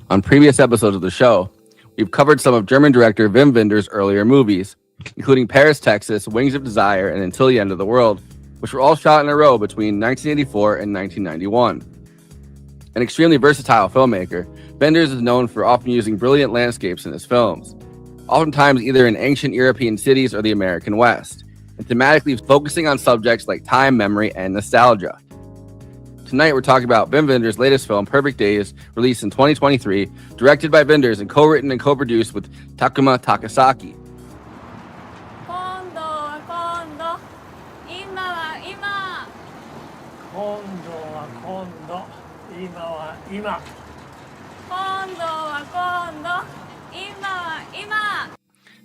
On previous episodes of the show, we've covered some of German director Wim Wenders' earlier movies, including Paris, Texas, Wings of Desire, and Until the End of the World, which were all shot in a row between 1984 and 1991. An extremely versatile filmmaker, Wenders is known for often using brilliant landscapes in his films, oftentimes either in ancient European cities or the American West, and thematically focusing on subjects like time, memory, and nostalgia. Tonight, we're talking about Wim Wenders' latest film, Perfect Days, released in 2023, directed by Wenders and co-written and co-produced with Takuma Takasaki.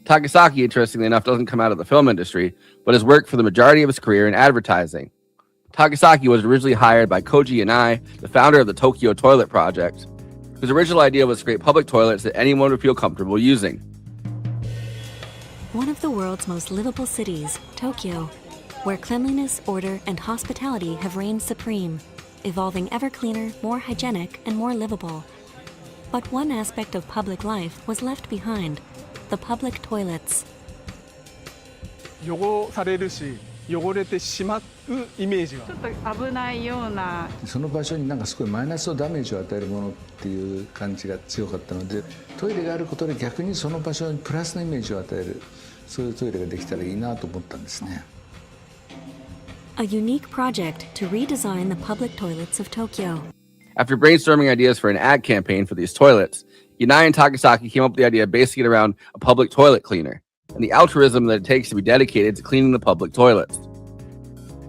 Takasaki, interestingly enough, doesn't come out of the film industry, but has worked for the majority of his career in advertising. Takasaki was originally hired by Kōji Yakusho, the founder of the Tokyo Toilet Project, whose original idea was to create public toilets that anyone would feel comfortable using. One of the world's most livable cities, Tokyo, where cleanliness, order, and hospitality have reigned supreme, evolving ever cleaner, more hygienic, and more livable. But one aspect of public life was left behind: the public toilets. 汚されるし、汚れてしまうイメージが。ちょっと危ないような。その場所になんかすごいマイナスのダメージを与えるものっていう感じが強かったので、トイレがあることで逆にその場所にプラスのイメージを与える、そういうトイレができたらいいなと思ったんですね。A unique project to redesign the public toilets of Tokyo. After brainstorming ideas for an ad campaign for these toilets, Yakusho and Takasaki came up with the idea of basing it around a public toilet cleaner and the altruism that it takes to be dedicated to cleaning the public toilets.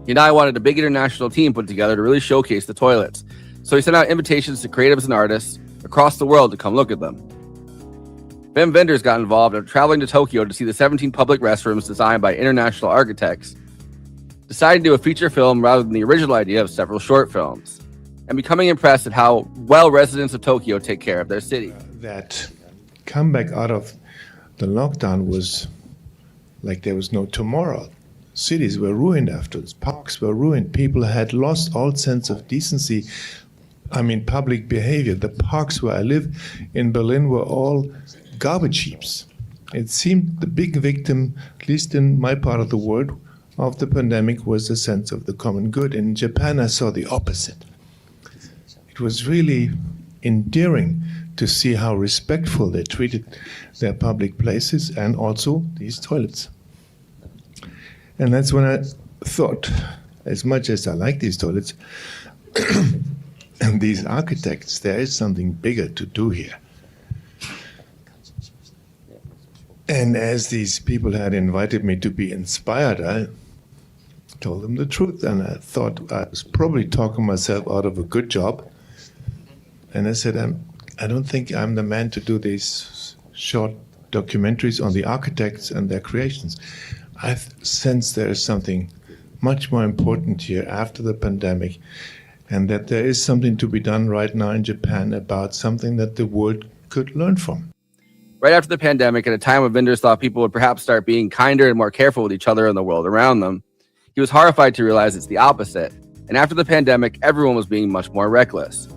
Yakusho wanted a big international team put together to really showcase the toilets, so he sent out invitations to creatives and artists across the world to come look at them. Wim Wenders got involved after traveling to Tokyo to see the 17 public restrooms designed by international architects, deciding to do a feature film rather than the original idea of several short films, and becoming impressed at how well residents of Tokyo take care of their city. That comeback out of the lockdown was like there was no tomorrow. Cities were ruined afterwards. Parks were ruined. People had lost all sense of decency. I mean, public behavior. The parks where I live in Berlin were all garbage heaps. It seemed the big victim, at least in my part of the world, of the pandemic was the sense of the common good. In Japan, I saw the opposite. It was really endearing to see how respectful they treated their public places and also these toilets. And that's when I thought, as much as I like these toilets and these architects, there is something bigger to do here. And as these people had invited me to be inspired, I told them the truth, and I thought I was probably talking myself out of a good job. And I said, I don't think I'm the man to do these short documentaries on the architects and their creations. I sense there is something much more important here after the pandemic, and that there is something to be done right now in Japan about something that the world could learn from. Right after the pandemic, at a time when Wenders thought people would perhaps start being kinder and more careful with each other and the world around them, he was horrified to realize it's the opposite. And after the pandemic, everyone was being much more reckless,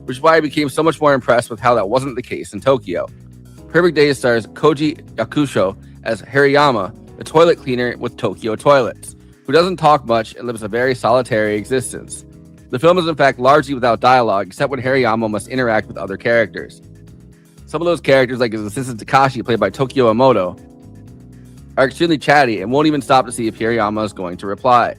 which is why he became so much more impressed with how that wasn't the case in Tokyo. Perfect Days stars Kōji Yakusho as Hirayama, a toilet cleaner with Tokyo Toilets, who doesn't talk much and lives a very solitary existence. The film is in fact largely without dialogue, except when Hirayama must interact with other characters. Some of those characters, like his assistant Takashi, played by Tokyo Emoto, are extremely chatty and won't even stop to see if Hirayama is going to reply.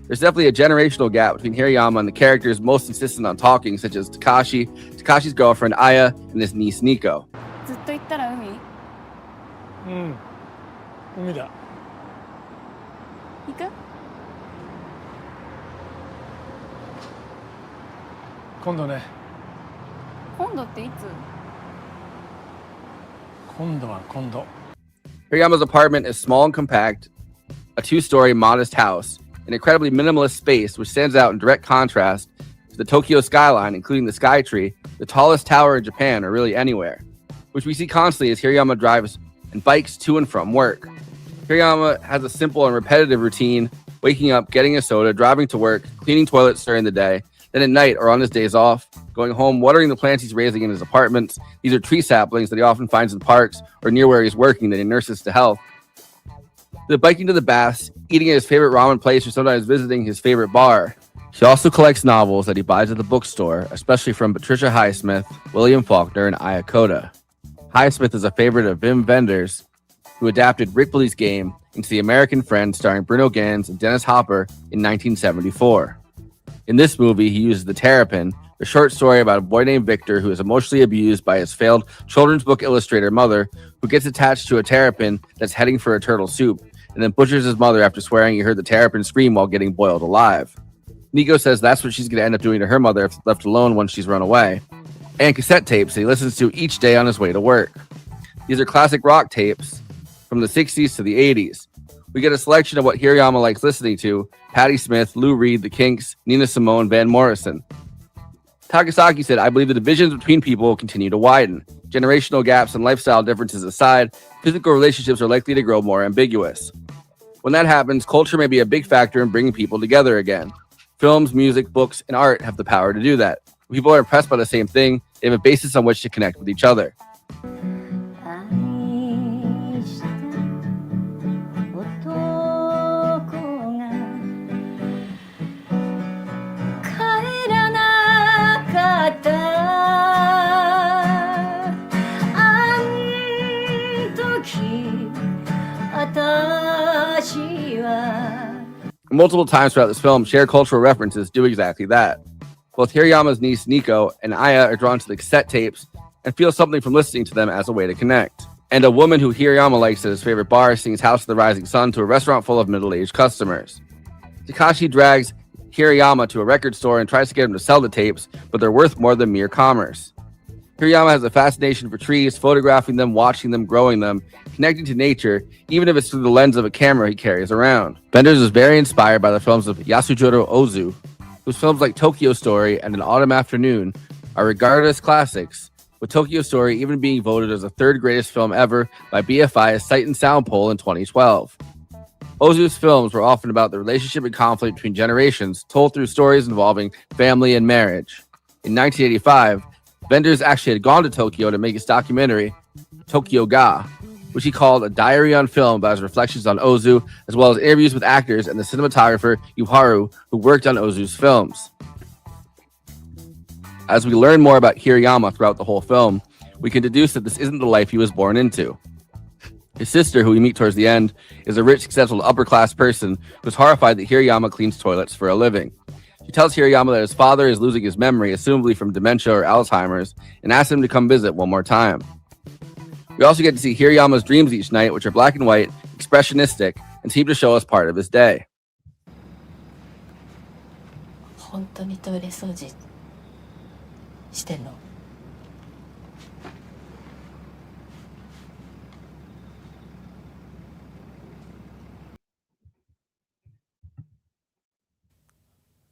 There's definitely a generational gap between Hirayama and the characters most insistent on talking, such as Takashi, Takashi's girlfriend Aya, and his niece Nico. ずっと行ったら海？うん。海だ。行く？今度ね。今度っていつ？今度は今度。Hirayama's apartment is small and compact, a two-story modest house, an incredibly minimalist space which stands out in direct contrast to the Tokyo skyline, including the Sky Tree, the tallest tower in Japan or really anywhere, which we see constantly as Hirayama drives and bikes to and from work. Hirayama has a simple and repetitive routine, waking up, getting a soda, driving to work, cleaning toilets during the day, then at night or on his days off, going home, watering the plants he's raising in his apartments. These are tree saplings that he often finds in parks or near where he's working that he nurses to health. The biking to the baths, eating at his favorite ramen place, or sometimes visiting his favorite bar. He also collects novels that he buys at the bookstore, especially from Patricia Highsmith, William Faulkner, and Aya Koda. Highsmith is a favorite of Wim Wenders, who adapted Ripley's Game into The American Friend starring Bruno Ganz and Dennis Hopper in 1974. In this movie, he uses The Terrapin, a short story about a boy named Victor who is emotionally abused by his failed children's book illustrator mother, who gets attached to a terrapin that's heading for a turtle soup, and then butchers his mother after swearing he heard the terrapin scream while getting boiled alive. Nico says that's what she's going to end up doing to her mother if left alone once she's run away. And cassette tapes that he listens to each day on his way to work. These are classic rock tapes from the 60s to the 80s. We get a selection of what Hirayama likes listening to: Patti Smith, Lou Reed, The Kinks, Nina Simone, Van Morrison. Takasaki said, "I believe the divisions between people will continue to widen. Generational gaps and lifestyle differences aside, physical relationships are likely to grow more ambiguous. When that happens, culture may be a big factor in bringing people together again. Films, music, books, and art have the power to do that. When people are impressed by the same thing, they have a basis on which to connect with each other." Multiple times throughout this film, shared cultural references do exactly that. Both Hirayama's niece Nico and Aya are drawn to the cassette tapes and feel something from listening to them as a way to connect. And a woman who Hirayama likes at his favorite bar sings House of the Rising Sun to a restaurant full of middle-aged customers. Takashi drags Hirayama to a record store and tries to get him to sell the tapes, but they're worth more than mere commerce. Hirayama has a fascination for trees, photographing them, watching them, growing them, connecting to nature, even if it's through the lens of a camera he carries around. Wenders is very inspired by the films of Yasujiro Ozu, whose films like Tokyo Story and An Autumn Afternoon are regarded as classics, with Tokyo Story even being voted as the third greatest film ever by BFI's Sight and Sound poll in 2012. Ozu's films were often about the relationship and conflict between generations, told through stories involving family and marriage. In 1985, Wenders actually had gone to Tokyo to make his documentary, Tokyo Ga, which he called a diary on film about his reflections on Ozu, as well as interviews with actors and the cinematographer Yuharu, who worked on Ozu's films. As we learn more about Hirayama throughout the whole film, we can deduce that this isn't the life he was born into. His sister, who we meet towards the end, is a rich, successful, upper-class person who's horrified that Hirayama cleans toilets for a living. She tells Hirayama that his father is losing his memory, assumably from dementia or Alzheimer's, and asks him to come visit one more time. We also get to see Hirayama's dreams each night, which are black and white, expressionistic, and seem to show us part of his day. 本当にトイレ掃除してんの?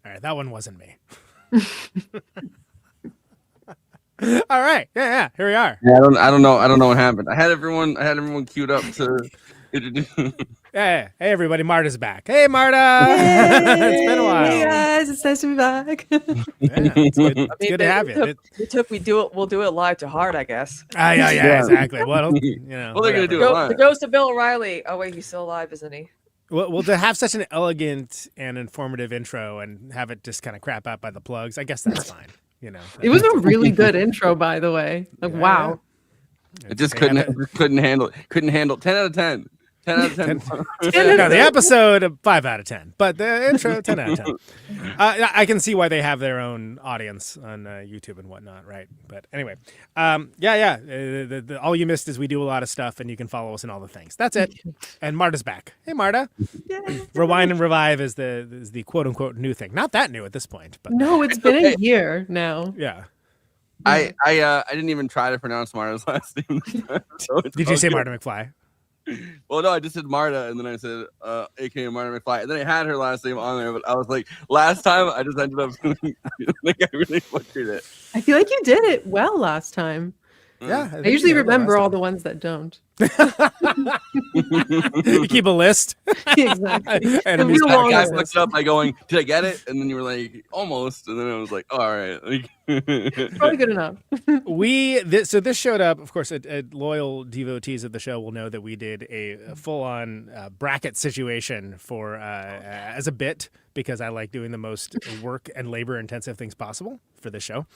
All right, that one wasn't me. All right, yeah, here we are. Yeah, I don't know what happened. I had everyone queued up to introduce. Yeah, hey everybody, Marta's back. Hey Marta, it's been a while. Hey guys, it's nice to be back. Yeah, it's good to have you. We'll do it live to heart, I guess. Yeah, exactly. Well, Well, they're gonna do it live. The ghost of Bill O'Reilly. Oh wait, he's still alive, isn't he? Well, to have such an elegant and informative intro and have it just kind of crap out by the plugs, I guess that's fine. It was a really good intro, by the way. Like, wow. It just couldn't handle 10 out of 10. 10 out of 10. No, the episode 5 out of 10, but the intro 10 out of 10. I can see why they have their own audience on YouTube and whatnot, right? But anyway, all you missed is we do a lot of stuff, and you can follow us in all the things. That's it. And Marta's back. Hey, Marta. Yay. Rewind and Revive is the quote unquote new thing. Not that new at this point, but no, it's been a year now. Yeah. I didn't even try to pronounce Marta's last name. So did you say Marta McFly? Well, no, I just said Marta, and then I said, aka Marta McFly, and then I had her last name on there, but I was like, last time, I just ended up feeling like I really butchered it. I feel like you did it well last time. Yeah. I usually remember all the ones that don't. You keep a list. Exactly. Enemies real back long I list. looked it up by going, did I get it? And then you were like, almost. And then I was like, all right. Probably good enough. So this showed up, of course, loyal devotees of the show will know that we did a full-on bracket situation for as a bit, because I like doing the most work and labor-intensive things possible for the show.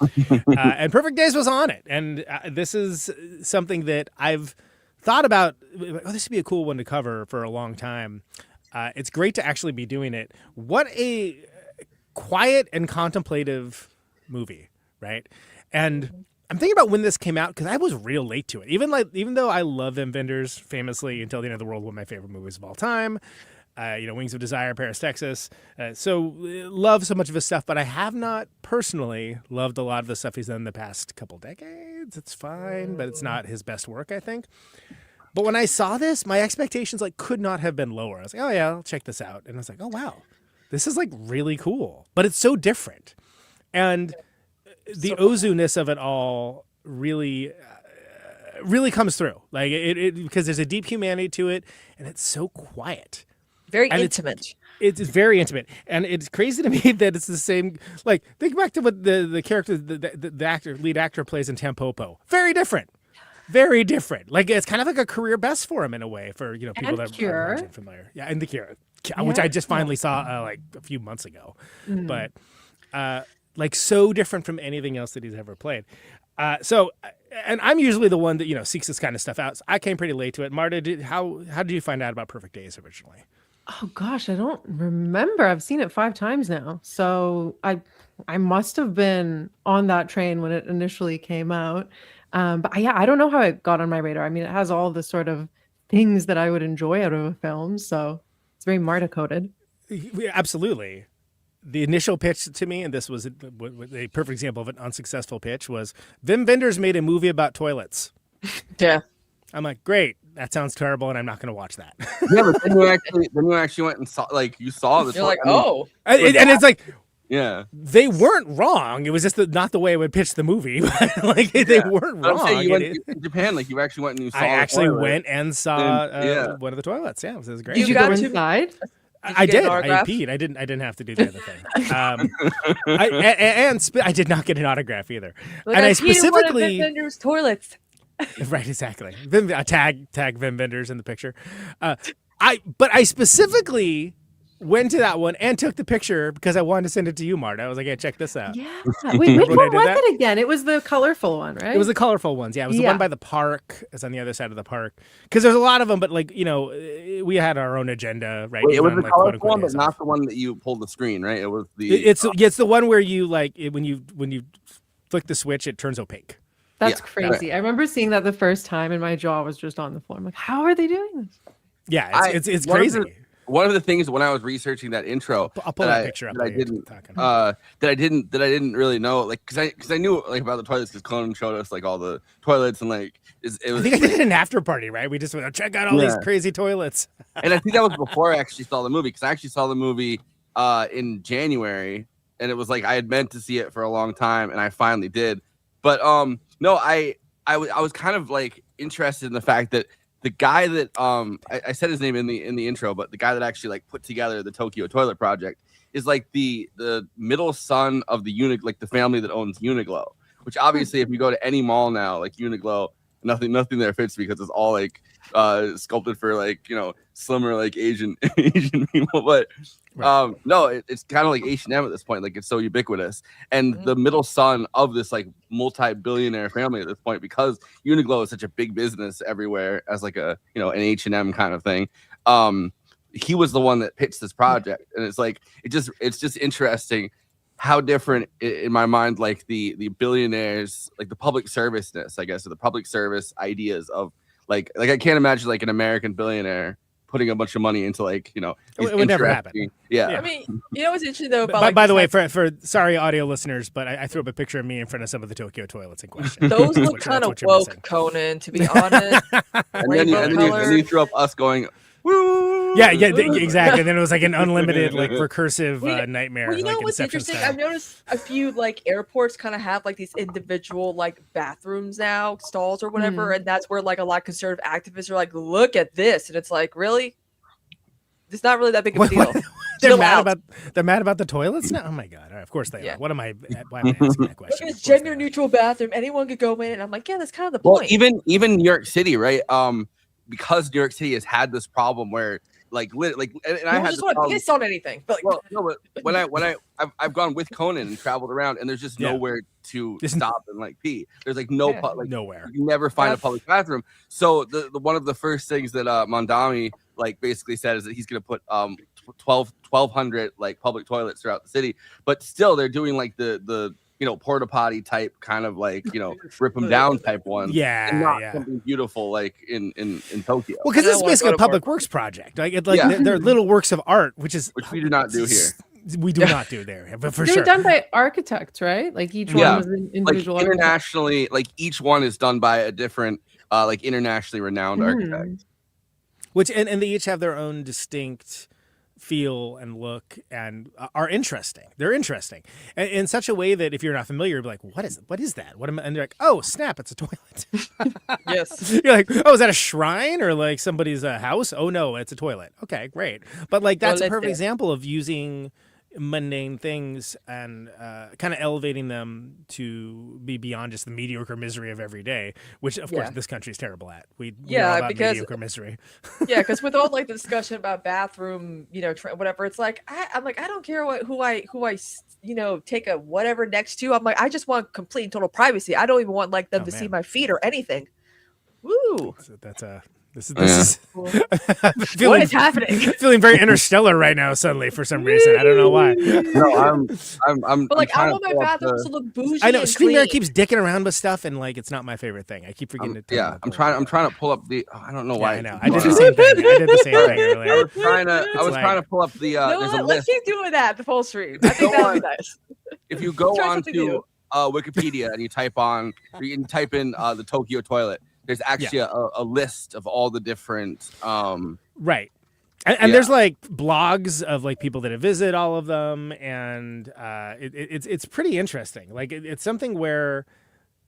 And Perfect Days was on it. And this is something that I've thought about, this would be a cool one to cover for a long time. It's great to actually be doing it. What a quiet and contemplative movie, right? And I'm thinking about when this came out, because I was real late to it. Even though I love Wim Wenders, famously Until the End of the World, one of my favorite movies of all time. Wings of Desire, Paris, Texas. So love so much of his stuff, but I have not personally loved a lot of the stuff he's done in the past couple decades. It's fine, but it's not his best work, I think. But when I saw this, my expectations could not have been lower. I was like, oh yeah, I'll check this out. And I was like, oh wow, this is really cool, but it's so different. And the Ozu-ness of it all really comes through. Because there's a deep humanity to it, and it's so quiet. Very intimate. It's very intimate, and it's crazy to me that it's the same. Think back to what the character, the lead actor plays in Tampopo. Very different. It's kind of like a career best for him in a way, for people And that Cure. aren't familiar. Yeah, and The Cure, which I just finally saw a few months ago. But so different from anything else that he's ever played. And I'm usually the one that seeks this kind of stuff out. So I came pretty late to it. Marta, how did you find out about Perfect Days originally? Oh gosh, I don't remember. I've seen it 5 times now. So I must have been on that train when it initially came out. But I don't know how it got on my radar. I mean, it has all the sort of things that I would enjoy out of a film. So it's very Marta coded. Absolutely. The initial pitch to me, and this was a perfect example of an unsuccessful pitch, was Wim Wenders made a movie about toilets. Yeah. I'm like, great. That sounds terrible, and I'm not going to watch that. Yeah, but then you actually went and saw, you saw the. You're like, oh. And it's like, yeah, they weren't wrong. It was just not the way I would pitch the movie. They weren't wrong. I'm saying you went to Japan, you actually went and you saw. I actually toilet. went and saw one of the toilets. Yeah, it was great. Did you go inside? I did. I peed. I didn't have to do the other thing. I did not get an autograph either. And I specifically Wim Wenders' toilets. Right, exactly. Tag Wim Wenders in the picture. I specifically went to that one and took the picture because I wanted to send it to you, Marta. I was like, "Yeah, check this out." Yeah. Wait, which one was it again? It was the colorful one, right? It was the colorful ones. Yeah, it was the one by the park. It's on the other side of the park because there's a lot of them. But we had our own agenda, right? Wait, it was the colorful one, but not the one that you pulled the screen, right? It was the. It's the one where you when you flick the switch, it turns opaque. That's crazy. Right. I remember seeing that the first time, and my jaw was just on the floor. I'm like, how are they doing this? Yeah, it's crazy. One of the things when I was researching that intro, I'll pull that picture up. That I didn't really know, because I knew about the toilets because Conan showed us all the toilets and it was. I think I did an after party, right? We just went check out all these crazy toilets. And I think that was before I actually saw the movie, because I actually saw the movie in January, and it was I had meant to see it for a long time, and I finally did. But no, I was kind of interested in the fact that the guy that I said his name in the intro, but the guy that actually put together the Tokyo Toilet Project is the middle son of the the family that owns Uniqlo, which obviously if you go to any mall now, Uniqlo, nothing there fits because it's all sculpted for slimmer Asian people, but no, it's kind of like H&M at this point. It's so ubiquitous, and the middle son of this multi-billionaire family at this point, because Uniqlo is such a big business everywhere as an H&M kind of thing. He was the one that pitched this project, and it's just interesting how different in my mind the billionaires, the public serviceness, I guess, or the public service ideas of I can't imagine an American billionaire putting a bunch of money into it would never happen. Yeah. I mean, what's interesting though about by the way, for sorry audio listeners, but I threw up a picture of me in front of some of the Tokyo toilets in question. Those look kind of woke, Conan, to be honest. and then you threw up us going, woo. Yeah, exactly. Then it was like an unlimited, like recursive nightmare. Well, you know like what's Inception interesting? style. I've noticed a few like airports kind of have like these individual like bathrooms now, stalls or whatever, and that's where like a lot of conservative activists are like, look at this, and it's like, really? It's not really that big of a deal. They're mad about the toilets now. Oh my god! Of course they are. Why am I asking that question? It's gender neutral bathroom. Anyone could go in, and I'm like, yeah, that's kind of the Well, point. even New York City, right? Because New York City has had this problem where and I had just want to piss on anything. But like, but when I've gone with Conan and traveled around, and there's just nowhere to stop and like pee. There's like nowhere. You never find a public bathroom. So the one of the first things that Mondami like basically said is that he's going to put 1,200 like public toilets throughout the city, but still they're doing like the porta potty type kind of like rip them down type one. And not something beautiful like in Tokyo. Well, because it's basically a public works project. They're little works of art, which we do not do here. We do not do there, but for they sure. were done by architects, right? Like each one was an individual. Like internationally, like each one is done by a different, like internationally renowned architect. Which and they each have their own distinct feel and look and are interesting. They're interesting in such a way that if you're not familiar, you're like, what is that? And they're like, oh snap, it's a toilet. Yes. You're like, oh, is that a shrine or like somebody's house? Oh no, it's a toilet. Okay, great. But like that's a perfect example of using mundane things and kind of elevating them to be beyond just the mediocre misery of every day, which of course this country is terrible at. We know about mediocre misery. Because with all like the discussion about bathroom, whatever, it's like I'm like I don't care who I take a whatever next to. I'm like I just want complete and total privacy. I don't even want like them to see my feet or anything. Woo! This is what is happening? Feeling very interstellar right now suddenly for some reason. I don't know why. No, I'm But like I want my bathroom to look bougie. I know StreamYard keeps dicking around with stuff and like it's not my favorite thing. I keep forgetting to I'm trying to pull up the I don't know why. I know. I did the same thing. Earlier. I was trying to pull up the there's a list. Let's keep doing that the full stream. I think that would be nice. If you go on to Wikipedia and you type in the Tokyo toilet, there's actually a list of all the different right. And there's like blogs of like people that have visited all of them, and it's pretty interesting. Like it's something where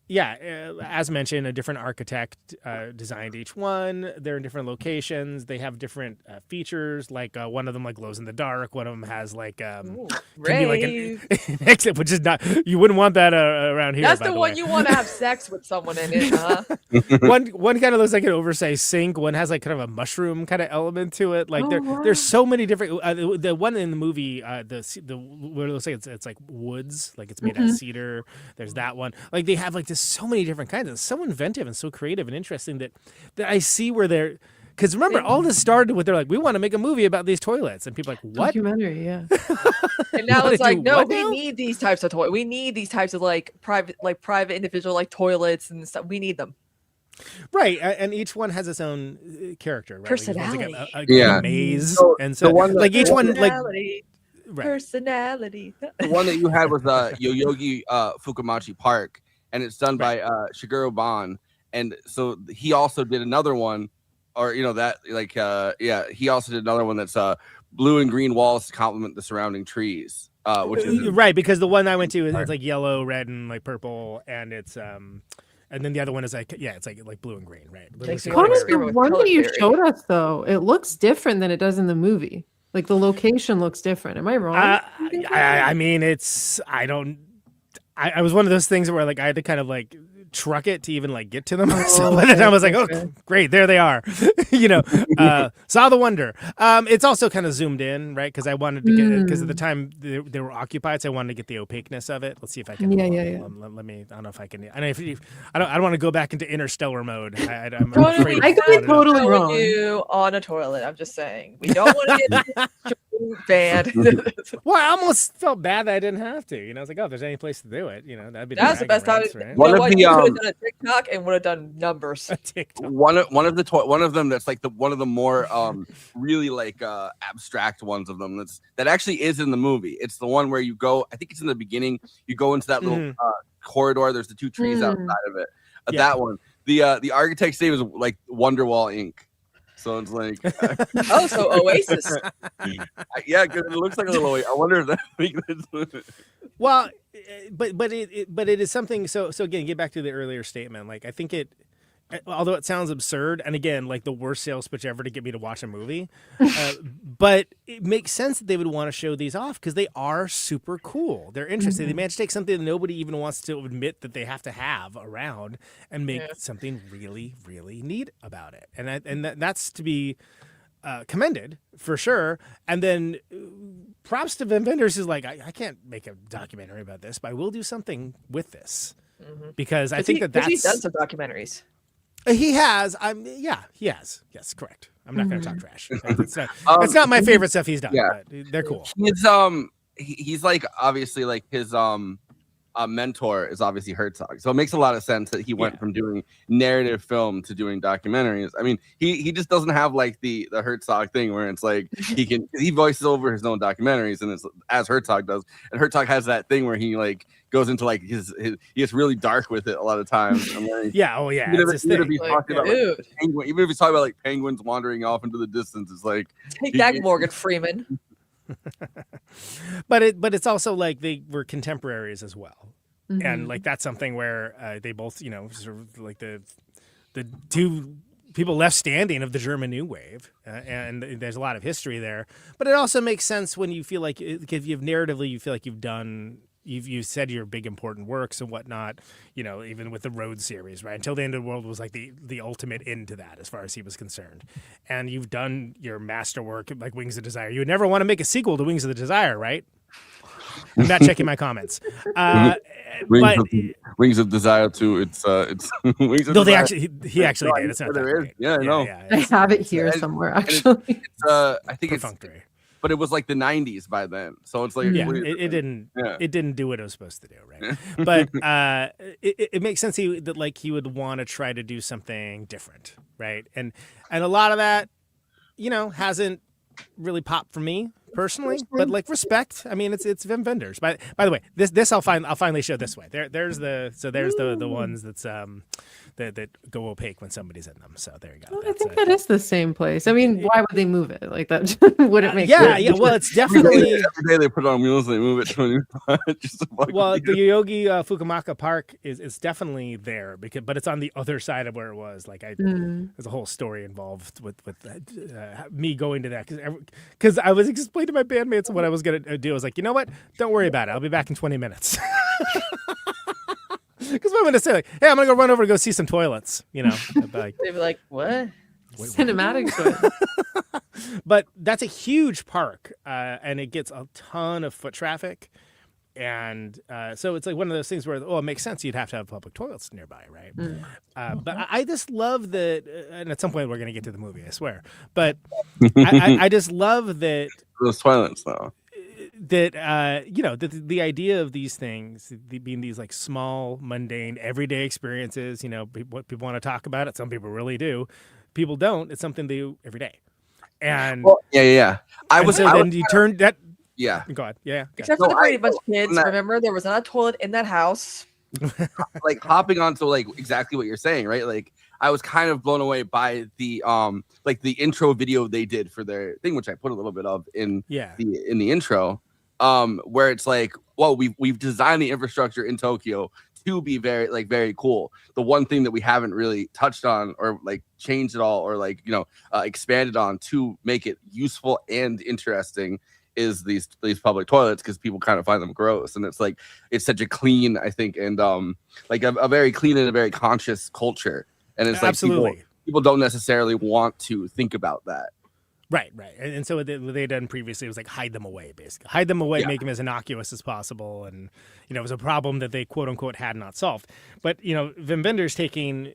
as mentioned, a different architect designed each one. They're in different locations. They have different features. Like one of them like glows in the dark. One of them has like can be like an exit, which is not. You wouldn't want that around here. That's the one you want to have sex with someone in it, huh? One kind of looks like an oversized sink. One has like kind of a mushroom kind of element to it. Like there's so many different. The one in the movie, the what it looks like it's like woods, like it's made out of cedar. There's that one. Like they have like so many different kinds. It's so inventive and so creative and interesting that I see where they're. Because remember, all this started with they're like, we want to make a movie about these toilets, and people are like, what? Documentary, yeah. And now it's like, no, we need these types of toilets. We need these types of private individual like toilets and stuff. We need them. Right, and each one has its own character, right? Personality. Like a maze, and so like each one like. Right. Personality. The one that you had was Yoyogi Fukumachi Park, and it's done by Shigeru Ban, and so he also did another one, or he also did another one that's blue and green walls to complement the surrounding trees, which is right, because the one I went to is it's like yellow, red, and like purple, and it's and then the other one is like it's like blue and green, right? Conan, the one that you showed us though, it looks different than it does in the movie. Like the location looks different. Am I wrong? I mean, I was one of those things where like I had to kind of like truck it to even like get to them. So by the time I was like, great, there they are. Saw the wonder. It's also kind of zoomed in, right? Because I wanted to get it because at the time they were occupied, so I wanted to get the opaqueness of it. Let's see if I can. Let me. I don't know if I can. I don't want to go back into interstellar mode. I'm afraid. I could be totally wrong. You on a toilet. I'm just saying we don't want to get banned. Well, I almost felt bad that I didn't have to. I was like, oh, if there's any place to do it, that'd be. That's the best time. Right? One of the done a TikTok and would have done numbers. One of them that's like one of the more really like abstract ones of them that actually is in the movie. It's the one where you go. I think it's in the beginning. You go into that little corridor. There's the two trees outside of it. That one. The architect's name is like Wonderwall Inc. So it's like, Oh, so Oasis. yeah, because it looks like a little. I wonder if that. Well, but it is something. So again, get back to the earlier statement. Like I think it, although it sounds absurd, and again, like the worst sales pitch ever to get me to watch a movie, but it makes sense that they would want to show these off because they are super cool. They're interesting. They managed to take something that nobody even wants to admit that they have to have around and make something really, really neat about it. And that's to be commended for sure. And then props to Wim Wenders is like, I can't make a documentary about this, but I will do something with this because I think that's he's done some documentaries. He has. He has. Yes, correct. I'm not going to talk trash. It's not my favorite stuff he's done. Yeah. But they're cool. He's like obviously like his mentor is obviously Herzog, so it makes a lot of sense that he went from doing narrative film to doing documentaries. I mean, he just doesn't have like the Herzog thing where it's like he voices over his own documentaries and it's as Herzog does, and Herzog has that thing where he like goes into like his he gets really dark with it a lot of times. And, like, even if he's talking about even if he's talking about like penguins wandering off into the distance, it's like take that, Morgan Freeman. but it's also like they were contemporaries as well, and like that's something where they both sort of like the two people left standing of the German New Wave, and there's a lot of history there. But it also makes sense when you feel like if you've narratively you feel like you've said your big important works and whatnot, even with the Road series, right? Until the End of the World was like the ultimate end to that as far as he was concerned. And you've done your masterwork like Wings of Desire. You would never want to make a sequel to Wings of the Desire, right? I'm not checking my comments. Wings of Desire 2, it's Wings of Desire. He actually did. It's not that great. Yeah, I know. I have it here somewhere, actually. I think perfunctory. But it was like the 90s by then, so it's like it didn't do what it was supposed to do, right? But it makes sense that he would want to try to do something different, right? And a lot of that, hasn't really popped for me personally, but like respect. I mean, it's Wim Wenders. By the way, this I'll finally show this way. There's the ones that go opaque when somebody's in them. So there you go. Well, I think that is the same place. I mean, why would they move it? Like that wouldn't make sense. Yeah. Well, it's definitely every day they put it on wheels and they move it to a new spot. The Yogi Fukumaka Park is definitely there but it's on the other side of where it was. Like there's a whole story involved with me going to that because I was explaining to my bandmates what I was gonna do. I was like, you know what? Don't worry about it. I'll be back in 20 minutes. Because I'm going to say, like, hey, I'm going to go run over to go see some toilets, They'd be like, what? Cinematic choice. But that's a huge park, and it gets a ton of foot traffic. And so it's like one of those things where, it makes sense. You'd have to have public toilets nearby, right? But I just love that, and at some point we're going to get to the movie, I swear. But I just love that. Those toilets, though. That the idea of these things being these like small, mundane, everyday experiences. What people want to talk about it. Some people really do. People don't. It's something they do every day. And you turn that. Yeah. Go ahead. Yeah. Except for the Brady Bunch kids. Remember, there was not a toilet in that house. Like hopping onto like exactly what you're saying, right? Like I was kind of blown away by the like the intro video they did for their thing, which I put a little bit of in the intro, where it's like, well, we've designed the infrastructure in Tokyo to be very cool. The one thing that we haven't really touched on or like changed at all or like expanded on to make it useful and interesting is these public toilets, because people kind of find them gross, and it's like it's such a clean, I think, and like a very clean and a very conscious culture, and it's like absolutely people don't necessarily want to think about that. Right. And so what they done previously was like hide them away, basically. Hide them away, make them as innocuous as possible. And, it was a problem that they, quote unquote, had not solved. But, Wim Wenders taking,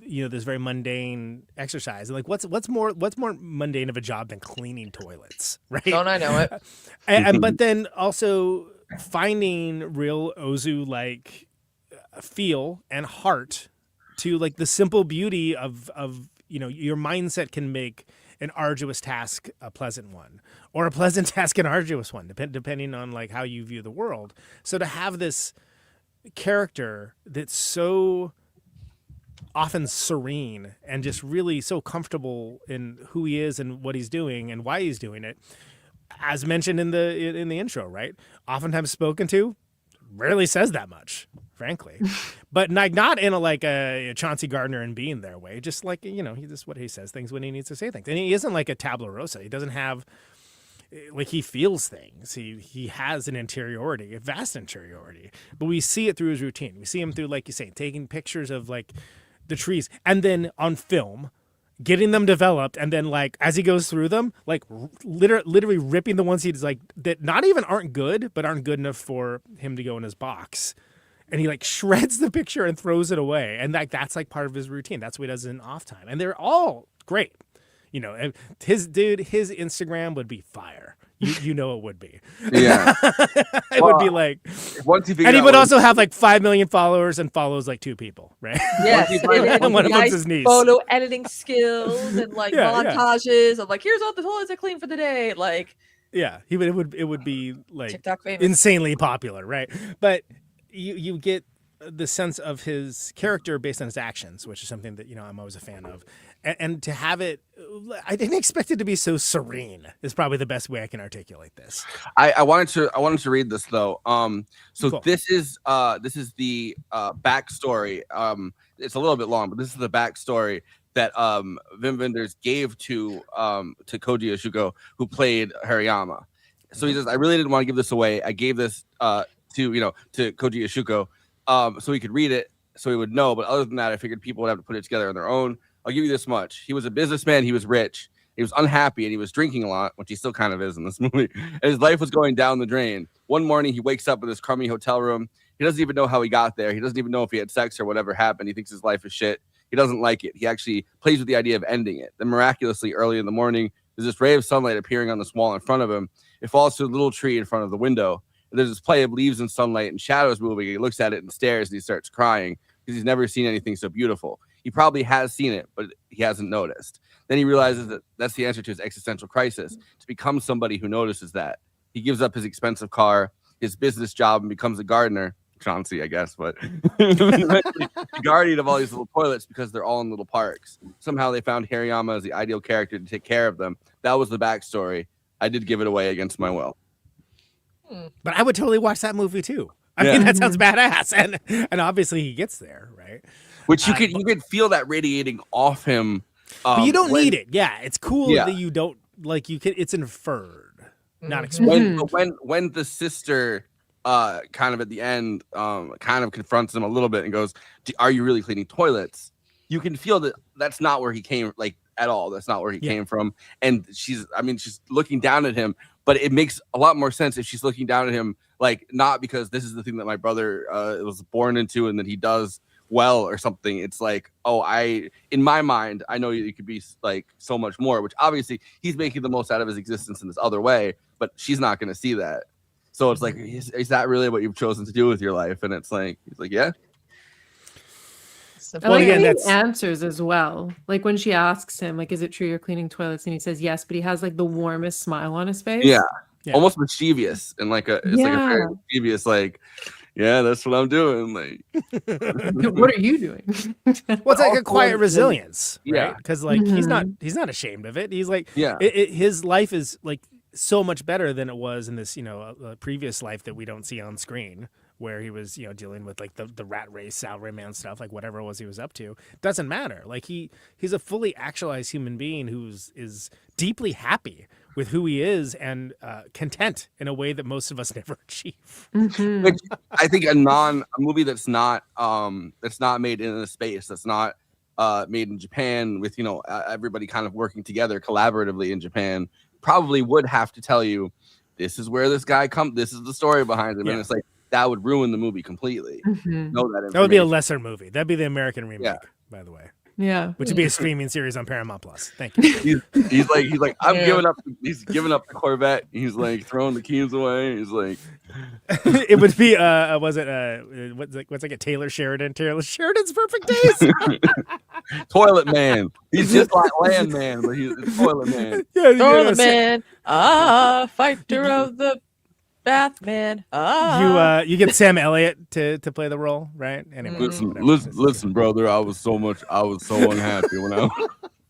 this very mundane exercise. And like, what's more mundane of a job than cleaning toilets, right? Don't I know it? But then also finding real Ozu-like feel and heart to like the simple beauty of your mindset can make an arduous task a pleasant one, or a pleasant task an arduous one, depending on like how you view the world. So to have this character that's so often serene and just really so comfortable in who he is and what he's doing and why he's doing it. As mentioned in the intro, right? Oftentimes spoken to, rarely says that much, frankly. But not in a Chauncey Gardner and Bean there way. Just like, he just what he says things when he needs to say things. And he isn't like a tabula rosa. He doesn't have, like, he feels things. He has an interiority, a vast interiority. But we see it through his routine. We see him through, like you say, taking pictures of like the trees, and then on film, getting them developed, and then like as he goes through them, like literally ripping the ones he's like that not even aren't good, but aren't good enough for him to go in his box, and he like shreds the picture and throws it away, and that's like part of his routine. That's what he does in off time, and they're all great. His Instagram would be fire. You know it would be. Yeah. It would be like once he and he would also have like 5 million followers and follows like 2 people, right? Yes, and one of them's his niece. Photo editing skills and like montages of like, here's all the toilets I cleaned for the day. Like, yeah, it would be like TikTok famous. Insanely popular, right? But you get the sense of his character based on his actions, which is something that I'm always a fan of. And to have it, I didn't expect it to be so serene. Is probably the best way I can articulate this. I wanted to read this though. So cool. This is the backstory. It's a little bit long, but this is the backstory that Wim Wenders gave to Kōji Yakusho, who played Hirayama. So he says, I really didn't want to give this away. I gave this to Kōji Yakusho so he could read it, so he would know. But other than that, I figured people would have to put it together on their own. I'll give you this much. He was a businessman. He was rich. He was unhappy, and he was drinking a lot, which he still kind of is in this movie. And his life was going down the drain. One morning, he wakes up in this crummy hotel room. He doesn't even know how he got there. He doesn't even know if he had sex or whatever happened. He thinks his life is shit. He doesn't like it. He actually plays with the idea of ending it. Then miraculously, early in the morning, there's this ray of sunlight appearing on this wall in front of him. It falls to a little tree in front of the window. And there's this play of leaves and sunlight and shadows moving. He looks at it and stares, and he starts crying because he's never seen anything so beautiful. He probably has seen it, but he hasn't noticed. Then he realizes that that's the answer to his existential crisis, to become somebody who notices that. He gives up his expensive car, his business job, and becomes a gardener. Chauncey, I guess, but the guardian of all these little toilets because they're all in little parks. Somehow they found Hirayama as the ideal character to take care of them. That was the backstory. I did give it away against my will. But I would totally watch that movie too. I mean, that sounds badass, and obviously he gets there, right? Which you could feel that radiating off him. But you don't need it. Yeah, it's cool that you don't like. You can. It's inferred, not explained. When the sister, kind of at the end, kind of confronts him a little bit and goes, "Are you really cleaning toilets?" You can feel that that's not where he came, like at all. That's not where he came from. And she's looking down at him. But it makes a lot more sense if she's looking down at him, like not because this is the thing that my brother was born into and that he does well or something. It's like, in my mind, I know you could be like so much more, which obviously he's making the most out of his existence in this other way, but she's not going to see that. So it's like, is that really what you've chosen to do with your life? And it's like, he's like, yeah. Well, again, that's answers as well. Like when she asks him, like, is it true you're cleaning toilets? And he says yes, but he has like the warmest smile on his face. Yeah. Almost mischievous and like a very mischievous, like, yeah, that's what I'm doing. Like, what are you doing? Well, it's like a quiet resilience, right? Yeah, because like he's not ashamed of it. He's like, his life is like so much better than it was in this, previous life that we don't see on screen, where he was, dealing with like the rat race, salaryman stuff, like whatever it was he was up to. Doesn't matter. Like he's a fully actualized human being is deeply happy with who he is and content in a way that most of us never achieve. Which I think a movie that's not made in a space, that's not made in Japan with everybody kind of working together collaboratively in Japan, probably would have to tell you this is where this guy this is the story behind him, and it's like that would ruin the movie completely. Know that would be a lesser movie. That'd be the American remake, by the way. Yeah, which would be a streaming series on Paramount Plus. Thank you. He's like I'm giving up. He's giving up the Corvette. He's like throwing the keys away. He's like, it would be what's like a Taylor Sheridan's Perfect Days. Toilet Man. He's just like Land Man, but he's Toilet Man. Toilet Man. Fighter of the Bathman. Ah. You get Sam Elliott to play the role, right? Anyway, Listen, brother. I was so unhappy when I.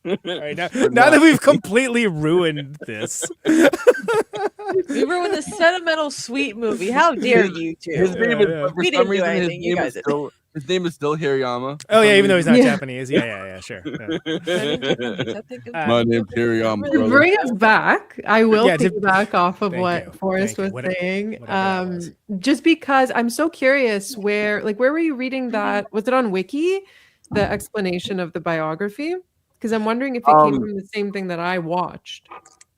All right, now that we've completely ruined this. We ruined the sentimental sweet movie. How dare you two? His name is, for We some didn't do reason, anything. You guys did. his name is still Hirayama. Oh yeah, even though he's not Japanese. Yeah, sure. Yeah. My name's Hirayama. To bring us back, I will piggyback off of Thank what you. Forrest was Whatever saying. that was. Just because I'm so curious, where were you reading that? Was it on Wiki, the explanation of the biography? Because I'm wondering if it came from the same thing that I watched.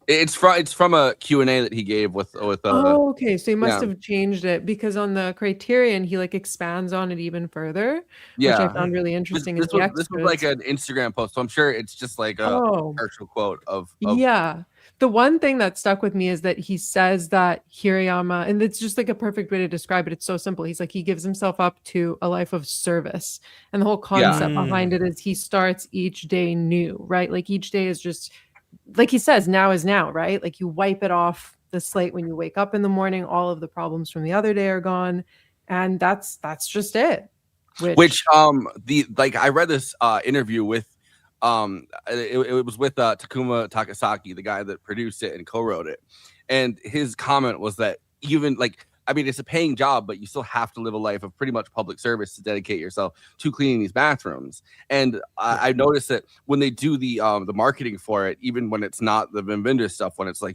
It's from a Q&A that he gave with Oh, okay. So he must have changed it, because on the Criterion he expands on it even further, which I found really interesting. This was like an Instagram post, so I'm sure it's just like a partial quote of yeah. The one thing that stuck with me is that he says that Hirayama, and it's just like a perfect way to describe it. It's so simple. He's like, he gives himself up to a life of service. And the whole concept behind it is he starts each day new, right? Like each day is just, like he says, now is now, right? Like you wipe it off the slate when you wake up in the morning. All of the problems from the other day are gone. And that's just it. Which I read this interview with it was with Takuma Takasaki, the guy that produced it and co-wrote it, and his comment was that even it's a paying job, but you still have to live a life of pretty much public service to dedicate yourself to cleaning these bathrooms. And I noticed that when they do the marketing for it, even when it's not the Wim Wenders stuff, when it's they're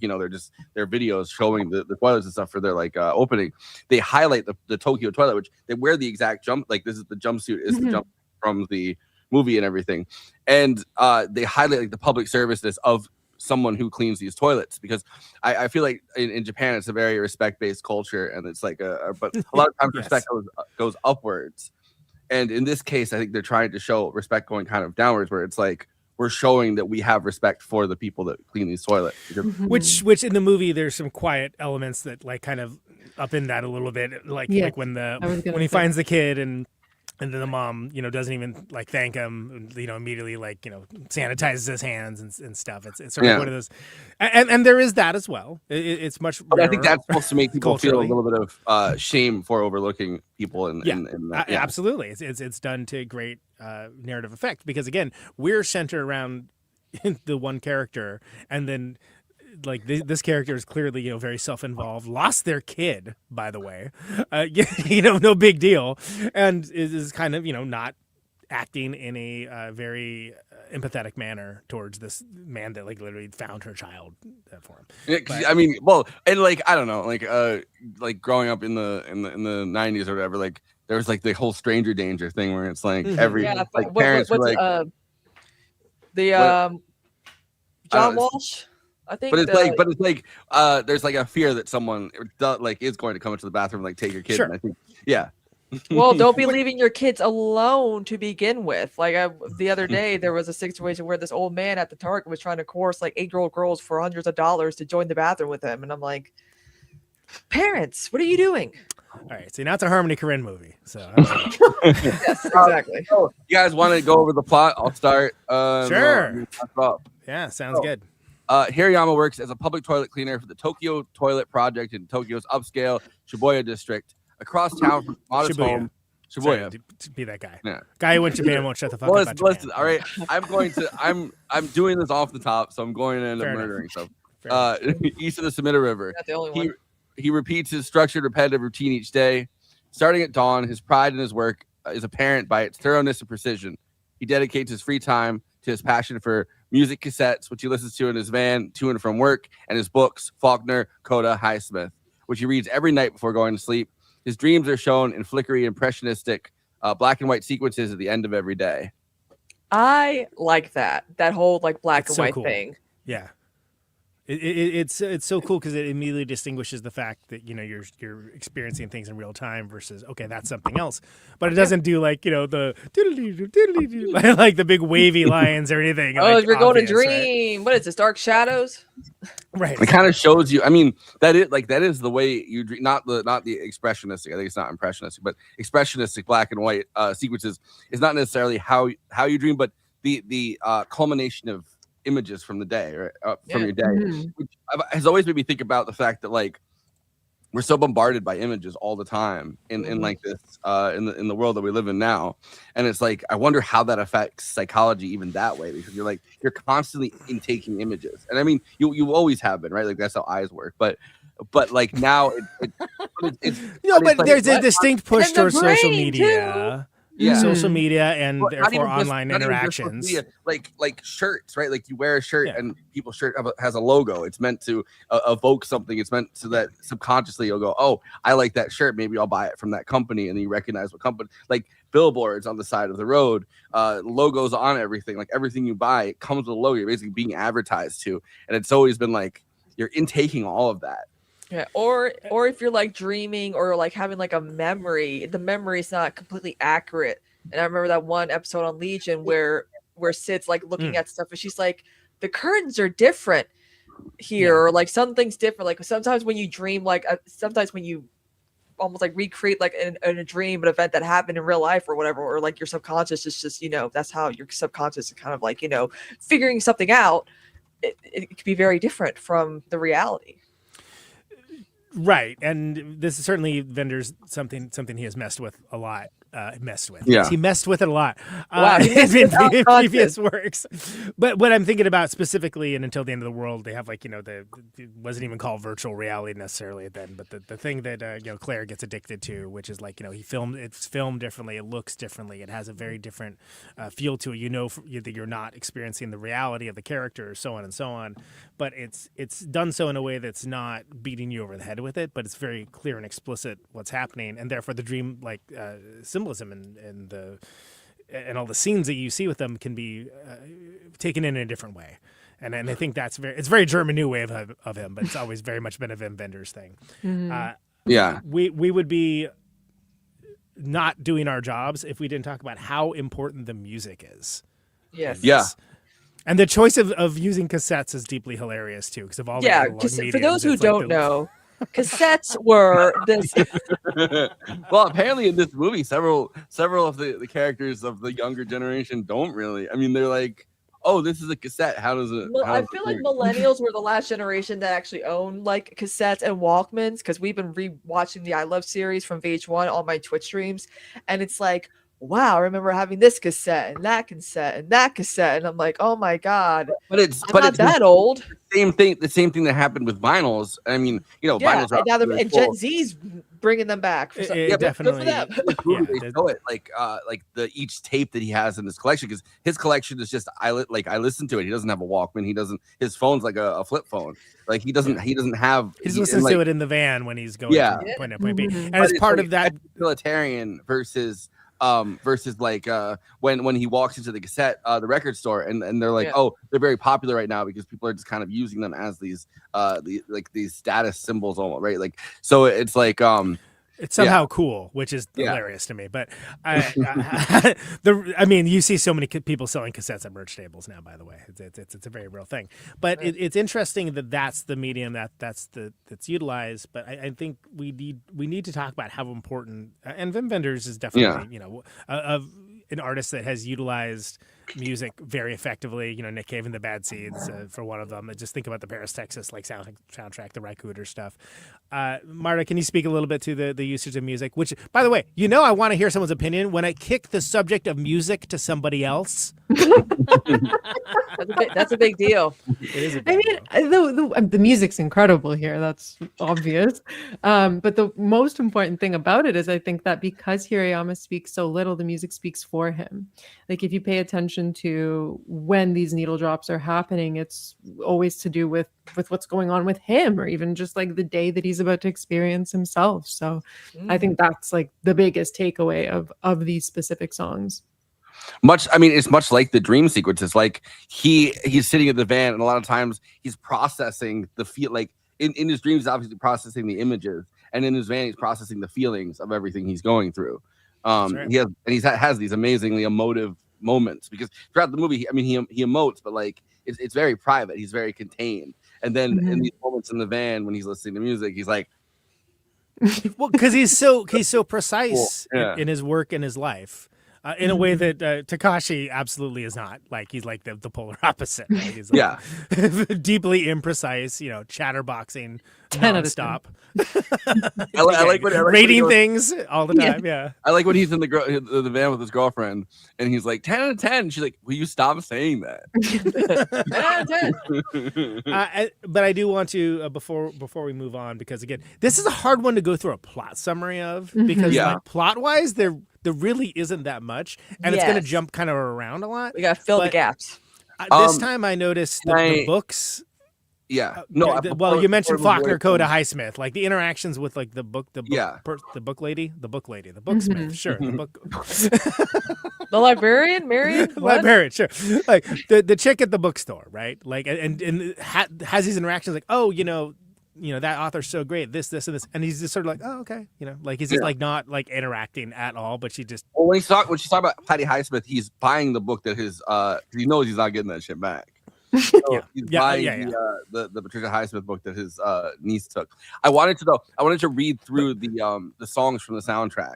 videos showing the toilets and stuff for their opening, they highlight the Tokyo toilet, which they wear the exact this is the jumpsuit is the jump from the movie and everything, and they highlight the public serviceness of someone who cleans these toilets, because I feel like in Japan it's a very respect-based culture, and it's but a lot of times respect goes upwards, and in this case I think they're trying to show respect going kind of downwards, where it's we're showing that we have respect for the people that clean these toilets. Which in the movie there's some quiet elements that kind of up in that a little bit, like when he finds the kid and then the mom, doesn't even thank him, immediately sanitizes his hands and stuff. It's sort of one of those, and there is that as well. It's much. But I think that's supposed to make people feel a little bit of shame for overlooking people. Absolutely. It's done to great narrative effect, because again, we're centered around the one character, and then this character is clearly very self-involved, lost their kid, by the way, no big deal, and is kind of not acting in a very empathetic manner towards this man that literally found her child for him. I mean, and I don't know, growing up in the 90s or whatever, there was the whole stranger danger thing where it's every parents were John Walsh, I think. But it's there's a fear that someone is going to come into the bathroom and take your kid. Sure. And I think Well, don't be leaving your kids alone to begin with. The other day, there was a situation where this old man at the Target was trying to coerce 8-year-old girls for hundreds of dollars to join the bathroom with him, and I'm like, parents, what are you doing? All right, so now it's a Harmony Korine movie. So yes, exactly. You guys want to go over the plot? I'll start. Sure. Yeah, sounds good. Hirayama works as a public toilet cleaner for the Tokyo Toilet Project in Tokyo's upscale Shibuya district. Across town from modest home. Shibuya. Sorry, to be that guy. Yeah. Guy who went to Japan won't shut the fuck up. Listen, all right. I'm doing this off the top, so I'm going to end up murdering stuff. East of the Sumida River. Not the only one. He repeats his structured, repetitive routine each day. Starting at dawn, his pride in his work is apparent by its thoroughness and precision. He dedicates his free time to his passion for music cassettes, which he listens to in his van to and from work, and his books, Faulkner, Coda, Highsmith, which he reads every night before going to sleep. His dreams are shown in flickery, impressionistic, black and white sequences at the end of every day. I like that whole black and white cool. thing. Yeah. It's so cool because it immediately distinguishes the fact that you're experiencing things in real time versus that's something else, but it doesn't do the the big wavy lines or anything. You're going to dream. Right? What is this? Dark Shadows? Right. It kind of shows you. I mean, that is the way you dream. Not the expressionistic. I think it's not impressionistic, but expressionistic black and white sequences is not necessarily how you dream, but the culmination of images from the day or from your day, which has always made me think about the fact that we're so bombarded by images all the time in like this in the world that we live in now, and it's like I wonder how that affects psychology even that way, because you're constantly intaking images, and I mean you always have been, right? Like that's how eyes work, but like now it's but like, there's a distinct push towards social brain, media. Yeah. Social media and Well, not therefore even just- online not even just social interactions. media, like shirts, right? Like you wear a shirt and people's shirt has a logo. It's meant to evoke something. It's meant so that subconsciously you'll go, oh, I like that shirt. Maybe I'll buy it from that company. And then you recognize what company, like billboards on the side of the road, logos on everything. Like everything you buy, it comes with a logo. You're basically being advertised to. And it's always been like, you're intaking all of that. Yeah, or if you're like dreaming or like having like a memory, the memory is not completely accurate. And I remember that one episode on Legion where Sid's like looking at stuff and she's like, the curtains are different here, or like something's different. Like sometimes when you dream, like sometimes when you almost like recreate like in a dream an event that happened in real life or whatever, or like your subconscious is just, that's how your subconscious is kind of like, figuring something out. It could be very different from the reality. Right, and this is certainly Wenders something he has messed with a lot. Yeah. He messed with it a lot. Wow, in previous works. But what I'm thinking about specifically, and Until the End of the World, they have like it wasn't even called virtual reality necessarily then, but the thing that Claire gets addicted to, which is like it's filmed differently, it looks differently, it has a very different feel to it. That you're not experiencing the reality of the character, so on and so on. But it's done so in a way that's not beating you over the head with it, but it's very clear and explicit what's happening, and therefore the dream symbolism and all the scenes that you see with them can be taken in a different way. And I think it's very German New Wave of him, but it's always very much been a Wim Wenders thing. Mm-hmm. We would be not doing our jobs if we didn't talk about how important the music is. Yes. Yeah. And the choice of using cassettes is deeply hilarious too, because of all the analog because for mediums, those who it's like don't know, cassettes were this. Well, apparently in this movie, several of the characters of the younger generation don't really. I mean, they're like, oh, this is a cassette. How does it? Well, I feel like millennials were the last generation that actually owned like cassettes and Walkmans, because we've been rewatching the I Love series from VH1 on my Twitch streams, and it's like, wow, I remember having this cassette and that cassette and that cassette, and I'm like, oh my god! But it's not that old. The same thing that happened with vinyls. I mean, vinyls are and now really and cool. Gen Z's bringing them back. For some, definitely. good for them. They show it like each tape that he has in his collection, because his collection is just I listen to it. He doesn't have a Walkman. His phone's like a flip phone. Like he doesn't have. He just listens to it in the van when he's going from point A to point B, and But it's part like of that utilitarian versus like when he walks into the cassette the record store and they're like, oh, they're very popular right now because people are just kind of using them as these these status symbols almost, right? Like, so it's like it's somehow cool, which is hilarious to me. But I mean, you see so many people selling cassettes at merch tables now. By the way, it's a very real thing. But it's interesting that that's the medium that's utilized. But I think we need to talk about how important, and Wim Wenders is definitely an artist that has utilized music very effectively. Nick Cave and the Bad Seeds for one of them. Just think about the Paris, Texas soundtrack, the Rycooder stuff. Marta, can you speak a little bit to the usage of music? Which, by the way, I want to hear someone's opinion when I kick the subject of music to somebody else. That's a big deal. It is a big deal. The music's incredible here. That's obvious. But the most important thing about it is I think that because Hirayama speaks so little, the music speaks for him. Like if you pay attention to when these needle drops are happening, it's always to do with what's going on with him, or even just like the day that he's about to experience himself. So I think that's like the biggest takeaway of these specific songs. It's much like the dream sequences. Like he's sitting in the van, and a lot of times he's processing the feel. Like in his dreams, he's obviously processing the images, and in his van, he's processing the feelings of everything he's going through. Right. He has these amazingly emotive moments, because throughout the movie, he emotes, but like it's very private. He's very contained, and then in these moments in the van when he's listening to music, he's like, well, because he's so precise in his work and his life. In a way that Takashi absolutely is not. Like he's like the polar opposite. Right? He's like deeply imprecise, chatterboxing 10 out of 10. nonstop. I like when rating goes, things all the time. Yeah. I like when he's in the van with his girlfriend and he's like 10 out of 10. She's like, will you stop saying that? 10 out of 10. But I do want to before we move on, because again, this is a hard one to go through a plot summary of, because like plot wise there really isn't that much, and it's going to jump kind of around a lot. We got to fill the gaps. This time I noticed the books. Yeah. Well, you mentioned Faulkner, Coda, Highsmith, like the interactions with like the book lady, the booksmith, sure, the book, the librarian, Marion, librarian, sure, like the chick at the bookstore, right? Like, and has these interactions like, oh, you know, that author's so great, this, and this, and he's just sort of like, oh, okay, like he's just like not like interacting at all, but she just. Well, when she's talking about Patty Highsmith, he's buying the book that his he knows he's not getting that shit back. So he's buying the Patricia Highsmith book that his niece took. I wanted to read through the songs from the soundtrack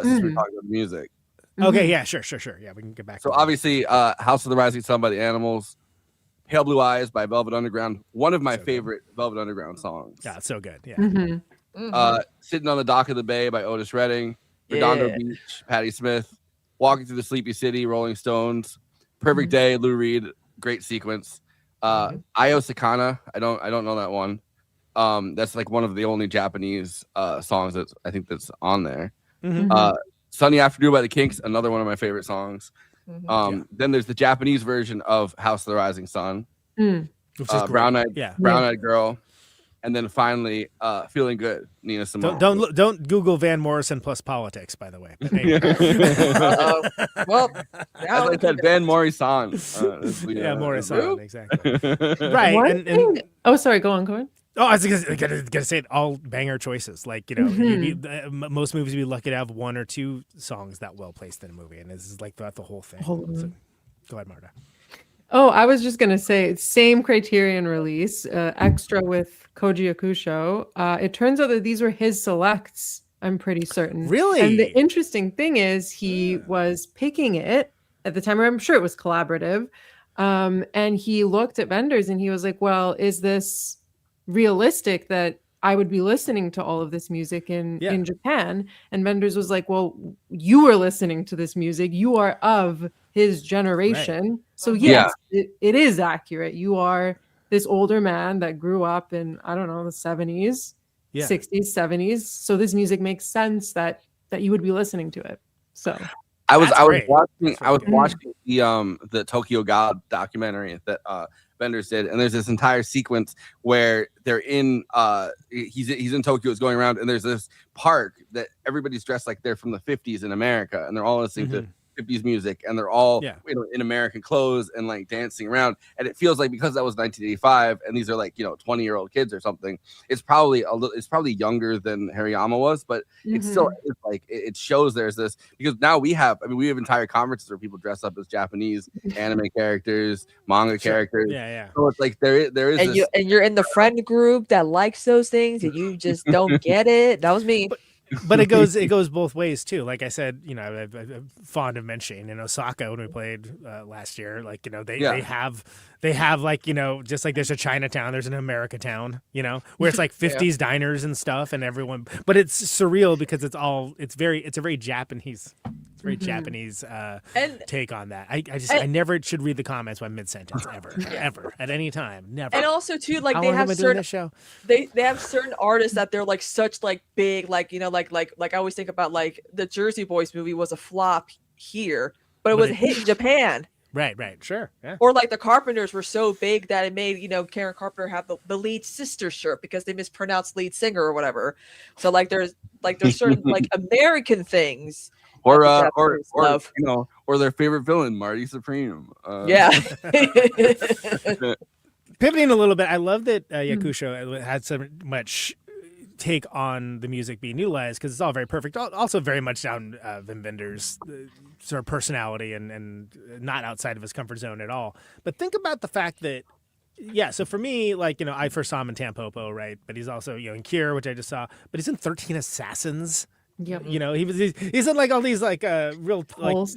since we're talking about music. Okay, yeah, sure. Yeah, we can get back. So obviously, House of the Rising Sun by the Animals, Pale Blue Eyes by Velvet Underground, one of my favorite Velvet Underground songs. Yeah, it's so good. Yeah. Sitting on the Dock of the Bay by Otis Redding, Redondo Beach, Patti Smith, Walking Through the Sleepy City, Rolling Stones, Perfect Day, Lou Reed. Great sequence. Io Sakana. I don't know that one. That's like one of the only Japanese songs that I think that's on there. Sunny Afternoon by the Kinks, another one of my favorite songs. Then there's the Japanese version of House of the Rising Sun, which is Brown Eyed Girl, and then finally Feeling Good, Nina Simone. Don't Google Van Morrison plus politics, by the way. But anyway. Well, as I said, Van Morrison. Morrison, exactly. Right. One thing. Oh, sorry. Go on. Oh, I was gonna say all banger choices. Like, most movies would be lucky to have one or two songs that well placed in a movie, and this is like throughout the whole thing. So, go ahead, Marta. Oh, I was just gonna say, same Criterion release, extra with Kōji Yakusho. It turns out that these were his selects. I'm pretty certain. Really? And the interesting thing is, he was picking it at the time. I'm sure it was collaborative. And he looked at Wenders and he was like, "Well, is this realistic that I would be listening to all of this music in Japan?" And Wenders was like, "Well, you were listening to this music. You are of his generation. Right. So yes, it is accurate. You are this older man that grew up in, I don't know, the 70s, 60s, 70s. So this music makes sense that you would be listening to it." So I was watching the Tokyo God documentary that Wenders did, and there's this entire sequence where they're in he's in Tokyo, it's going around, and there's this park that everybody's dressed like they're from the 50s in America, and they're all listening to 50s music, and they're all in American clothes and like dancing around, and it feels like because that was 1985 and these are like 20-year-old kids or something, it's probably it's younger than Hirayama was, but it's still like it shows there's this, because now we have entire conferences where people dress up as Japanese anime characters, manga characters. So it's like there is and you're in the friend group that likes those things and you just don't get it. That was me. But it goes both ways too. Like I said, I'm fond of mentioning in Osaka when we played last year. Like they have like just like there's a Chinatown, there's an America Town, where it's like 50s diners and stuff, and everyone. But it's surreal because it's a very Japanese. It's very Japanese take on that. I never should read the comments by mid-sentence ever at any time, never. And also too, like How they long have am I doing certain this show? They have certain artists that they're like such like big, like like I always think about like the Jersey Boys movie was a flop here, but it was a hit in Japan. Right, sure. Yeah. Or like the Carpenters were so big that it made Karen Carpenter have the lead sister shirt because they mispronounced lead singer or whatever. So like there's certain like American things. Or their favorite villain, Marty Supreme. Pivoting a little bit, I love that Yakusho had so much take on the music being utilized because it's all very perfect. Also very much down Wim Wenders' sort of personality and not outside of his comfort zone at all. But think about the fact that, so for me, like, I first saw him in Tampopo, right? But he's also, in Cure, which I just saw, but he's in 13 Assassins. Yep. You know, he's in like all these like real like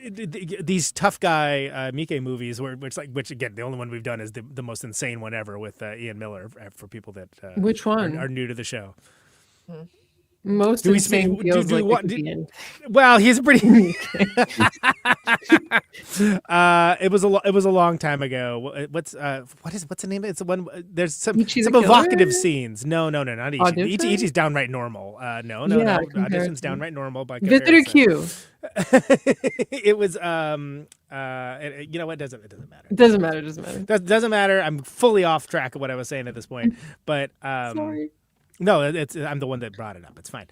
these tough guy Miike movies which again the only one we've done is the most insane one ever with Ian Miller for people that which one are new to the show. Most insane feels like it could be in. Well, he's pretty. It was a long time ago. What's the name of it? It's the one. There's some evocative scenes. No, not Ichi. Ichi's downright normal. No. Audition's downright normal by Victor Q. It was you know what? It doesn't matter. It doesn't matter. Doesn't matter. I'm fully off track of what I was saying at this point. But sorry. No, I'm the one that brought it up. It's fine.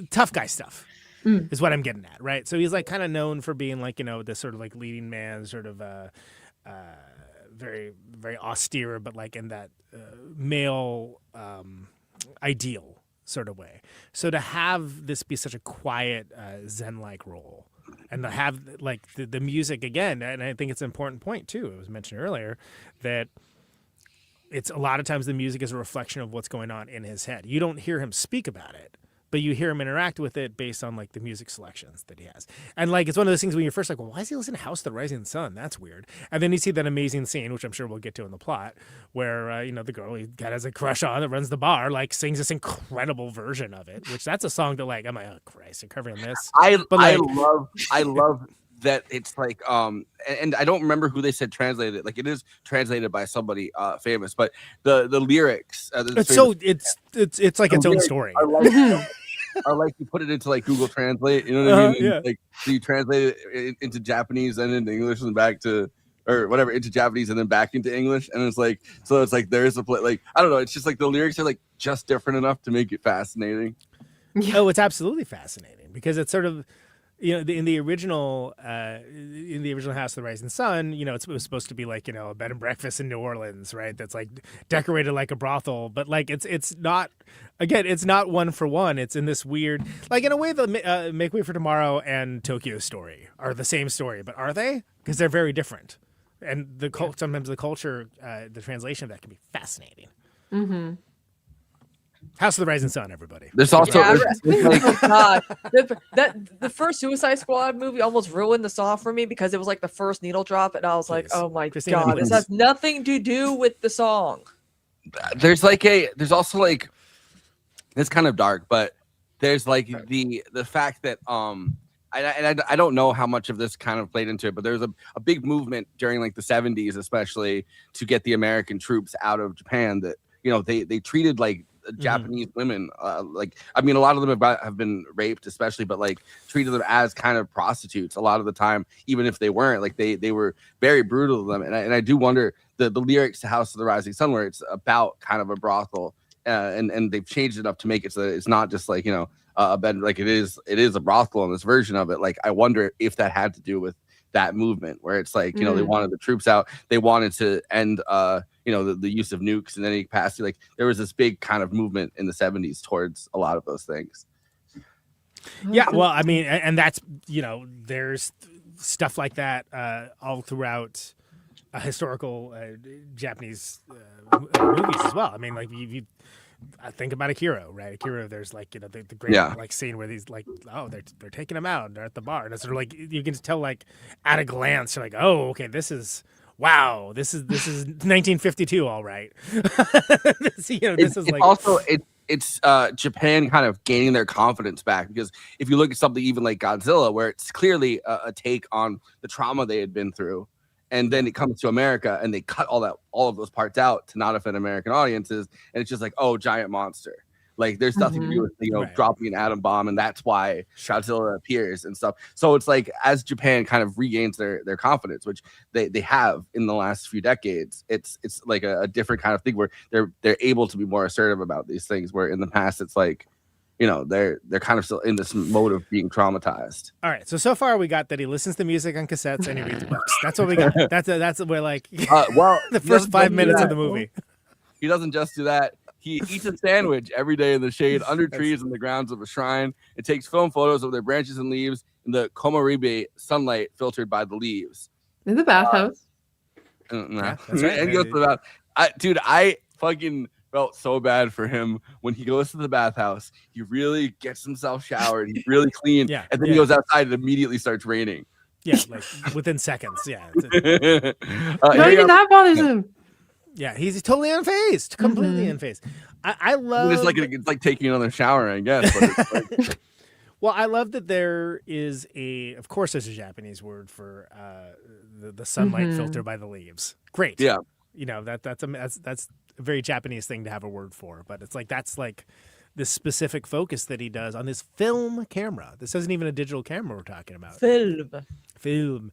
Tough guy stuff is what I'm getting at, right? So he's like kind of known for being like, you know, this sort of like leading man, sort of very, very austere, but like in that male ideal sort of way. So to have this be such a quiet Zen-like role, and to have like the music again, and I think it's an important point too. It was mentioned earlier that it's a lot of times the music is a reflection of what's going on in his head. You don't hear him speak about it, but you hear him interact with it based on like the music selections that he has. And like, it's one of those things when you're first like, well, why is he listening to House of the Rising Sun? That's weird. And then you see that amazing scene, which I'm sure we'll get to in the plot, where, you know, the girl he has a crush on that runs the bar, like sings this incredible version of it, which that's a song that like, I'm like, oh Christ, you're covering this. I love that it's like and I don't remember who they said translated it. Like it is translated by somebody famous, but the lyrics it's like its own story. Are like you put it into like Google Translate, you know what I mean? Yeah. Like so you translate it into Japanese and into English and back to or whatever into Japanese and then back into English, and it's like so it's like there's a like I don't know, it's just like the lyrics are like just different enough to make it fascinating. Oh, it's absolutely fascinating because it's sort of, you know, in the original House of the Rising Sun, you know, it was supposed to be like, you know, a bed and breakfast in New Orleans, right? That's like decorated like a brothel, but like it's not. Again, it's not one for one. It's in this weird, like in a way, the Make Way for Tomorrow and Tokyo Story are the same story, but are they? Because they're very different, and sometimes the culture, the translation of that can be fascinating. Mm-hmm. House of the Rising Sun, everybody. There's also oh God, the first Suicide Squad movie almost ruined the song for me because it was like the first needle drop, and I was like, oh my Kristina, God, this has nothing to do with the song. There's also like it's kind of dark, but there's like the fact that I don't know how much of this kind of played into it, but there's a big movement during like the 70s, especially to get the American troops out of Japan. That, you know, they treated like Japanese women like, I mean, a lot of them have been raped, especially, but like treated them as kind of prostitutes a lot of the time, even if they weren't. Like they were very brutal to them, and I do wonder the lyrics to House of the Rising Sun, where it's about kind of a brothel. And they've changed it up to make it so that it's not just like, you know, a bed, like it is a brothel in this version of it. Like I wonder if that had to do with that movement where it's like, you know, they wanted the troops out, they wanted to end you know, the use of nukes in any capacity. Like there was this big kind of movement in the 70s towards a lot of those things. Yeah, well, I mean, and that's, you know, there's stuff like that all throughout historical Japanese movies as well. I mean, like I think about Akira, right? Akira, there's like, you know, the great like scene where these like, oh, they're taking him out, they're at the bar, and it's sort of like you can just tell like at a glance, you're like, oh, okay, this is 1952, all right. You know, this is like also it's Japan kind of gaining their confidence back, because if you look at something even like Godzilla, where it's clearly a take on the trauma they had been through. And then it comes to America and they cut all of those parts out to not offend American audiences. And it's just like, oh, giant monster. Like there's nothing to do with, you know, dropping an atom bomb. And that's why Godzilla appears and stuff. So it's like, as Japan kind of regains their confidence, which they have in the last few decades, it's like a different kind of thing where they're able to be more assertive about these things, where in the past it's like, you know, they're kind of still in this mode of being traumatized. All right, so far we got that he listens to music on cassettes and he reads books. That's what we got. That's what we're like. Well, the first 5 minutes of the movie. He doesn't just do that. He eats a sandwich every day in the shade under trees in the grounds of a shrine. It takes film photos of their branches and leaves in the Komaribe sunlight filtered by the leaves. In the bathhouse. Yeah, that's right. And he goes to the bath. Dude, I fucking felt so bad for him when he goes to the bathhouse. He really gets himself showered. He's really clean. Yeah, And then yeah. he goes outside and immediately starts raining. Yeah, like within seconds. Yeah. Not even that bothers him. Yeah, he's totally unfazed, completely unfazed. I love. It's like taking another shower, I guess. But it's like... Well, I love that there is of course, there's a Japanese word for the sunlight filter by the leaves. Great. Yeah. You know, that's a very Japanese thing to have a word for, but it's like that's like this specific focus that he does on this film camera. This isn't even a digital camera we're talking about. Film.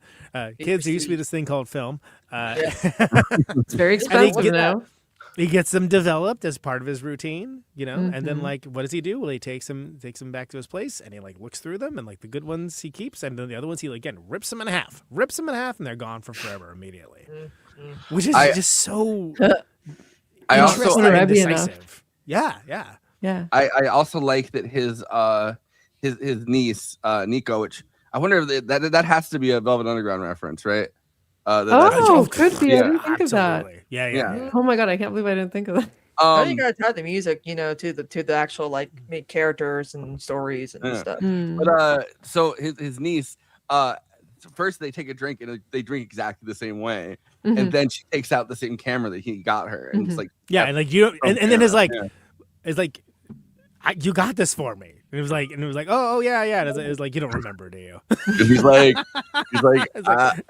Kids, there used to be this thing called film. It's very expensive now. He gets them developed as part of his routine, you know, and then like, what does he do? Well, he takes them back to his place, and he like looks through them, and like the good ones he keeps, and then the other ones he again rips them in half, and they're gone for forever immediately, which is just so. I also indecisive. Yeah. I also like that his niece Nico, which I wonder if that has to be a Velvet Underground reference, right? Could be. I didn't think of that. Yeah. Oh my god, I can't believe I didn't think of that. I think I gotta tie the music, you know, to the actual like make characters and stories and stuff. But so his niece, first they take a drink and they drink exactly the same way, and then she takes out the same camera that he got her, and it's like and like you, and then it's like, you got this for me. And it was like, oh yeah. It was like, you don't remember, do you? he's like, I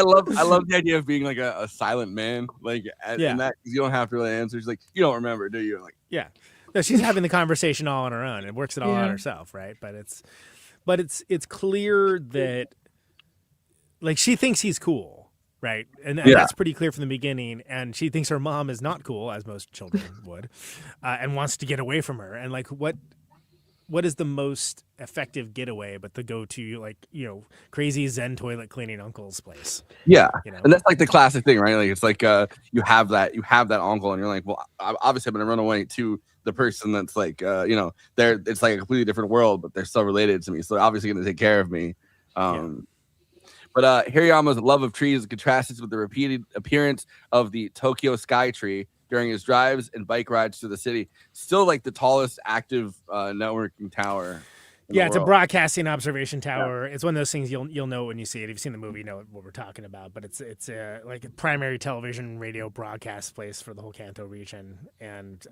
love the idea of being like a silent man, like, and that you don't have to really answer. She's like, you don't remember, do you? Like, yeah, no, she's having the conversation all on her own and works it all on herself, right? But it's clear that like she thinks he's cool. Right. And that's pretty clear from the beginning. And she thinks her mom is not cool, as most children would, and wants to get away from her. And like, what is the most effective getaway but to go to, like, you know, crazy Zen toilet cleaning uncle's place? Yeah. You know? And that's like the classic thing, right? Like, it's like you have that uncle and you're like, well, obviously I'm going to run away to the person that's like, you know, it's like a completely different world, but they're still related to me. So they're obviously going to take care of me. But Hirayama's love of trees contrasts with the repeated appearance of the Tokyo Sky Tree during his drives and bike rides through the city. Still like the tallest active networking tower. It's a broadcasting observation tower. It's one of those things you'll know when you see it. If you've seen the movie, you know what we're talking about. But it's like a primary television radio broadcast place for the whole Kanto region, and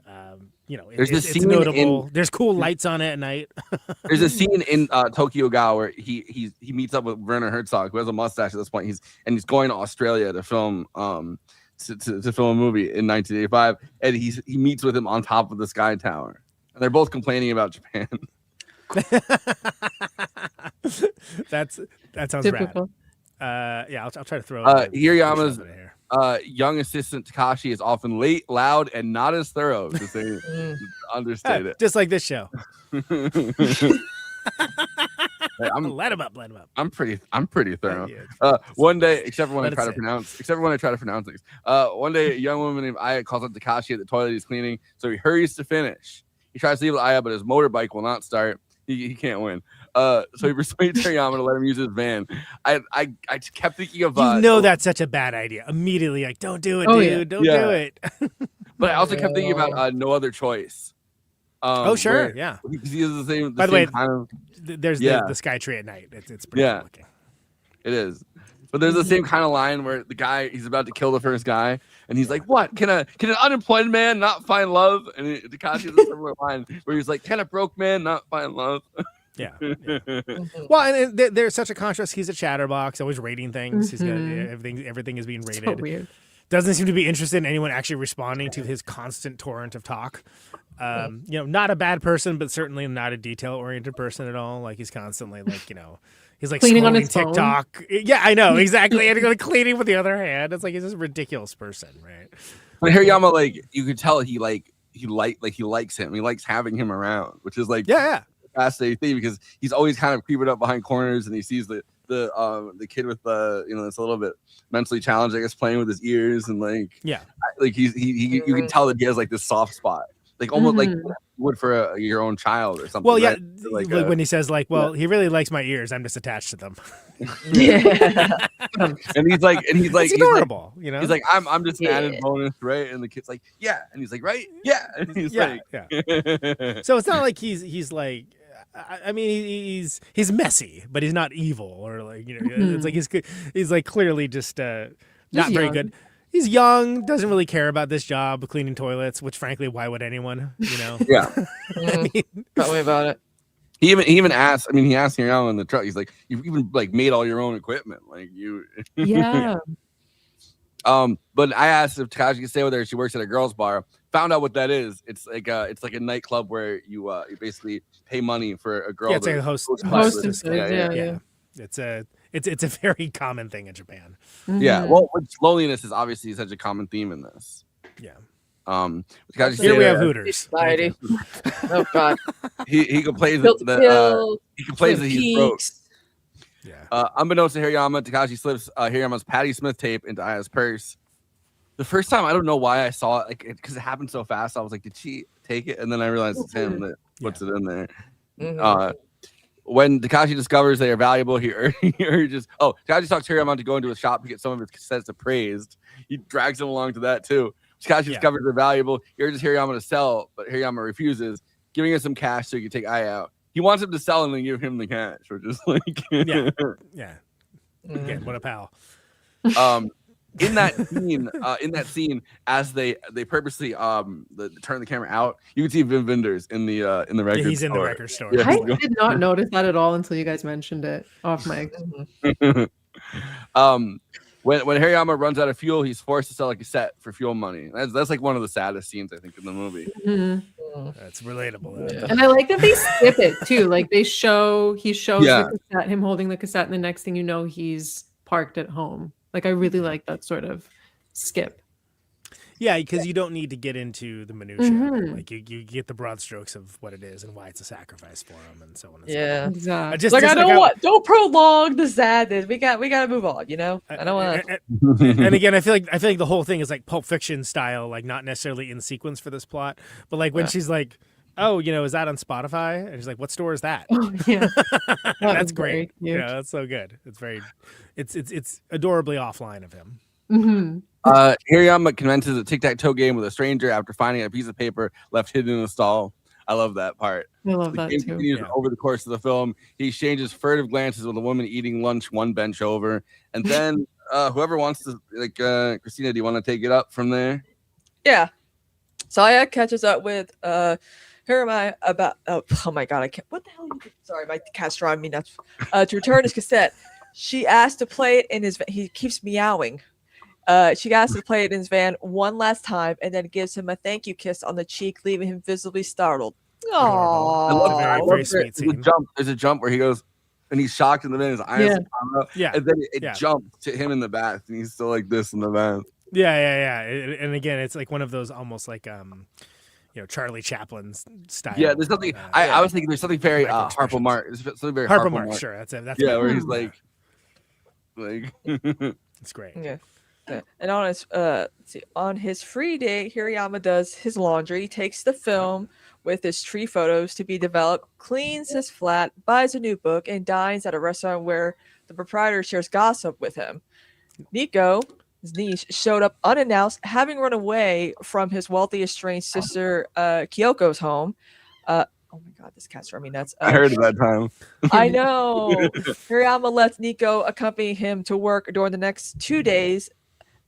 you know, it's notable. There's cool lights on it at night. There's a scene in Tokyo Ga where he meets up with Werner Herzog, who has a mustache at this point. He's going to Australia to film to film a movie in 1985, and he meets with him on top of the Sky Tower, and they're both complaining about Japan. That sounds typical. Rad. I'll try to throw Hirayama's young assistant Takashi is often late, loud, and not as thorough, to say understate it. Just like this show. Let him up. I'm pretty thorough. One day, except for when I try to pronounce things. One day, a young woman named Aya calls up Takashi at the toilet he's cleaning, so he hurries to finish. He tries to leave with Aya, but his motorbike will not start. He can't win. So he persuades Hirayama to let him use his van. I kept thinking of that's such a bad idea. Immediately, like, don't do it, dude. Don't do it. But I also kept thinking about No Other Choice. Sure, Because he has the same. By the way, kind of, there's the Sky Tree at night. It's pretty cool looking. It is. But there's the same kind of line where the guy, he's about to kill the first guy, and he's like, "What? Can an unemployed man not find love?" And Takashi has a similar line where he's like, "Can a broke man not find love?" Yeah. Well, and there's such a contrast. He's a chatterbox, always rating things. He's got everything is being rated. So weird. Doesn't seem to be interested in anyone actually responding to his constant torrent of talk. You know, not a bad person, but certainly not a detail-oriented person at all. Like, he's constantly like, you know, he's like cleaning on scrolling his TikTok. Phone. Yeah, I know, exactly. And like cleaning with the other hand. It's like, he's just a ridiculous person, right? But Hirayama, like, you could tell he likes him. He likes having him around, which is like fascinating thing, because he's always kind of creeping up behind corners, and he sees the kid with it's a little bit mentally challenged, I guess, playing with his ears, and like you can tell that he has like this soft spot like almost like Mhm. you would for your own child or something. Well, yeah, right? like Like, when he says like, well, he really likes my ears. I'm just attached to them. Yeah. and he's like, It's adorable, you know. He's like, I'm just an added Yeah. bonus, right? And the kid's like, yeah, and he's like, right, yeah, and he's Yeah, like, So it's not like he's like, I mean, he's messy, but he's not evil or like, you know, it's like he's like clearly just not very young. good. He's young, doesn't really care about this job, cleaning toilets, which frankly, why would anyone, you know? yeah. Mm, Tell me about it. He even asked. I mean, he asked Hirayama in the truck. He's like, "You've even like made all your own equipment, like you." Yeah. But I asked if Takashi could stay with her. She works at a girls' bar. Found out what that is. It's like a nightclub where you basically pay money for a girl. Yeah, it's to like a hostess. Yeah. It's a very common thing in Japan. Yeah. Well, loneliness is obviously such a common theme in this. Yeah. Takashi Here we stayed have there. Hooters. Society. Oh God. He complains Built to that kill, he complains that Twin he's broke. Peaks. Yeah. Unbeknownst to Hirayama, Takashi slips Hirayama's Patti Smith tape into Aya's purse. The first time, I don't know why I saw it, like because it happened so fast. I was like, "Did she take it?" And then I realized it's him that puts it in there. Mhm. When Takashi discovers they are valuable, he urges. Oh, Takashi talks Hirayama to go into a shop to get some of his cassettes appraised. He drags him along to that too. Takashi discovers they're valuable. He urges Hirayama to sell, but Hirayama refuses, giving him some cash so he can take Aya out. He wants him to sell and then give him the cash, which is like, Yeah. Again, what a pal. in that scene, as they purposely turn the camera out, you can see Wim Wenders in the record store. He's in the record store. Yeah, I did not notice that at all until you guys mentioned it off mic. When Hirayama runs out of fuel, he's forced to sell a cassette for fuel money. That's like one of the saddest scenes I think in the movie. That's relatable. Yeah. And I like that they skip it too. Like he shows Yeah. the cassette, him holding the cassette, and the next thing you know, he's parked at home. Like I really like that sort of skip. Yeah, because you don't need to get into the minutia. Mhm. Like you get the broad strokes of what it is and why it's a sacrifice for him, and so on. And Yeah. so on. Exactly. Like don't prolong the sadness. We got to move on. You know. I don't want. And again, I feel like the whole thing is like Pulp Fiction style, like not necessarily in sequence for this plot, but like when she's like, "Oh, you know, is that on Spotify?" And she's like, "What store is that?" Oh, yeah. That's was great. very cute. You know, that's so good. It's very, it's adorably offline of him. Mhm. Hirayama commences a tic-tac-toe game with a stranger after finding a piece of paper left hidden in the stall. I love that part. I love The that game too. continues over the course of the film. He exchanges furtive glances with a woman eating lunch one bench over, and then whoever wants to, like, Kristina, do you want to take it up from there? Yeah. Saya catches up with Hirayama about oh my god, I can't what the hell are you sorry, my cat's driving me nuts. To return his cassette. She asked to play it in his he keeps meowing. She asked to play it in his van one last time and then gives him a thank you kiss on the cheek, leaving him visibly startled. I love It's a very, that. very sweet scene. There's a jump where he goes and he's shocked in the van. His eyes come up, Yeah. and then it jumps to him in the bath, and he's still like this in the bath. Yeah. And again, it's like one of those almost like Charlie Chaplin style. Yeah, there's something. I was thinking there's something very Harpo Marx. There's something very Harpo Harpo Marx. Marx. Sure, that's where he's like. It's great. Yeah. And on his free day, Hirayama does his laundry, takes the film with his tree photos to be developed, cleans his flat, buys a new book, and dines at a restaurant where the proprietor shares gossip with him. Nico, his niece, showed up unannounced, having run away from his wealthy estranged sister Kyoko's home. Oh my god, this cat's driving me nuts. I heard of that time. I know. Hirayama lets Nico accompany him to work during the next 2 days.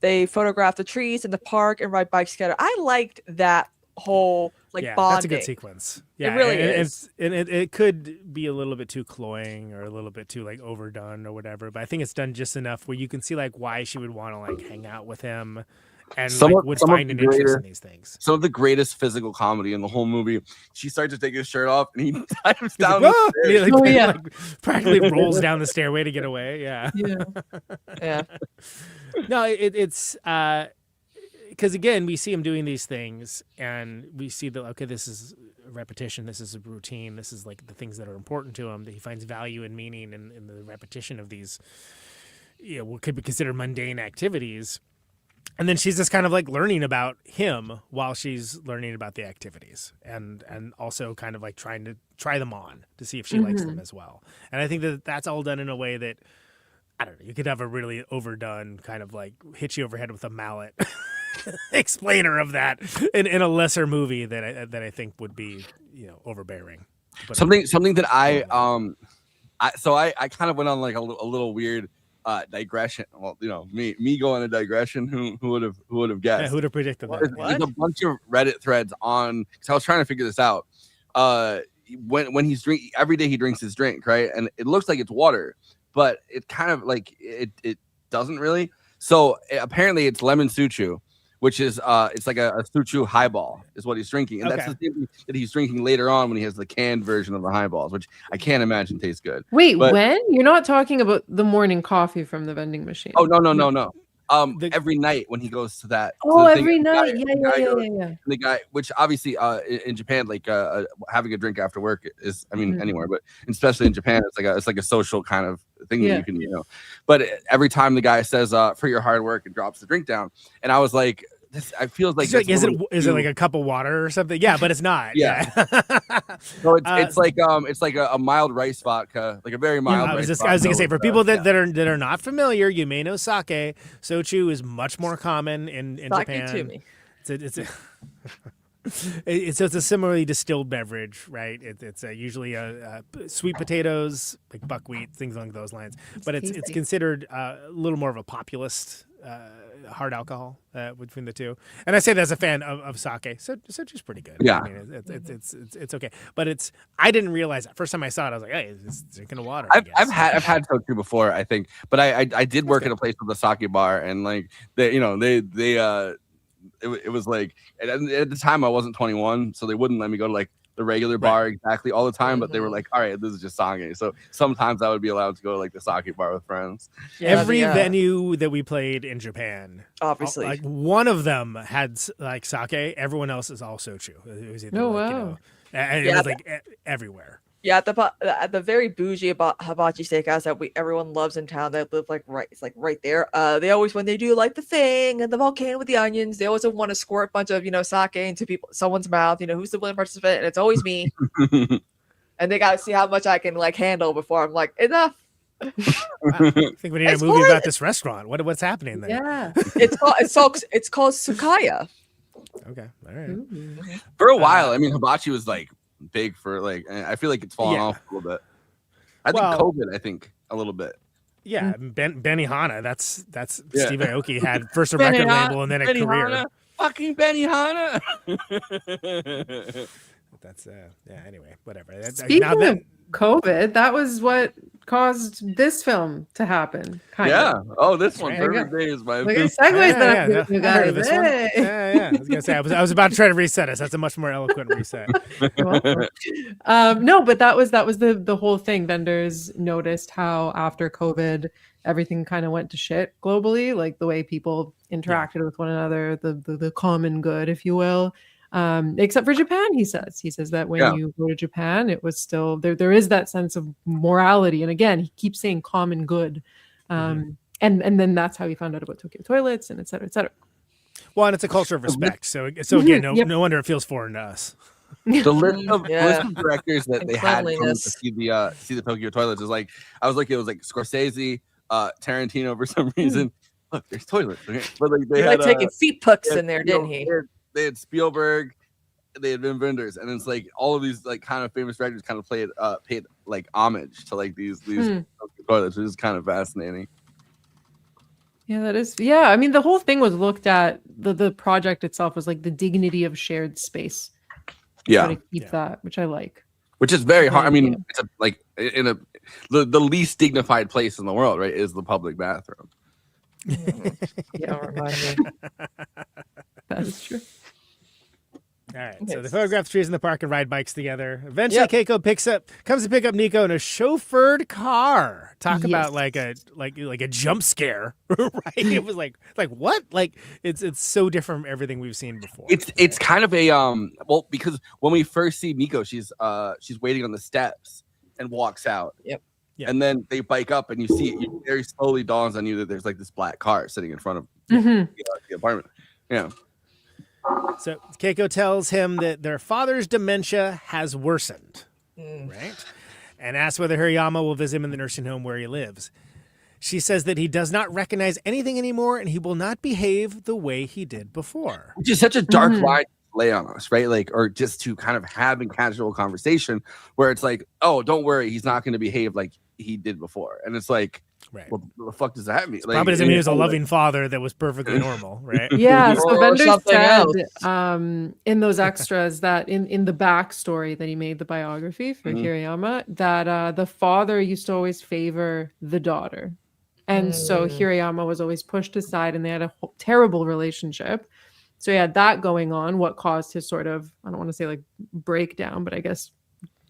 They photograph the trees in the park and ride bikes together. I liked that whole bonding. That's a good sequence. Yeah, it really is. And it could be a little bit too cloying or a little bit too like overdone or whatever, but I think it's done just enough where you can see like why she would want to like hang out with him and would find an interest in these things. Some of the greatest physical comedy in the whole movie. She starts to take his shirt off, and he dives down Like, the stairs. He like practically rolls down the stairway to get away. Yeah. Yeah. No, it's because again, we see him doing these things, and we see that okay, this is a repetition, this is a routine, this is like the things that are important to him. That he finds value and meaning in the repetition of these, what could be considered mundane activities. And then she's just kind of like learning about him while she's learning about the activities, and also kind of like trying to try them on to see if she likes them as well. And I think that that's all done in a way that, I don't know, you could have a really overdone kind of like hit you overhead with a mallet explainer of that in a lesser movie that I think would be, overbearing. Something that I kind of went on like a little weird digression. Well, me going a digression. Who would have guessed? Yeah, who would have predicted that? There's a bunch of Reddit threads on, because I was trying to figure this out. When he's drinking every day, he drinks his drink, right? And it looks like it's water, but it kind of like it doesn't really. So apparently it's lemon suchu, which is it's like a suchu highball is what he's drinking, and that's the same thing that he's drinking later on when he has the canned version of the highballs, which I can't imagine tastes good. Wait, when? You're not talking about the morning coffee from the vending machine? Oh no. Every night when he goes to that. Every night. Yeah. The guy, which obviously in Japan, like having a drink after work is, I mean, anywhere, but especially in Japan, it's like a social kind of thing that you can, But every time the guy says for your hard work and drops the drink down, and I was like, I feel like is it like a cup of water or something? Yeah, but it's not. Yeah. So it's like a mild rice vodka, like a very mild. I was gonna say, for people that are not familiar, you may know sake. Sochu is much more common in Japan. To me. It's a similarly distilled beverage, right? It's usually sweet potatoes, like buckwheat, things along those lines. But it's considered a little more of a populist hard alcohol between the two. And I say that as a fan of sake. So Sochu's pretty good. Yeah, I mean, it's okay. But I didn't realize that. First time I saw it, I was like, hey, it's drinking water. I've had Sochu before, I think, but I did work at a place with a sake bar, and like it was like at the time I wasn't 21, so they wouldn't let me go to like the regular bar exactly all the time, but they were like, all right, this is just sake. So sometimes I would be allowed to go to like the sake bar with friends. Every venue that we played in Japan, obviously, like one of them had like sake, everyone else is all sochu. It was either and it was like everywhere. Yeah, at the very bougie hibachi steakhouse that everyone loves in town that live it's like right there. They always, when they do like the thing and the volcano with the onions, they always want to squirt a bunch of sake into someone's mouth. Who's the willing participant, and it's always me. And they got to see how much I can like handle before I'm like, enough. Wow. I think we need a movie about this restaurant. What's happening there? Yeah, it's called Tsukaya. Okay, all right. For a while, I mean, hibachi was like big for like, I feel like it's fallen off a little bit. I think COVID, I think a little bit. Yeah, Benihana. That's Steve Aoki had first a record label and then a career. Fucking Benihana. That's anyway, whatever. Speaking of COVID, that was what caused this film to happen. This one, Perfect Days by Look at segues that I'm you guys. This one. Yeah. I was gonna say I was about to try to reset us. That's a much more eloquent reset. No, but that was the whole thing. Vendors noticed how after COVID everything kind of went to shit globally, like the way people interacted with one another, the common good, if you will. Except for Japan, he says that when you go to Japan, it was still there is that sense of morality, and again he keeps saying common good, and then that's how he found out about Tokyo toilets and et cetera. Well, and it's a culture of respect, so again, no wonder it feels foreign to us. The list of directors that they had to see the Tokyo toilets is like, I was looking, it was like Scorsese, Tarantino for some reason. Look, there's toilets, but like they had taking feet pucks in there, didn't he? They had Spielberg, they had Wim Wenders, and it's like all of these like kind of famous directors kind of paid like homage to like these toilets, which is kind of fascinating. Yeah, that is. Yeah, I mean, the whole thing was looked at. The project itself was like the dignity of shared space. Yeah, to keep that, which I like. Which is very hard. I mean, it's the least dignified place in the world, right? Is the public bathroom. Yeah, remind me. That is true. All right, so they photograph the trees in the park and ride bikes together. Eventually, Keiko comes to pick up Nico in a chauffeured car. Talk about like a jump scare, right? It was like what? Like it's so different from everything we've seen before. It's kind of a because when we first see Nico, she's waiting on the steps and walks out. Yep. Yeah. And then they bike up, and you see it very slowly dawns on you that there's like this black car sitting in front of the apartment. Yeah. So Keiko tells him that their father's dementia has worsened, right? And asks whether Hirayama will visit him in the nursing home where he lives. She says that he does not recognize anything anymore, and he will not behave the way he did before. Which is such a dark line to lay on us, right? Like, or just to kind of have a casual conversation where it's like, oh, don't worry, he's not going to behave like he did before. And it's like, right. Well, what the fuck does that mean? Like, probably doesn't mean he was a loving father that was perfectly normal, right? Yeah, so Wenders said else. In those extras that in the backstory that he made the biography for Hirayama, that the father used to always favor the daughter. And so Hirayama was always pushed aside, and they had a terrible relationship. So he had that going on, what caused his sort of, I don't want to say like breakdown, but I guess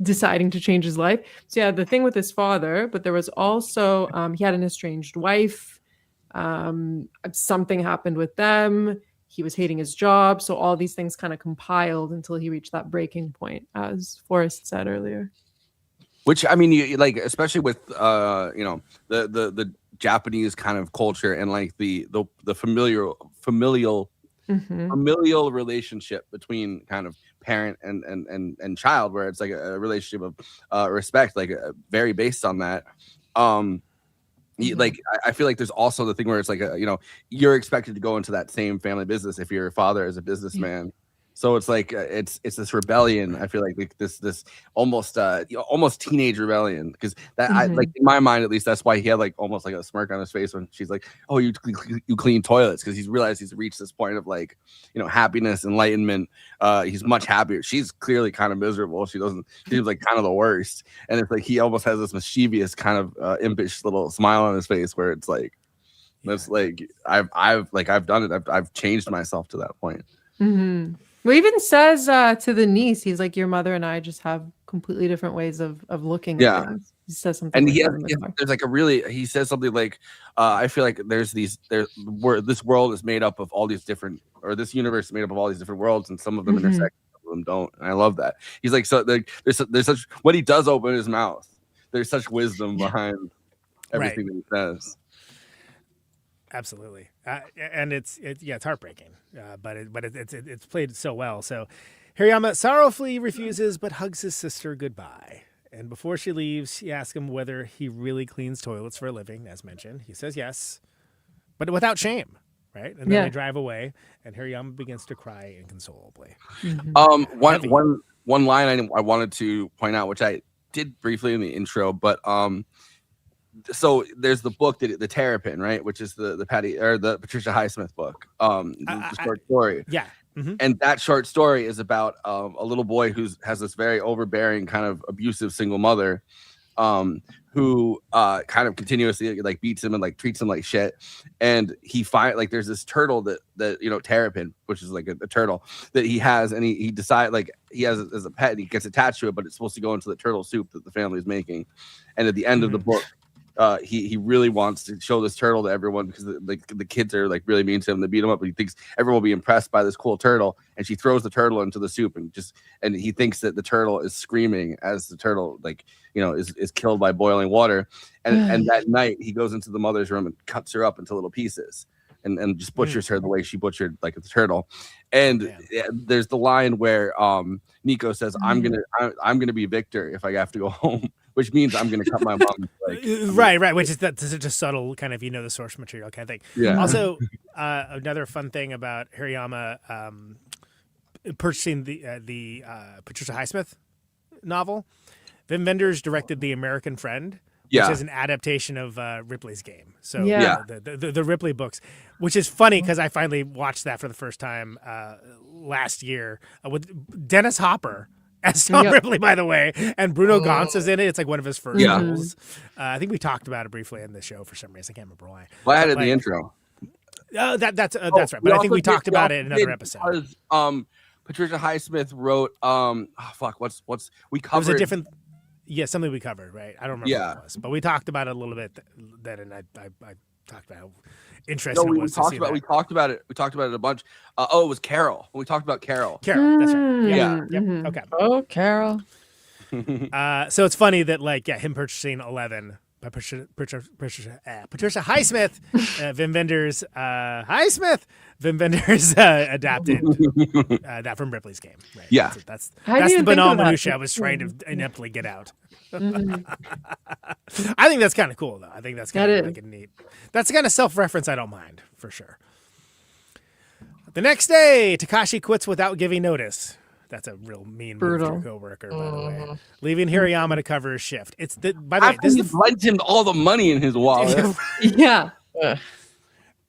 deciding to change his life. So yeah, the thing with his father, but there was also, he had an estranged wife. Something happened with them. He was hating his job. So all these things kind of compiled until he reached that breaking point, as Forrest said earlier. Which, I mean, you like, especially with the Japanese kind of culture and like the familial relationship between kind of parent and child, where it's like a relationship of respect, like very based on that. Like I feel like there's also the thing where it's like you're expected to go into that same family business if your father is a businessman. So it's like it's this rebellion. I feel like this almost teenage rebellion, because that I like, in my mind at least, that's why he had like almost like a smirk on his face when she's like, "Oh, you clean toilets," because he's realized he's reached this point of like happiness, enlightenment. He's much happier. She's clearly kind of miserable. She's like kind of the worst, and it's like he almost has this mischievous kind of impish little smile on his face where it's like, that's like I've done it. I've changed myself to that point. Well, he even says to the niece, he's like, your mother and I just have completely different ways of looking at things. He says something. And there's like he says something like, I feel like this world is made up of all these different, or this universe is made up of all these different worlds, and some of them intersect, some of them don't. And I love that. He's like, so there's such, when he does open his mouth, there's such wisdom behind everything that he says. Absolutely, and it's heartbreaking, but it's played so well. So Hirayama sorrowfully refuses, but hugs his sister goodbye. And before she leaves, she asks him whether he really cleans toilets for a living, as mentioned. He says yes, but without shame, right? And then they drive away, and Hirayama begins to cry inconsolably. One line I wanted to point out, which I did briefly in the intro, but so there's the book, the Terrapin, right, which is the Patricia Highsmith book, the short story. Yeah. And that short story is about a little boy who has this very overbearing, kind of abusive single mother, who kind of continuously like beats him and like treats him like shit. And he there's this turtle that Terrapin, which is like a turtle that he has, and he decides like he has it as a pet, and he gets attached to it, but it's supposed to go into the turtle soup that the family is making. And at the end of the book, he really wants to show this turtle to everyone, because the kids are like really mean to him. They beat him up, but he thinks everyone will be impressed by this cool turtle. And she throws the turtle into the soup, and he thinks that the turtle is screaming as the turtle is killed by boiling water. And that night he goes into the mother's room and cuts her up into little pieces and just butchers her the way she butchered like the turtle. And there's the line where Nico says, I'm gonna be Victor if I have to go home, which means I'm gonna cut my mom. Right, which is such a subtle kind of the source material kind of thing. Yeah. Also, another fun thing about Hirayama purchasing the Patricia Highsmith novel, Wim Wenders directed The American Friend, which is an adaptation of Ripley's Game. So the Ripley books, which is funny because I finally watched that for the first time last year with Dennis Hopper as Tom Ripley, by the way, and Bruno Gantz is in it. It's like one of his first roles. I think we talked about it briefly in the show for some reason. I can't remember why. Well, I had it in the intro. That's right. But I think we talked about it in another episode. Because, Patricia Highsmith wrote what's we covered. It was a different. Yeah, something we covered, right? I don't remember what it was, but we talked about it a little bit then, and I talked about how interesting it was. We talked about it. We talked about it a bunch. It was Carol. We talked about Carol. That's right. Yeah. Yep. Okay. Oh, Carol. So it's funny that him purchasing 11 by Patricia Highsmith, Wim Wenders, Wim Wenders adapted that from Ripley's Game. Right? Yeah, that's the banal minutia I was trying to ineptly get out. I think that's kind of cool, though. I think that's kind of like a neat. That's the kind of self-reference I don't mind for sure. The next day, Takashi quits without giving notice. That's a real mean move to your coworker, by the way. Leaving Hirayama to cover his shift. By the way, this lent him all the money in his wallet. Yeah.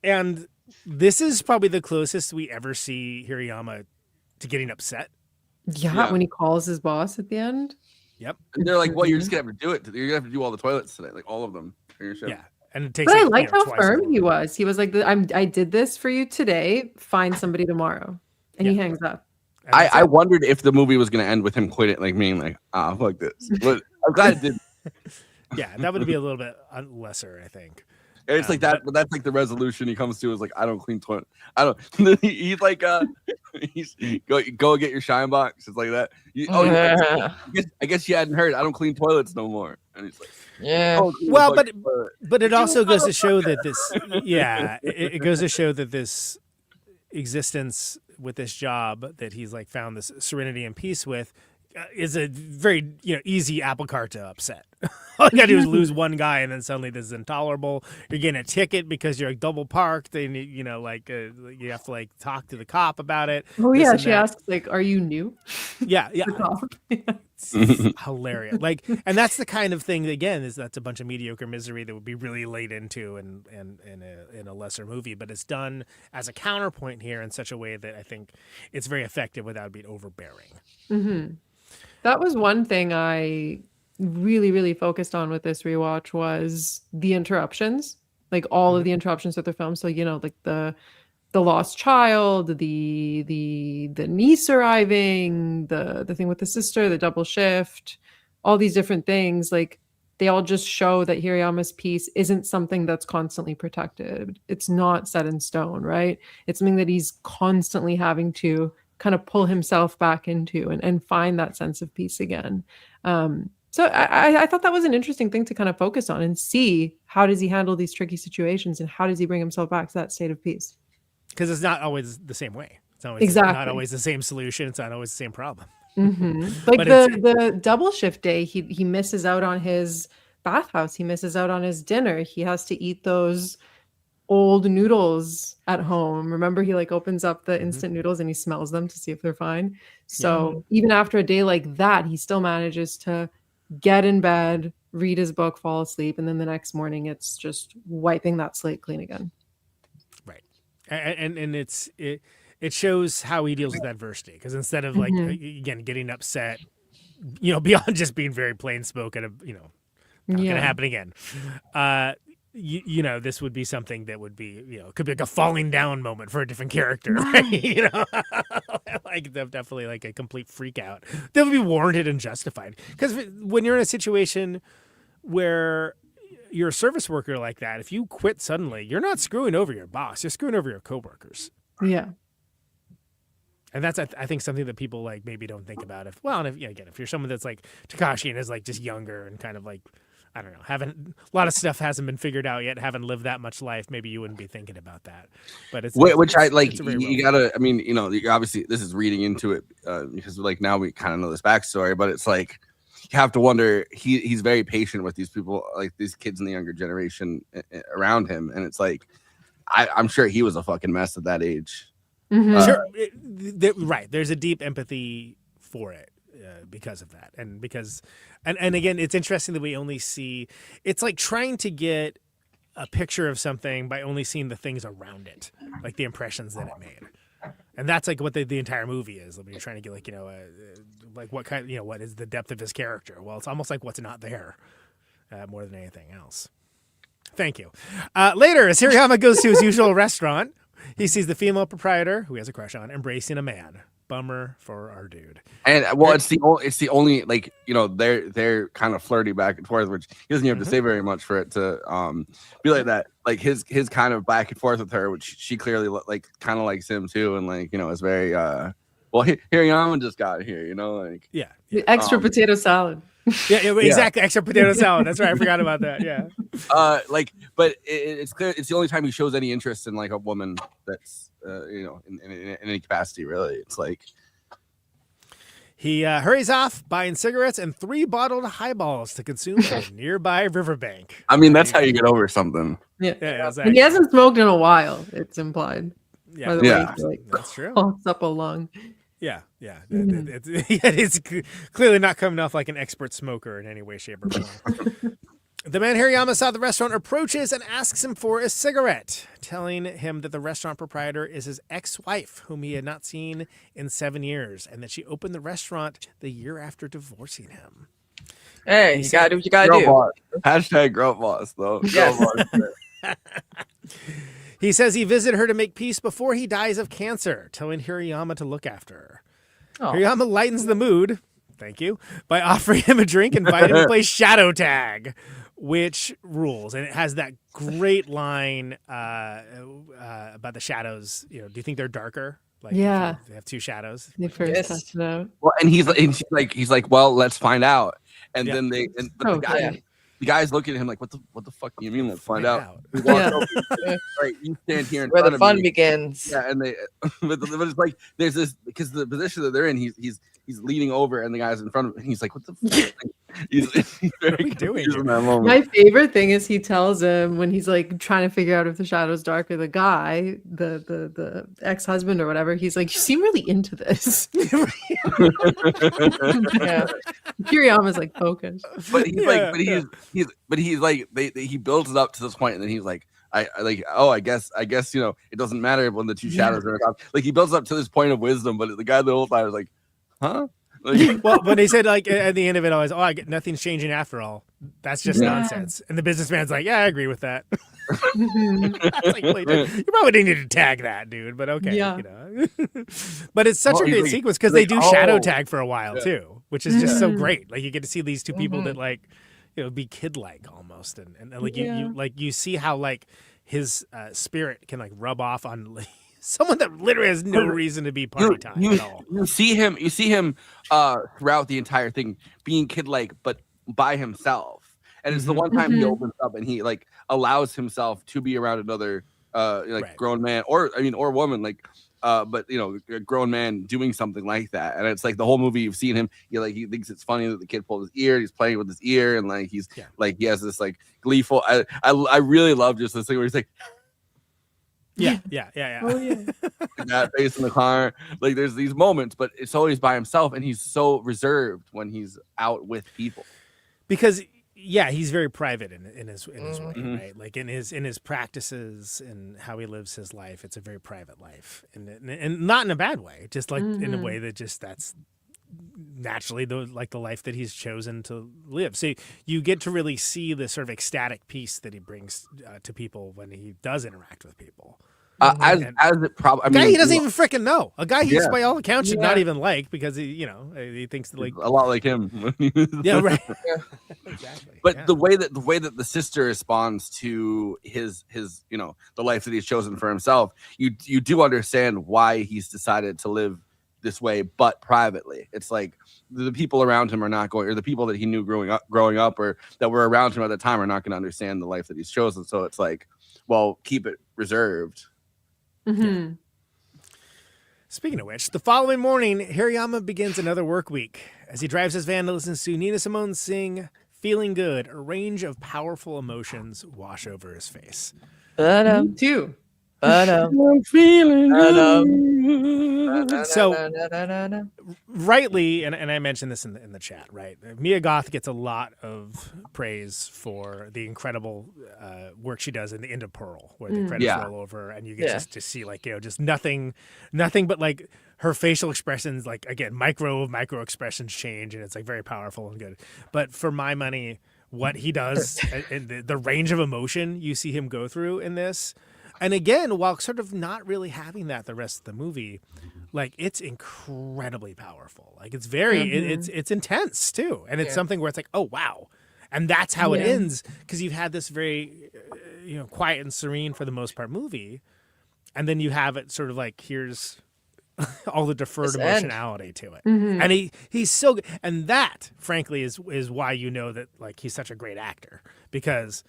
And this is probably the closest we ever see Hirayama to getting upset. Yeah, when he calls his boss at the end. Yep. And they're like, well, you're just gonna have to do it. You're gonna have to do all the toilets today, like all of them for your shift. Yeah. And it takes I liked how firm he was. He was like, I did this for you today. Find somebody tomorrow. And he hangs up. I wondered if the movie was going to end with him quitting, like being like, fuck this. But I'm glad it didn't. Yeah, that would be a little bit lesser, I think. And it's like that, but that's like the resolution he comes to is like, I don't clean toilet. I don't. He's like, he's go get your shine box. It's like that. I guess you hadn't heard. I don't clean toilets no more. And he's like, well, but it also goes to show that this, it goes to show that this existence with this job that he's like found this serenity and peace with is a very easy apple cart to upset. All you gotta do is lose one guy and then suddenly this is intolerable. You're getting a ticket because you're double parked and you have to like talk to the cop about it. Oh yeah, she asks like, are you new? Yeah. It's hilarious. And that's the kind of thing that, that's a bunch of mediocre misery that would be really laid into in a lesser movie, but it's done as a counterpoint here in such a way that I think it's very effective without being overbearing. Mm-hmm. That was one thing I really, really focused on with this rewatch was the interruptions, like all of the interruptions with the film. So, like the lost child, the niece arriving, the thing with the sister, the double shift, all these different things, like they all just show that Hirayama's peace isn't something that's constantly protected. It's not set in stone, right? It's something that he's constantly having to kind of pull himself back into and find that sense of peace again. So I thought that was an interesting thing to kind of focus on and see how does he handle these tricky situations and how does he bring himself back to that state of peace? Because it's not always the same way. It's always not always the same solution. It's not always the same problem. Mm-hmm. Like the double shift day, he misses out on his bathhouse. He misses out on his dinner. He has to eat those old noodles at home. Remember, he like opens up the instant noodles and he smells them to see if they're fine. So even after a day like that, he still manages to get in bed, read his book, fall asleep, and then the next morning it's just wiping that slate clean again. Right. And it shows how he deals with adversity, because instead of like again getting upset, beyond just being very plain spoken of not gonna happen again, this would be something that would be could be like a falling down moment for a different character, right? Like definitely like a complete freak out that would be warranted and justified, because when you're in a situation where you're a service worker like that, if you quit suddenly, you're not screwing over your boss, you're screwing over your coworkers. Yeah. And that's, I think, something that people like maybe don't think about. If you're someone that's like Takashi and is like just younger and kind of like, I don't know, a lot of stuff hasn't been figured out yet, haven't lived that much life, maybe you wouldn't be thinking about that. But I like, you gotta, I mean, obviously this is reading into it because like now we kind of know this backstory, but it's like, you have to wonder, he's very patient with these people, like these kids in the younger generation around him. And it's like, I'm sure he was a fucking mess at that age. Mm-hmm. Sure. Right. There's a deep empathy for it because of that. And because, and again, it's interesting that we only see, it's like trying to get a picture of something by only seeing the things around it, like the impressions that it made. And that's like what the entire movie is. I mean, you're trying to get like, like what kind, what is the depth of his character? Well, it's almost like what's not there more than anything else. Thank you. Later, as Hirayama goes to his usual restaurant, he sees the female proprietor, who he has a crush on, embracing a man. Bummer for our dude. And well, it's the only like they're kind of flirty back and forth, which he doesn't have to say very much for it to be like that. Like his kind of back and forth with her, which she clearly like kind of likes him too, and like is very Well, Hirayama just got here, you know, like Yeah. The extra potato salad. Yeah, exactly. Extra potato salad. That's right. I forgot about that. Yeah. But it's clear it's the only time he shows any interest in like a woman that's in any capacity. Really, it's like he hurries off, buying cigarettes and 3 bottled highballs to consume at a nearby riverbank. I mean, that's how you get over something. Yeah, exactly. And he hasn't smoked in a while. It's implied. Yeah, By the way, he, like, that's true. Coughs up a lung. Yeah. It's clearly not coming off like an expert smoker in any way, shape, or form. The man Hirayama saw the restaurant approaches and asks him for a cigarette, telling him that the restaurant proprietor is his ex-wife, whom he had not seen in 7 years, and that she opened the restaurant the year after divorcing him. Hey, you gotta do what you gotta do. Boss. Hashtag girl boss, though. Yes. Girl boss. He says he visited her to make peace before he dies of cancer, telling Hirayama to look after her. Oh. Hirayama lightens the mood, thank you, by offering him a drink and inviting him to play shadow tag, which rules. And it has that great line about the shadows. Do you think they're darker? Like, Yeah. they have 2 shadows. They first Yes. test it out. Well, and he's like, well, let's find out. And Yeah. then the guy's looking at him like, what the fuck do you mean? Let's find out. He walks Yeah. over, right, you stand here in Where front the of fun me. begins. Yeah, and but it's like there's this because the position that they're in, he's leaning over and the guy's in front of him. And he's like, what the fuck? He's very are we doing confused in that moment. My favorite thing is he tells him when he's like trying to figure out if the shadow's darker, the guy, the ex-husband or whatever, he's like, you seem really into this. Yeah. Kiriyama's like focused. But he's like he builds it up to this point and then he's like I guess it doesn't matter when the 2 shadows are around. Like he builds up to this point of wisdom, but the guy the whole time was like, huh? Like, Well, when they said like at the end of it, always, I get nothing's changing after all. That's just nonsense. And the businessman's like, yeah, I agree with that. It's like, well, you probably didn't need to tag that, dude, but okay. Yeah. But it's such a great like- sequence because they do like, shadow oh. tag for a while too, which is just so great. Like you get to see these 2 people that like, be kid-like almost, and like you see how like his spirit can like rub off on like, someone that literally has no reason to be party time at all. You see him throughout the entire thing being kid-like, but by himself. And it's the one time he opens up and he like allows himself to be around another grown man or woman, like but a grown man doing something like that. And it's like the whole movie you've seen him, he thinks it's funny that the kid pulled his ear, he's playing with his ear, and like he's like he has this like gleeful I really love just this thing where he's like Yeah. Oh yeah. that face in the car. Like there's these moments, but it's always by himself, and he's so reserved when he's out with people. Because he's very private in his way, right? Like in his practices and how he lives his life. It's a very private life, and not in a bad way. Just like in a way that that's naturally the life that he's chosen to live. So you get to really see the sort of ecstatic peace that he brings to people when he does interact with people. As it probably, a guy he doesn't even freaking know. A guy he's Yeah. by all accounts should not even like because he thinks that, like a lot like him. yeah, right. Exactly. But the way that the sister responds to his the life that he's chosen for himself, you do understand why he's decided to live this way, but privately. It's like the people around him are not going, or the people that he knew growing up, or that were around him at the time, are not going to understand the life that he's chosen. So it's like, well, keep it reserved. Mm-hmm. Speaking of which, the following morning, Hirayama begins another work week. As he drives his van and listens to Nina Simone sing Feeling Good, a range of powerful emotions wash over his face. Me too. I'm feeling So, rightly, and I mentioned this in the chat, right? Mia Goth gets a lot of praise for the incredible work she does in the end of Pearl, where the credits roll over and you get just to see like just nothing but like her facial expressions, like again micro expressions change, and it's like very powerful and good. But for my money, what he does and the range of emotion you see him go through in this. And again, while sort of not really having that the rest of the movie, like it's incredibly powerful. Like it's very, it's intense too. And it's something where it's like, oh, wow. And that's how it ends. Because you've had this very, quiet and serene for the most part movie. And then you have it sort of like, here's all the deferred This end. emotionality to it. Mhm. And he's so good. And that, frankly, is why you know that like he's such a great actor, because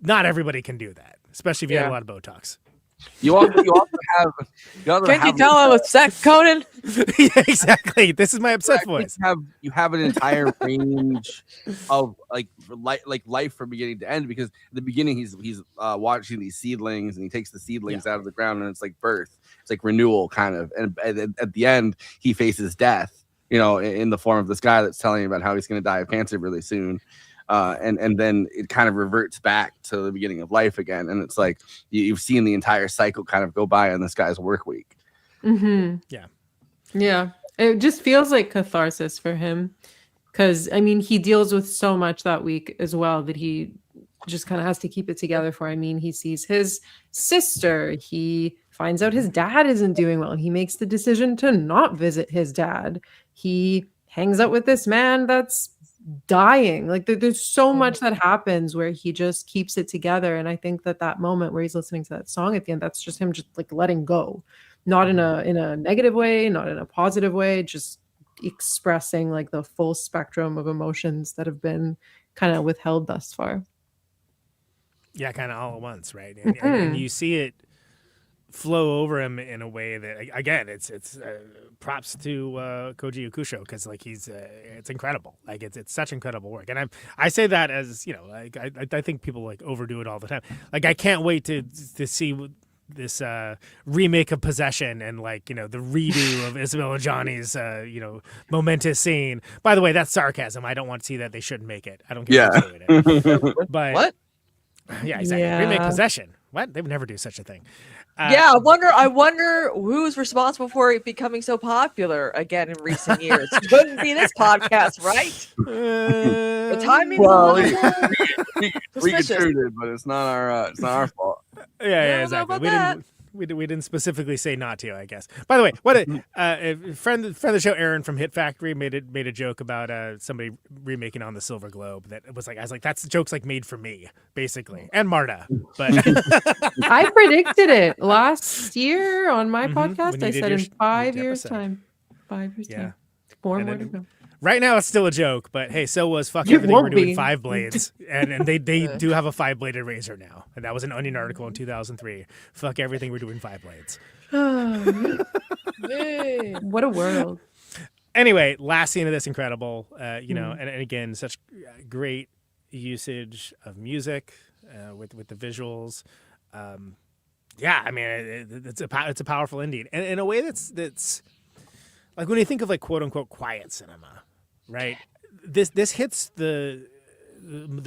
not everybody can do that, especially if you have a lot of Botox. You also have. Can't you tell I'm upset, Conan? Yeah, exactly. This is my upset voice. You have an entire range of like life from beginning to end, because at the beginning he's watching these seedlings and he takes the seedlings out of the ground and it's like birth. It's like renewal kind of. And at the end he faces death, in the form of this guy that's telling him about how he's going to die of cancer really soon. And then it kind of reverts back to the beginning of life again. And it's like you've seen the entire cycle kind of go by on this guy's work week. Mm-hmm. Yeah. Yeah. It just feels like catharsis for him. Because, I mean, he deals with so much that week as well that he just kind of has to keep it together for. I mean, he sees his sister. He finds out his dad isn't doing well. He makes the decision to not visit his dad. He hangs out with this man that's dying. Like there's so much that happens where he just keeps it together. And I think that moment where he's listening to that song at the end, that's just him just like letting go, not in a negative way, not in a positive way, just expressing like the full spectrum of emotions that have been kind of withheld thus far. Yeah, kind of all at once, right? And you see it flow over him in a way that, again, it's props to Kōji Yakusho, because like it's incredible. Like it's such incredible work. And I say that as like I think people like overdo it all the time. Like I can't wait to see this remake of Possession and like the redo of Isabella Gianni's momentous scene. By the way, that's sarcasm. I don't want to see that. They shouldn't make it. I don't care who's doing it. But what? Yeah, exactly. Yeah. Remake Possession. What? They would never do such a thing. Yeah, I wonder who's responsible for it becoming so popular again in recent years. Couldn't be this podcast, right? The timing. Well, we contributed, but it's not our fault. Yeah, exactly. We didn't specifically say not to, I guess. By the way, what a friend of the show, Aaron from Hit Factory, made a joke about somebody remaking On the Silver Globe. That was like, I was like, that's joke's like made for me, basically, and Marta. But I predicted it last year on my podcast. I said in 5 years' episode. time. 5 years Yeah. time. 4 more to go. Right now, it's still a joke, but hey, so was fuck It everything we're won't doing be. 5 blades, and they do have a 5-bladed razor now, and that was an Onion article in 2003. Fuck everything we're doing 5 blades. What a world. Anyway, last scene of this incredible, and again, such great usage of music with the visuals. Yeah, I mean, it's a powerful indie, and in a way that's like when you think of like quote unquote quiet cinema, right? This hits the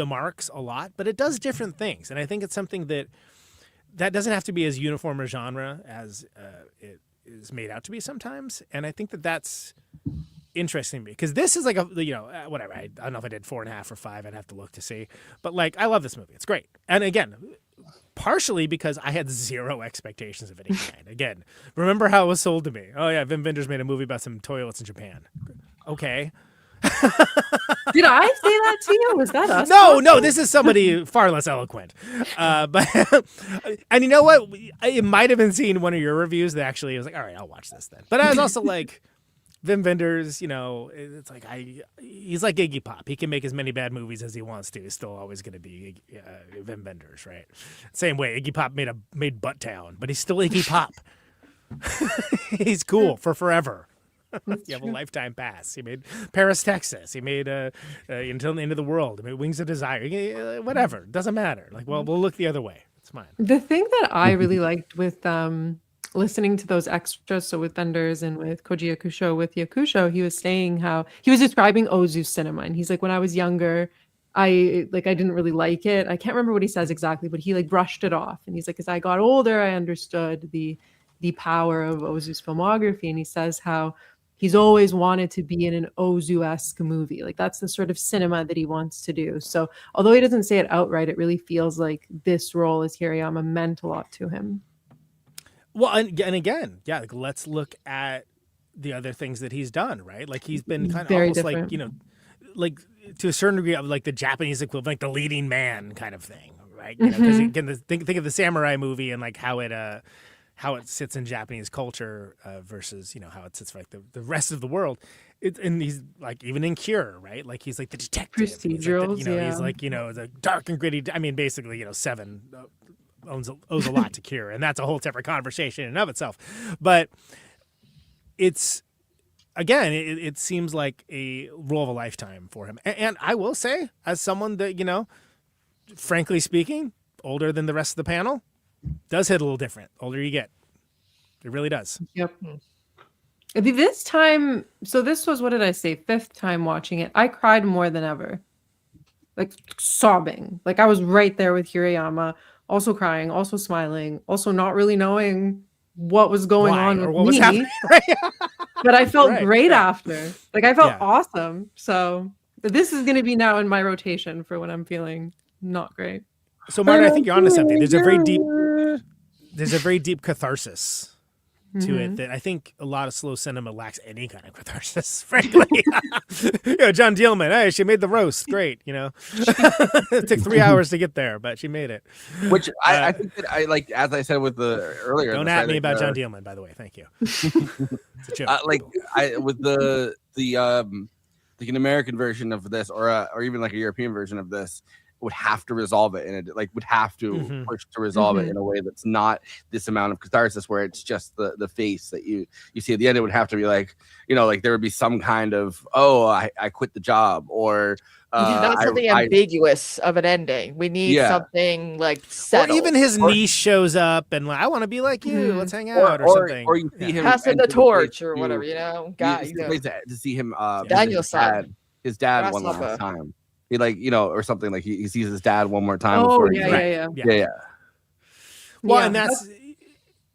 marks a lot, but it does different things, and I think it's something that doesn't have to be as uniform a genre as it is made out to be sometimes, and I think that's interesting to me, because this is like a whatever. I don't know if I did 4.5 or 5. I'd have to look to see, but like I love this movie. It's great, and again, partially because I had zero expectations of any kind. Again, remember how it was sold to me? Oh yeah, Wim Wenders made a movie about some toilets in Japan. Okay. Did I say that to you? Was that us? No, this is somebody far less eloquent. But and you know what? It might have been seen one of your reviews that actually was like, all right, I'll watch this then. But I was also like, Wim Wenders, it's like he's like Iggy Pop. He can make as many bad movies as he wants to. He's still always going to be Wim Wenders, right? Same way, Iggy Pop made Butttown, but he's still Iggy Pop. He's cool for forever. You have a lifetime pass. He made Paris, Texas. He made Until the End of the World. He made Wings of Desire. Whatever. Doesn't matter. Like, well, we'll look the other way. It's fine. The thing that I really liked with listening to those extras, so with Wenders and with Kōji Yakusho, Yakusho, he was saying how he was describing Ozu's cinema, and he's like, when I was younger, I didn't really like it. I can't remember what he says exactly, but he like brushed it off, and he's like, as I got older, I understood the power of Ozu's filmography, and he says how he's always wanted to be in an Ozu-esque movie. Like that's the sort of cinema that he wants to do. So although he doesn't say it outright, it really feels like this role as Hirayama meant a lot to him. Well, and again, yeah, like let's look at the other things that he's done, right? Like he's been kind of Very almost different. like, like to a certain degree of like the Japanese equivalent, like the leading man kind of thing, right? Because think of the samurai movie and like how how it sits in Japanese culture versus, how it sits for like the rest of the world. And he's like, even in Cure, right? Like he's like the detective. Procedurals, He's like, the dark and gritty. I mean, basically, Seven owes a lot to Cure, and that's a whole separate conversation in and of itself. But it's, again, it seems like a role of a lifetime for him. And I will say, as someone that, frankly speaking, older than the rest of the panel, does hit a little different. Older you get. It really does. Yep. This time, so this was, what did I say, 5th time watching it. I cried more than ever. Like sobbing. Like I was right there with Hirayama, also crying, also smiling, also not really knowing what was going on with was me. happening. But I felt Right, great yeah. after. Like I felt Yeah. awesome. So this is going to be now in my rotation for when I'm feeling not great. So, Marta, I think you're onto something. There's a very deep catharsis to it that I think a lot of slow cinema lacks any kind of catharsis, frankly. John Dielman, hey, she made the roast. Great, It took 3 hours to get there, but she made it. Which I think that I like, as I said with the earlier. Don't at me about John Dielman, by the way. Thank you. It's a joke. With the like an American version of this, or even like a European version of this, would have to resolve it, and it would have to push to resolve it in a way that's not this amount of catharsis, where it's just the face that you see at the end. It would have to be like, like there would be some kind of, I quit the job, or not something ambiguous of an ending. We need something like settled. Or even his niece shows up and like, I want to be like you. Let's hang out or something. Or you see him passing the torch or whatever, to see him Daniel-san. his dad one last time. He or something, like he sees his dad one more time. Oh, before yeah. Well, and that's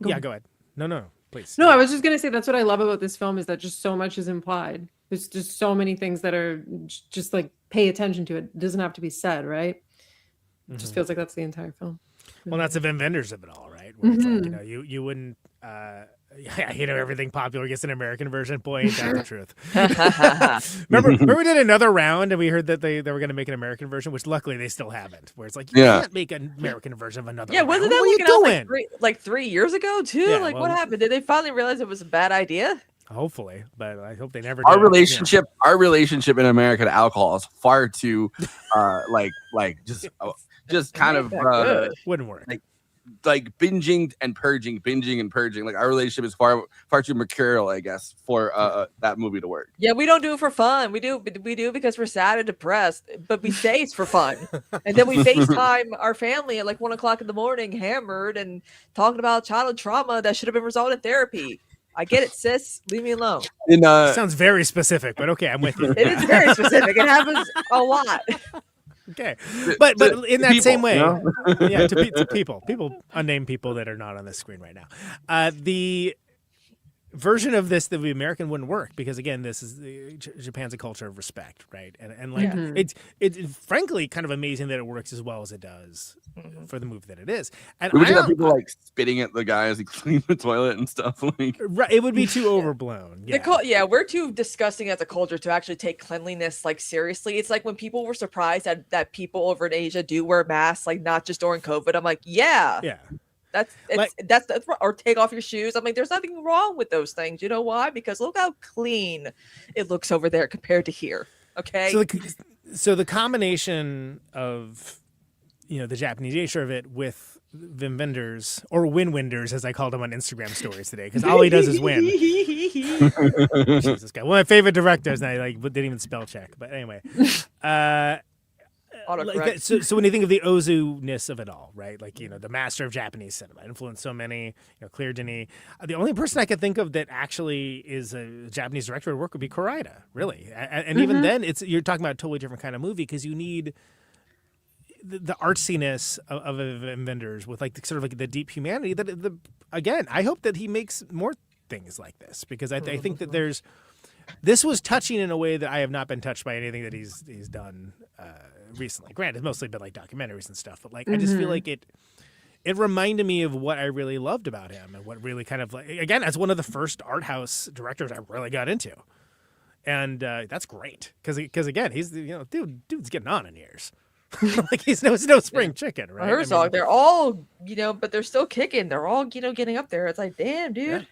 go ahead. No, please. No, I was just going to say that's what I love about this film, is that just so much is implied. There's just so many things that are just like, pay attention to it. It doesn't have to be said, right? It just feels like that's the entire film. Well, that's the Wim Wenders of it all, right? Where it's like, you wouldn't. Everything popular gets an American version. Boy, ain't that the truth. remember we did another round and we heard that they were going to make an American version, which luckily they still haven't. Where it's like, you can't make an American version of another. Yeah, wasn't that looking out like 3 years ago too? Yeah, what happened? Did they finally realize it was a bad idea? Hopefully, but I hope they never. Our relationship in America to alcohol is far too, just kind of wouldn't work. Like binging and purging. Like our relationship is far too mercurial, I guess, for that movie to work. Yeah, we don't do it for fun. We do because we're sad and depressed. But we say it's for fun, and then we FaceTime our family at like 1 o'clock in the morning, hammered and talking about childhood trauma that should have been resolved in therapy. I get it, sis. Leave me alone. Sounds very specific, but okay, I'm with you. It is very specific. It happens a lot. Okay, but in that people, same way, to people, unnamed people that are not on the screen right now. The version of this that the American wouldn't work because again, this is Japan's a culture of respect, right? And like it's frankly kind of amazing that it works as well as it does for the movie that it is. And we have people like spitting at the guy as he cleans the toilet and stuff. Like, right, it would be too overblown. We're too disgusting as a culture to actually take cleanliness like seriously. It's like when people were surprised that people over in Asia do wear masks, like not just during COVID. I'm like, yeah. That's or take off your shoes. I'm like, there's nothing wrong with those things. You know why? Because look how clean it looks over there compared to here. Okay. So the combination of the Japanese nature of it with Wim Wenders, or Win Wenders as I called him on Instagram stories today, because all he does is win. Jesus, guy, one of my favorite directors, and I didn't even spell check. But anyway. So when you think of the Ozu-ness of it all, right? Like, the master of Japanese cinema, influenced so many, Claire Denis. The only person I could think of that actually is a Japanese director at work would be Koreeda, really. And even then, you're talking about a totally different kind of movie because you need the artsiness of Wim Wenders with like sort of like the deep humanity that again, I hope that he makes more things like this because I think that this was touching in a way that I have not been touched by anything that he's done recently. Granted, it's mostly been like documentaries and stuff, but like I just feel like it reminded me of what I really loved about him and what really kind of like, again, as one of the first art house directors I really got into, and that's great because again, he's dude's getting on in years. Like he's no spring chicken, right? Herzog, they're all, but they're still kicking. They're all, getting up there. It's like, damn, dude. Yeah.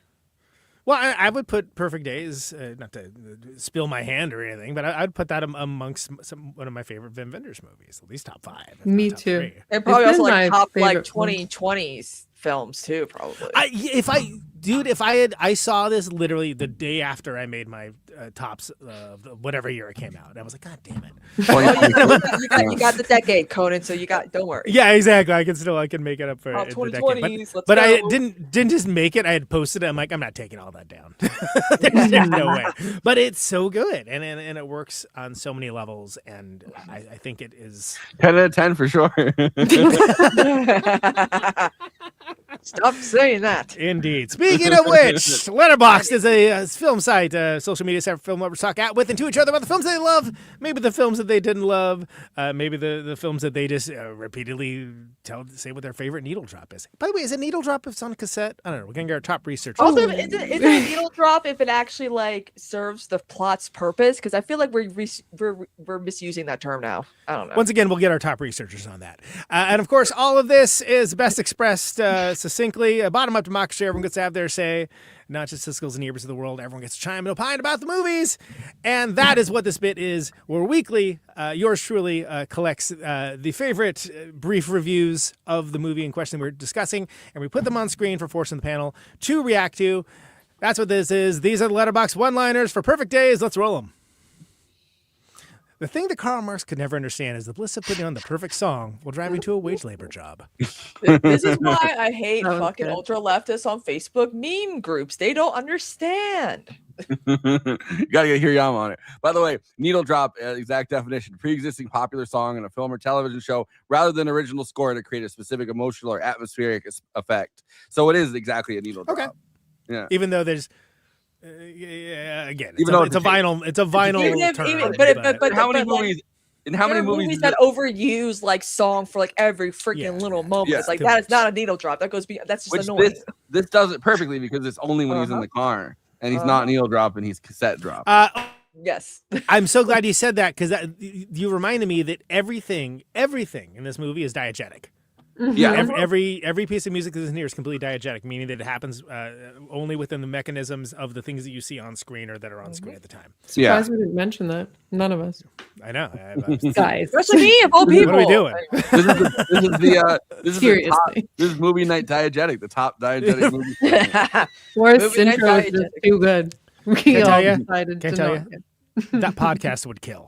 Well, I would put Perfect Days, not to spill my hand or anything, but I'd put that amongst one of my favorite Wim Wenders movies, at least top 5. Me top too. 3. And probably also like top like favorite 2020s films too, probably. I saw this literally the day after I made my tops whatever year it came out. I was like, God damn it. You got the decade, Conan, so don't worry. Yeah, exactly. I can make it up for the 2020s. But I didn't just make it. I had posted it. I'm like, I'm not taking all that down. There's no way. But it's so good, and it works on so many levels, and I think it is 10 out of 10 for sure. Stop saying that. Indeed. Speaking of which, Letterboxd is a film site, social media site for film lovers talk out with and to each other about the films they love, maybe the films that they didn't love, maybe the films that they just repeatedly say what their favorite needle drop is. By the way, is a needle drop if it's on a cassette? I don't know. We're going to get our top research. Also, is it a needle drop if it actually like serves the plot's purpose? Because I feel like we're misusing that term now. I don't know. Once again, we'll get our top researchers on that. And of course, all of this is best expressed succinctly. Bottom-up democracy. Everyone gets to have their say. Not just Siskel's and Ebers of the world. Everyone gets to chime and opine about the movies. And that is what this bit is. Where weekly, yours truly collects the favorite brief reviews of the movie in question we're discussing. And we put them on screen for Forrest and the panel to react to. That's what this is. These are the Letterboxd one-liners for Perfect Days. Let's roll them. The thing that Karl Marx could never understand is the bliss of putting on the perfect song will drive you to a wage labor job. This is why I hate fucking ultra leftists on Facebook meme groups. They don't understand. You gotta get Hirayama on it. By the way, needle drop, exact definition: pre-existing popular song in a film or television show rather than original score to create a specific emotional or atmospheric effect. So it is exactly a needle drop. Okay. Yeah. Even though there's again, it's a vinyl term. But how many movies? In how many movies that overuse like song for like every freaking little moment? Yeah. It's like that is not a needle drop. That goes that's just annoying. This does it perfectly because it's only when he's in the car and he's not needle dropping, he's cassette drop. Yes. I'm so glad you said that because you reminded me that everything in this movie is diegetic. Yeah, every piece of music that's in here is completely diegetic, meaning that it happens only within the mechanisms of the things that you see on screen or that are on screen at the time. Surprised we didn't mention that. None of us. I know, guys. Especially me of all people. What are we doing? This is movie night diegetic, the top diegetic movie. Forrest's intro is just too good. We all decided to tell you. That podcast would kill.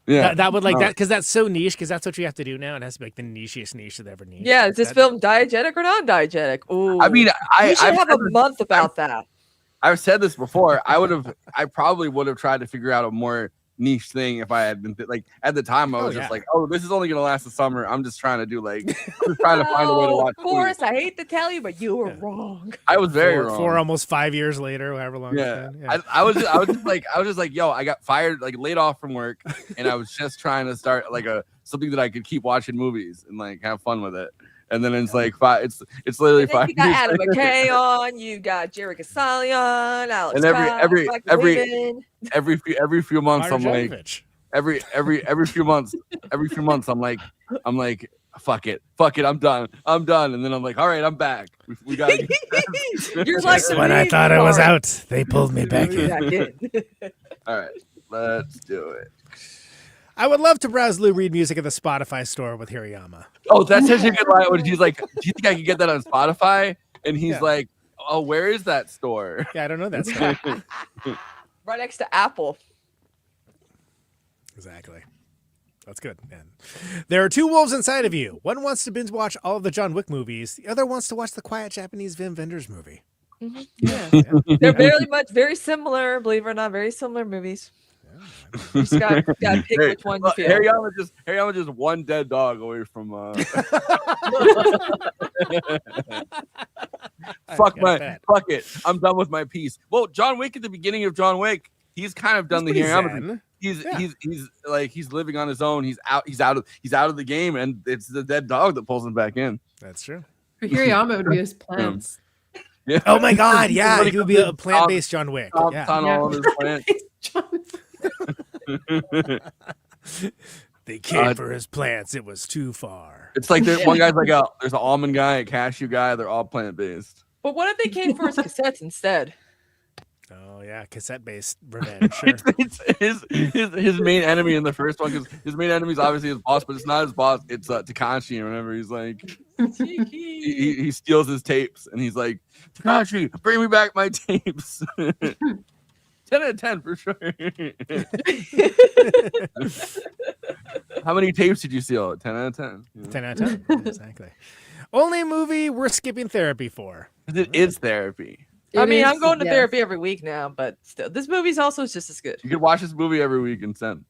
Yeah, that would that because that's so niche. Because that's what you have to do now. It has to be like the nichest niche that ever niche. Yeah, is this film diegetic or non-diegetic? Ooh, I mean, we should have a month about that. I've said this before. I probably would have tried to figure out a more niche thing if I had been like at the time. I was just like, oh, this is only gonna last the summer. I'm just trying to do I'm just trying to find a way to watch. Forrest, I hate to tell you, but you were wrong. I was very wrong. Almost 5 years later, however long. Yeah, it's been. Yeah. I was just like, yo, I got fired, laid off from work, and I was just trying to start something that I could keep watching movies and have fun with it. And then it's it's literally 5 years. You got Adam McKay on, you got Jerry Casale on, Alex. And every few months Marta I'm Djordjevic. every few months I'm like fuck it, I'm done, and then I'm like, all right, I'm back. We got. You're like when I thought I was out, they pulled me back in. All right, let's do it. I would love to browse Lou Reed music at the Spotify store with Hirayama. Oh, that's such a good line. When he's like, do you think I can get that on Spotify? And he's like, oh, where is that store? Yeah, I don't know that store. Right next to Apple. Exactly. That's good, man. There are two wolves inside of you. One wants to binge watch all of the John Wick movies. The other wants to watch the quiet Japanese Wim Wenders movie. Mm-hmm. Yeah. They're very similar, believe it or not, very similar movies. You just got to pick which one you feel. Hirayama just one dead dog away from fuck it. I'm done with my piece. Well, John Wick at the beginning of John Wick, he's kind of done the Hirayama. He's living on his own. He's out of the game, and it's the dead dog that pulls him back in. That's true. For Hirayama, it would be his plants. Yeah. Oh my God! Yeah, he would be a plant-based John Wick. On all of his plants. They came for his plants. It was too far. It's like one guy's like there's an almond guy, a cashew guy. They're all plant based. But what if they came for his cassettes instead? Oh yeah, cassette-based revenge. Sure. it's his main enemy in the first one, because his main enemy is obviously his boss, but it's not his boss. It's Takashi. Remember, he's like he steals his tapes, and he's like, Takashi, bring me back my tapes. 10 out of 10 for sure. How many tapes did you steal? 10 out of 10. Yeah. 10 out of 10. Exactly. Only movie we're skipping therapy for. It is therapy. I mean, I'm going to therapy every week now, but still, this movie's also just as good. You could watch this movie every week and send.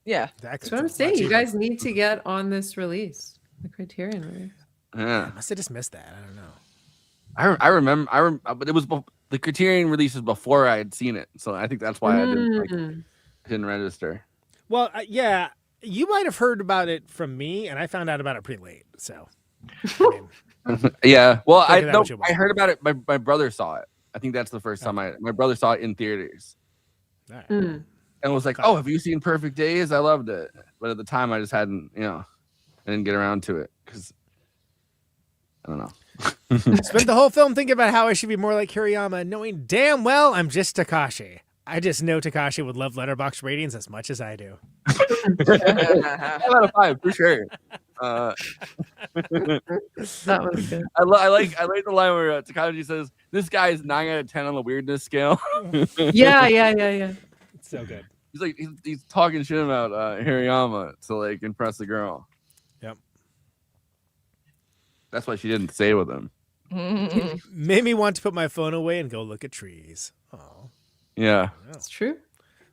Yeah, that's what I'm saying. You guys need to get on this release, the Criterion release. Yeah, I must have just missed that. I don't know. I remember, but it was the Criterion release was before I had seen it, so I think that's why I didn't register. Well, yeah, you might have heard about it from me, and I found out about it pretty late. So, I mean, yeah. Well, I heard about it. My brother saw it. I think that's the first time my brother saw it in theaters. All right. And was like, "Oh, have you seen Perfect Days? I loved it." But at the time, I just hadn't, I didn't get around to it because I don't know. Spent the whole film thinking about how I should be more like Hirayama, knowing damn well I'm just Takashi. I just know Takashi would love Letterboxd ratings as much as I do. 5 out of 5 for sure. That was good. I like the line where Takashi says, "This guy is 9 out of 10 on the weirdness scale." Yeah. It's so good. He's like he's talking shit about Hirayama to like impress the girl. Yep. That's why she didn't stay with him. Made me want to put my phone away and go look at trees. Oh. Yeah. It's true.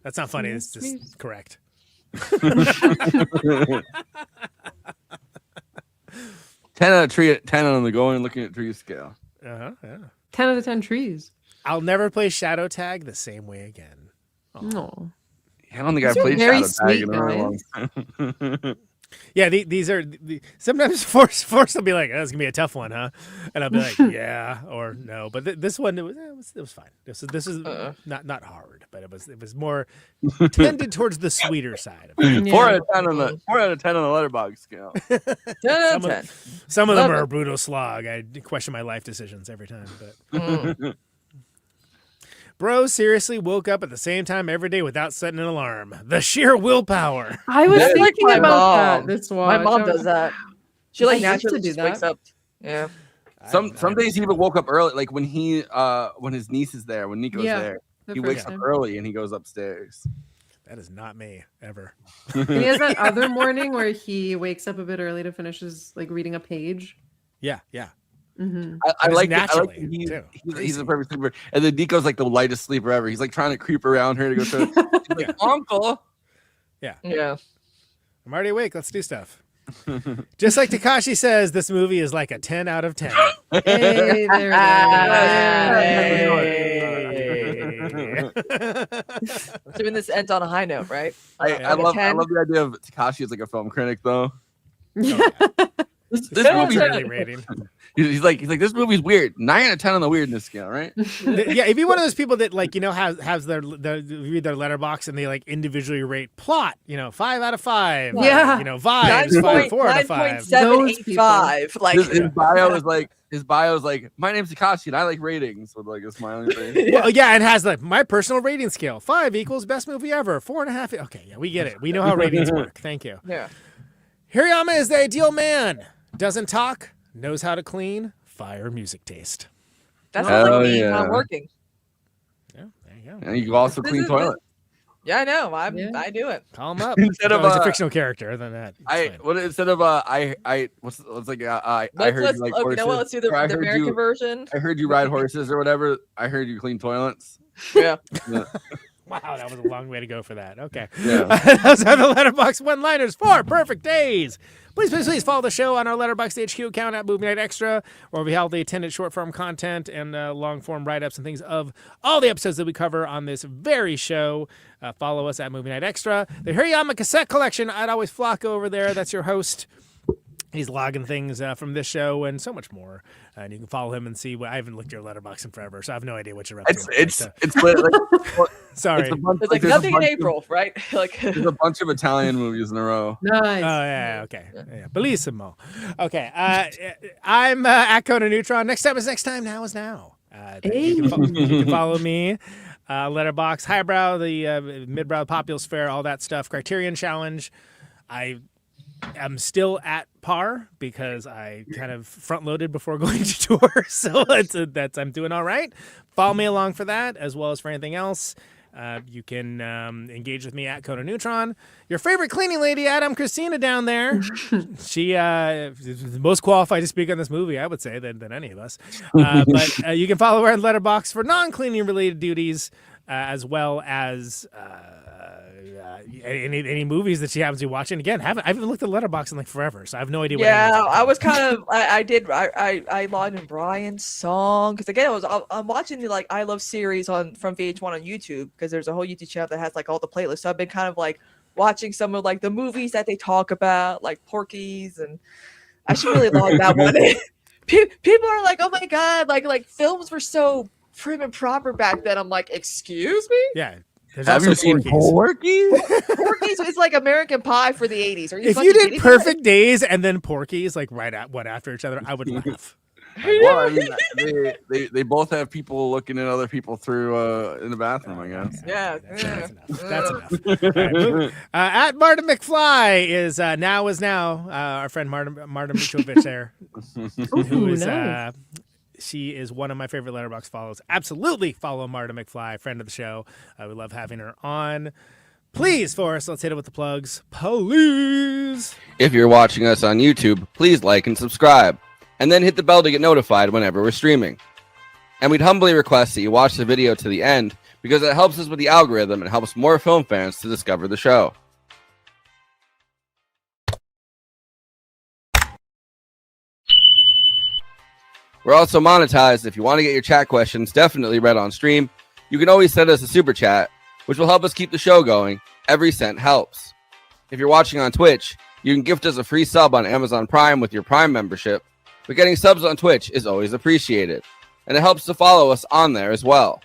That's not funny. It's just correct. 10 out of 10 on the going and looking at trees scale. Yeah. 10 out of 10 trees. I'll never play Shadow Tag the same way again. Oh. No. I don't think I played Shadow Tag in a very long time. Yeah, these are sometimes Forrest will be like, "That's gonna be a tough one, huh?" And I'll be like, "Yeah," or "No." But this one, it was fine. This is not hard, but it was more tended towards the sweeter side. Of it. Yeah. 4 out of 10 on the Letterboxd scale. 10 out of 10. Some of them are a brutal slog. I question my life decisions every time. But bro seriously woke up at the same time every day without setting an alarm. The sheer willpower. I was thinking about that this watch. My mom does that. She naturally just wakes up. Yeah. Some days he even woke up early, like when his niece is there, when Nico's there. He wakes up early and he goes upstairs. That is not me ever. And he has that other morning where he wakes up a bit early to finish his reading a page. Yeah. Mm-hmm. I like he's a perfect sleeper, and then Nico's like the lightest sleeper ever. He's like trying to creep around her to go to he's like, Uncle. Yeah. I'm already awake. Let's do stuff. Just like Takashi says, this movie is like a 10 out of 10. Hey, there Doing this ends on a high note, right? I love the idea of Takashi as like a film critic, though. This movie's really rating. He's like this movie's weird. 9 out of 10 on the weirdness scale, right? Yeah, if you're one of those people that has their read their letterbox and they like individually rate plot, 5 out of 5. Yeah, vibes 4 out of 5. 9.785. Like his bio is like my name's Takashi and I like ratings with like a smiling face. Well, yeah, and has like my personal rating scale. 5 equals best movie ever. 4.5. Okay, yeah, we get it. We know how ratings work. Thank you. Yeah. Hirayama is the ideal man. Doesn't talk, knows how to clean, fire music taste. That sounds like me not working. Yeah, there you go. And you can also clean toilet. Yeah, I know. I do it. Call him up. Instead of he's a fictional character. Other than that, I heard you like horses. You know what? Let's do the American version. I heard you ride horses or whatever. I heard you clean toilets. Yeah. Wow, that was a long way to go for that. Okay. Yeah. Those are the Letterboxd one-liners for Perfect Days. Please follow the show on our Letterboxd HQ account at Movie Night Extra, where we have the attendant short-form content and long-form write-ups and things of all the episodes that we cover on this very show. Follow us at Movie Night Extra. The Hirayama cassette collection, I'd always flock over there. That's your host. He's logging things from this show and so much more. And you can follow him and see I haven't looked at your letterbox in forever, so I have no idea what you're up to. It's like, Sorry. It's a bunch, It's like there's a nothing in bunch of- April, right? Like There's a bunch of Italian movies in a row. Nice. Oh yeah, okay, yeah, bellissimo. Okay, I'm at Conan Neutron. Next time is next time. Now is now. You can follow me. Letterbox, Highbrow, the Midbrow, Populous Fair, all that stuff. Criterion Challenge. I am still at par because I kind of front loaded before going to tour, so I'm doing all right. Follow me along for that as well as for anything else. You can engage with me at Conan Neutron. Your favorite cleaning lady, Kristina down there. She is the most qualified to speak on this movie, I would say, than any of us. But you can follow her on Letterboxd for non-cleaning related duties, as well as any movies that she happens to be watching. Again, I haven't looked at Letterboxd in like forever, so I have no idea. Yeah, I was kind of I logged in Brian's song because again I'm watching the like I Love series from VH1 on YouTube because there's a whole YouTube channel that has like all the playlists. So I've been kind of like watching some of like the movies that they talk about, like Porky's, and I should really log that one in. People are like, oh my god, like films were so prim and proper back then. I'm like, excuse me? Yeah. Have you seen Porky's? Porky's is like American Pie for the 80s. Are you if you did Perfect Days and then Porky's like right at one after each other, I would laugh. Well, I mean, they both have people looking at other people through in the bathroom, I guess. Yeah, that's enough. Right, at Marta McFly is now our friend Marta Djordjevic there, who is nice. She is one of my favorite Letterboxd follows. Absolutely follow Marta McFly, friend of the show. We love having her on. Please, Forrest, let's hit it with the plugs. Please. If you're watching us on YouTube, please like and subscribe, and then hit the bell to get notified whenever we're streaming. And we'd humbly request that you watch the video to the end because it helps us with the algorithm and helps more film fans to discover the show. We're also monetized. If you want to get your chat questions definitely read on stream, you can always send us a super chat, which will help us keep the show going. Every cent helps. If you're watching on Twitch, you can gift us a free sub on Amazon Prime with your Prime membership, but getting subs on Twitch is always appreciated, and it helps to follow us on there as well.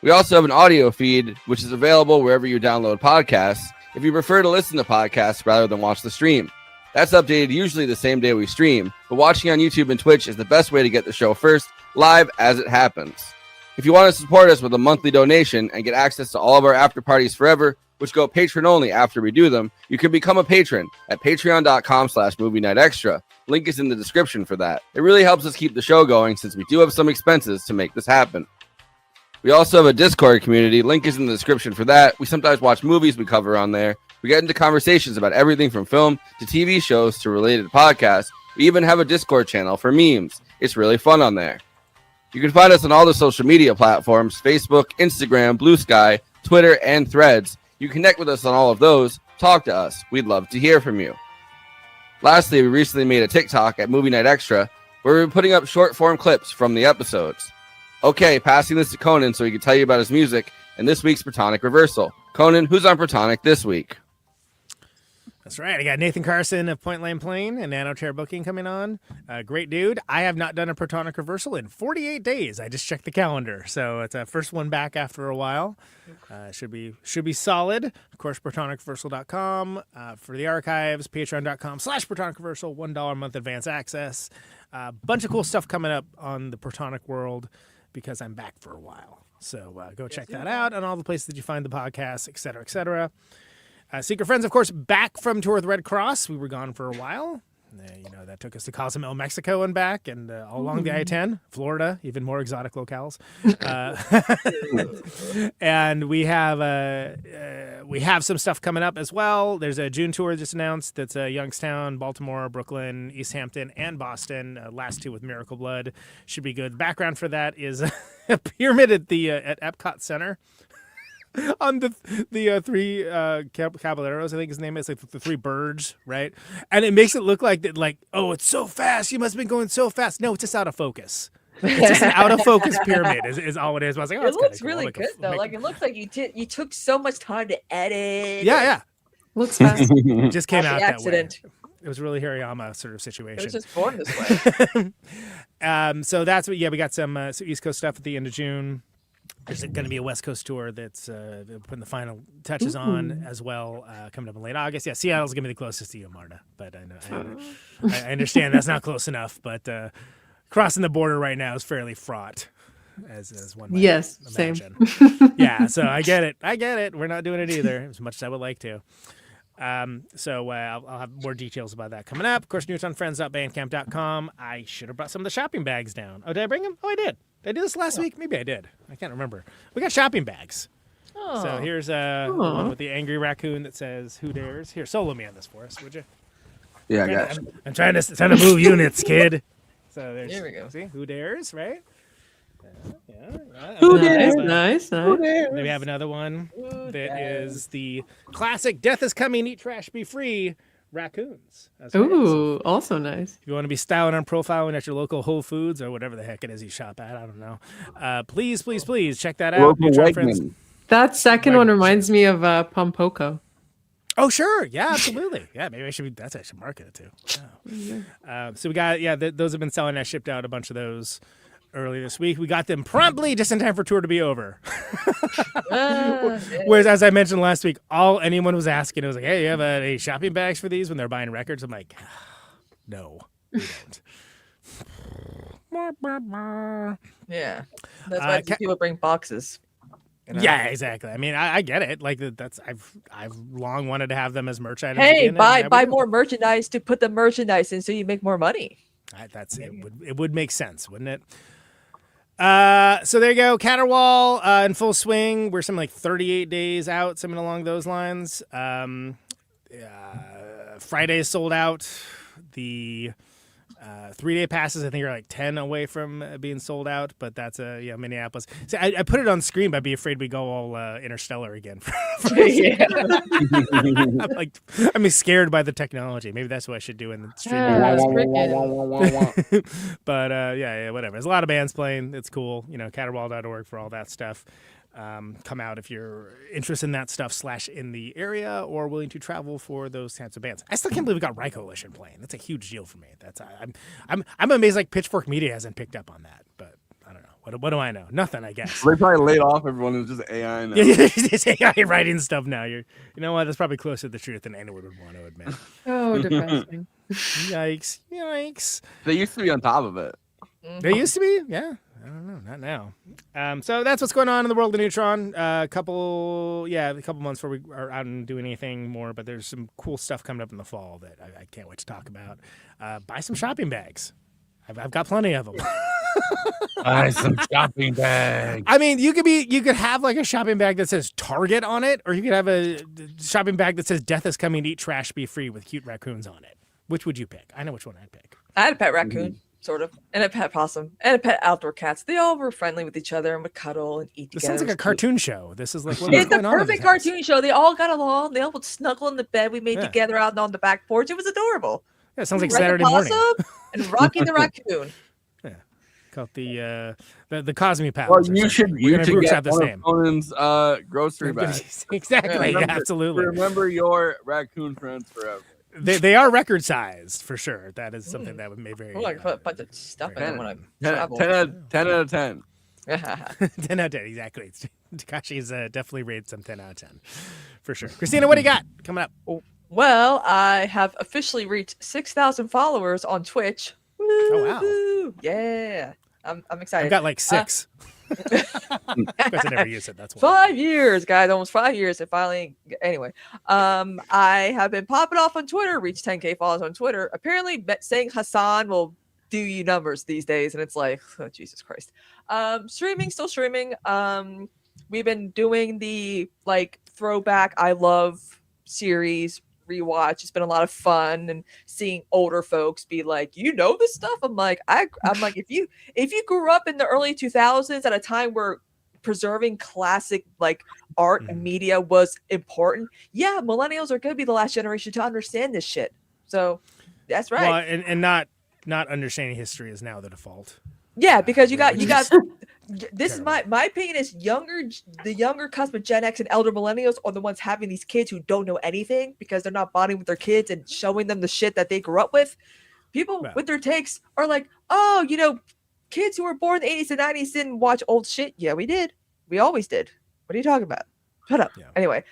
We also have an audio feed, which is available wherever you download podcasts, if you prefer to listen to podcasts rather than watch the stream. That's updated usually the same day we stream, but watching on YouTube and Twitch is the best way to get the show first, live as it happens. If you want to support us with a monthly donation and get access to all of our after parties forever, which go patron only after we do them, you can become a patron at patreon.com/movie night extra. Link is in the description for that. It really helps us keep the show going since we do have some expenses to make this happen. We also have a Discord community. Link is in the description for that. We sometimes watch movies we cover on there. We get into conversations about everything from film to TV shows to related podcasts. We even have a Discord channel for memes. It's really fun on there. You can find us on all the social media platforms: Facebook, Instagram, Blue Sky, Twitter, and Threads. You connect with us on all of those. Talk to us. We'd love to hear from you. Lastly, we recently made a TikTok at Movie Night Extra where we're putting up short form clips from the episodes. Okay, passing this to Conan so he can tell you about his music and this week's Protonic Reversal. Conan, who's on Protonic this week? That's right. I got Nathan Carson of Point Lane Plane and Nanochair Booking coming on. Great dude. I have not done a Protonic Reversal in 48 days. I just checked the calendar. So it's a first one back after a while. Should be solid. Of course, ProtonicReversal.com. For the archives, patreon.com/Protonic Reversal, $1 a month advance access. Bunch of cool stuff coming up on the Protonic world because I'm back for a while. So go check that out on all the places that you find the podcast, et cetera, et cetera. Secret Friends, of course, back from tour with Red Cross. We were gone for a while. That took us to Cozumel, Mexico and back, and all along the I-10, Florida, even more exotic locales. And we have some stuff coming up as well. There's a June tour just announced that's Youngstown, Baltimore, Brooklyn, East Hampton, and Boston. Last two with Miracle Blood. Should be good. The background for that is a pyramid at Epcot Center. On the three caballeros, I think his name is, like the three birds, right? And it makes it look like that, like, oh, it's so fast. You must have been going so fast. No, it's just out of focus. It's just an out of focus pyramid is all it is. I was like, oh, it looks cool. really good though. Like it looks like you took so much time to edit. Yeah. Looks fast. It just came out accident. That way. It was really Hirayama sort of situation. It was just born this way. So that's what. Yeah, we got some East Coast stuff at the end of June. There's going to be a West Coast tour that's putting the final touches on as well, coming up in late August. Yeah, Seattle's going to be the closest to you, Marta. But I understand that's not close enough. But crossing the border right now is fairly fraught, as one might imagine. Same. Yeah, so I get it. We're not doing it either, as much as I would like to. So I'll have more details about that coming up. Of course, neutronfriends.bandcamp.com. I should have brought some of the shopping bags down. Oh, did I bring them? Oh, I did. Did I do this last week? Maybe I did. I can't remember. We got shopping bags. Oh. So here's one with the angry raccoon that says, "Who dares?" Here, solo me on this, Forrest, would you? Yeah, I got you. I'm trying to move units, kid. So there we go. See, who dares, right? Who dares? Nice. Then we have another one that is the classic "Death is coming, eat trash, be free" raccoons. Ooh, also nice. If you want to be styling and profiling at your local Whole Foods or whatever the heck it is you shop at, I don't know. Please check that out. That second one reminds me of Pompoko. Oh, sure. Yeah, absolutely. Yeah, maybe I should market it too. Oh. So we got, those have been selling. I shipped out a bunch of those earlier this week. We got them promptly just in time for tour to be over. Whereas, as I mentioned last week, all anyone was asking, it was like, hey, you have any shopping bags for these when they're buying records? I'm like, no, we don't. Yeah. That's why people bring boxes. You know? Yeah, exactly. I mean, I get it. Like I've long wanted to have them as merch items. Hey, buy more merchandise to put the merchandise in so you make more money. It would make sense, wouldn't it? So there you go. Caterwall in full swing. We're something like 38 days out, something along those lines. Friday is sold out. The 3-day passes, I think, are like 10 away from being sold out, but that's Minneapolis. See, I put it on screen, but I'd be afraid we go all interstellar again. I'm scared by the technology. Maybe that's what I should do in the streaming. But whatever. There's a lot of bands playing. It's cool. Caterwall.org for all that stuff. Come out if you're interested in that stuff / in the area or willing to travel for those types of bands. I still can't believe we got Rye Coalition playing. That's a huge deal for me. I'm amazed like Pitchfork Media hasn't picked up on that, but I don't know. What do I know? Nothing, I guess. They probably laid off everyone who's just AI now. It's AI writing stuff now. You know what? That's probably closer to the truth than anyone would want to admit. Oh, depressing. Yikes. They used to be on top of it. They used to be? Yeah. I don't know, not now. So that's what's going on in the world of Neutron. A couple months where we are out and doing anything more, but there's some cool stuff coming up in the fall that I can't wait to talk about. Buy some shopping bags. I've got plenty of them. Buy some shopping bags. I mean, you could have like a shopping bag that says Target on it, or you could have a shopping bag that says "Death is coming, eat trash, be free" with cute raccoons on it. Which would you pick? I know which one I'd pick. I had a pet raccoon. Sort of, and a pet possum, and a pet outdoor cats. They all were friendly with each other and would cuddle and eat together. This sounds like a cartoon show. This is like it's a perfect cartoon show. They all got along. They all would snuggle in the bed we made together out on the back porch. It was adorable. Yeah, it sounds like Saturday morning. And Rocky the raccoon. Yeah, called the Cosme Pals. Well, you should get one of Conan's grocery bags. Exactly. Absolutely. Remember your raccoon friends forever. They are record sized for sure. That is something that would make very. I put a bunch of stuff in them when I travel. 10 out of 10. 10 out of 10, exactly. Takashi's definitely rated some 10 out of 10 for sure. Kristina, what do you got coming up? Well, I have officially reached 6,000 followers on Twitch. Woo, oh wow! Yeah, I'm excited. I've got like 6. Because I never use it. That's why. 5 years, guys, almost 5 years. And finally, anyway, I have been popping off on Twitter. Reached 10K followers on Twitter. Apparently, saying Hassan will do you numbers these days, and it's like, oh, Jesus Christ. Still streaming. We've been doing the like throwback I love series rewatch. It's been a lot of fun and seeing older folks be like, this stuff. I'm like, if you grew up in the early 2000s at a time where preserving classic like art and media was important, millennials are going to be the last generation to understand this shit. So that's right. Well, and not understanding history is now the default. Yeah, because you got this terrible. Is my opinion is the younger cusp of Gen X and elder millennials are the ones having these kids who don't know anything because they're not bonding with their kids and showing them the shit that they grew up with. People with their takes are like, kids who were born in the 80s and 90s didn't watch old shit. Yeah, we did. We always did. What are you talking about? Shut up. Yeah. Anyway,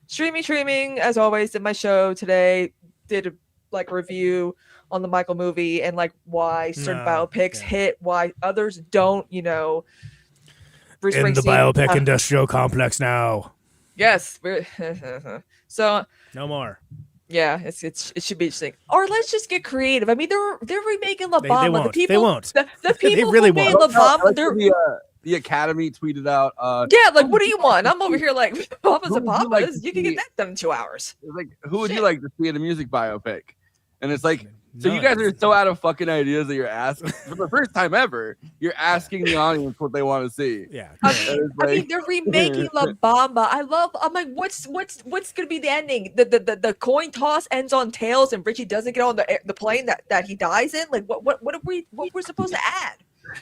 streaming as always. Did my show today. Did a review on the Michael movie and like why certain biopics hit, why others don't. You know, Bruce In the Springsteen, biopic industrial complex now. Yes, so No more. yeah, it should be interesting. Or let's just get creative. I mean, they're remaking La They Bamba. won't. The people, They won't. The people really who made won't. La Bamba, The Academy tweeted out. yeah, like what do you want? I'm over here like Bamba's Who a would you like Bamba's. to You can get see- that done in 2 hours. Like, who would you like to see in a music biopic? And it's like, so you None. guys are so out of fucking ideas that you're asking for the first time ever. You're asking the audience what they want to see. Yeah. I mean, they're remaking La Bamba. I'm like, what's gonna be the ending? The coin toss ends on tails, and Richie doesn't get on the plane that he dies in. Like, what we're supposed to add?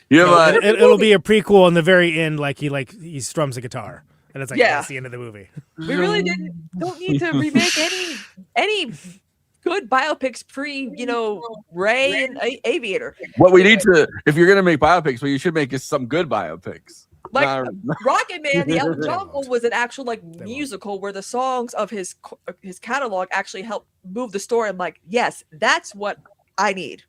Yeah, It'll be a prequel in the very end, like he strums a guitar, and it's like Yeah. that's the end of the movie. We really don't need to remake any good biopics pre, Ray and Aviator. What we need to, if you're gonna make biopics, what you should make is some good biopics. Like Not- Rocket Man, the El Jungle was an actual musical where the songs of his catalog actually helped move the story. I'm like, yes, that's what I need.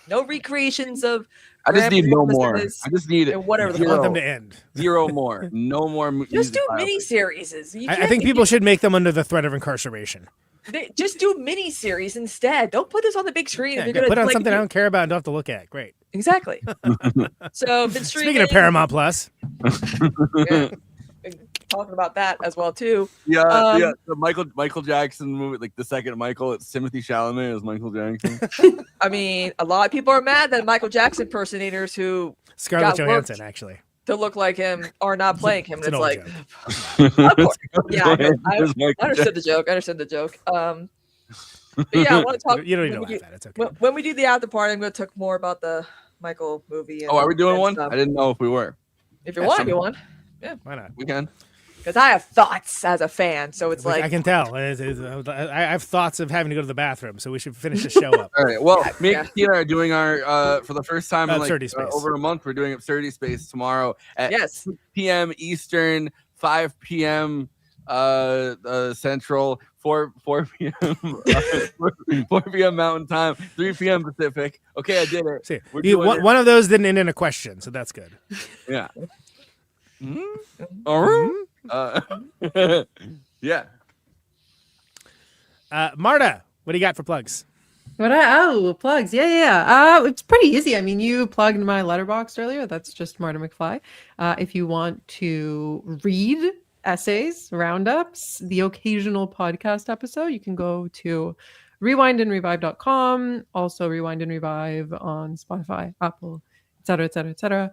No recreations of. I just need no more. performances I just need and whatever the I want zero, them to end. zero more. No more. Just do music biopics. miniseries. I think people should make them under the threat of incarceration. Just do miniseries instead. Don't put this on the big screen. Yeah, if you're gonna put on like, something I don't care about and don't have to look at. Great. Exactly. So been streaming. Speaking of Paramount Plus, yeah, been talking about that as well too. Yeah, the Michael Jackson movie, like the second Michael, it's Timothy Chalamet as Michael Jackson. I mean, a lot of people are mad that Michael Jackson impersonators who Scarlett got worked Johansson actually. to look like him are not playing him. It's And an it's old like, joke. of course. Yeah, I There's Michael understood the joke. I understood the joke. But yeah, I want to talk. You don't need to when we laugh do- at it. It's okay. When we do the after party, I'm going to talk more about the Michael movie. And, Oh, are we doing and one? stuff. I didn't know if we were. If you Yeah, want, some- you want. Why not? We can. Because I have thoughts as a fan, so it's like I can tell. I have thoughts of having to go to the bathroom, so we should finish the show up. All right. Well, me Yeah. and Kristina are doing our for the first time in Absurdity Space. over a month. We're doing Absurdity Space tomorrow at yes, 6 p.m. Eastern, 5 p.m. Central, 4 p.m. 4 p.m. Mountain Time, 3 p.m. Pacific. Okay, I did it. See, We're doing it. one of those didn't end in a question, so that's good. Yeah. Yeah. Marta, what do you got for plugs? Plugs. Yeah. It's pretty easy. I mean, you plugged my letterbox earlier. That's just Marta McFly. If you want to read essays, roundups, the occasional podcast episode, you can go to rewindandrevive.com. Also, Rewind and Revive on Spotify, Apple, etc., etc., etc.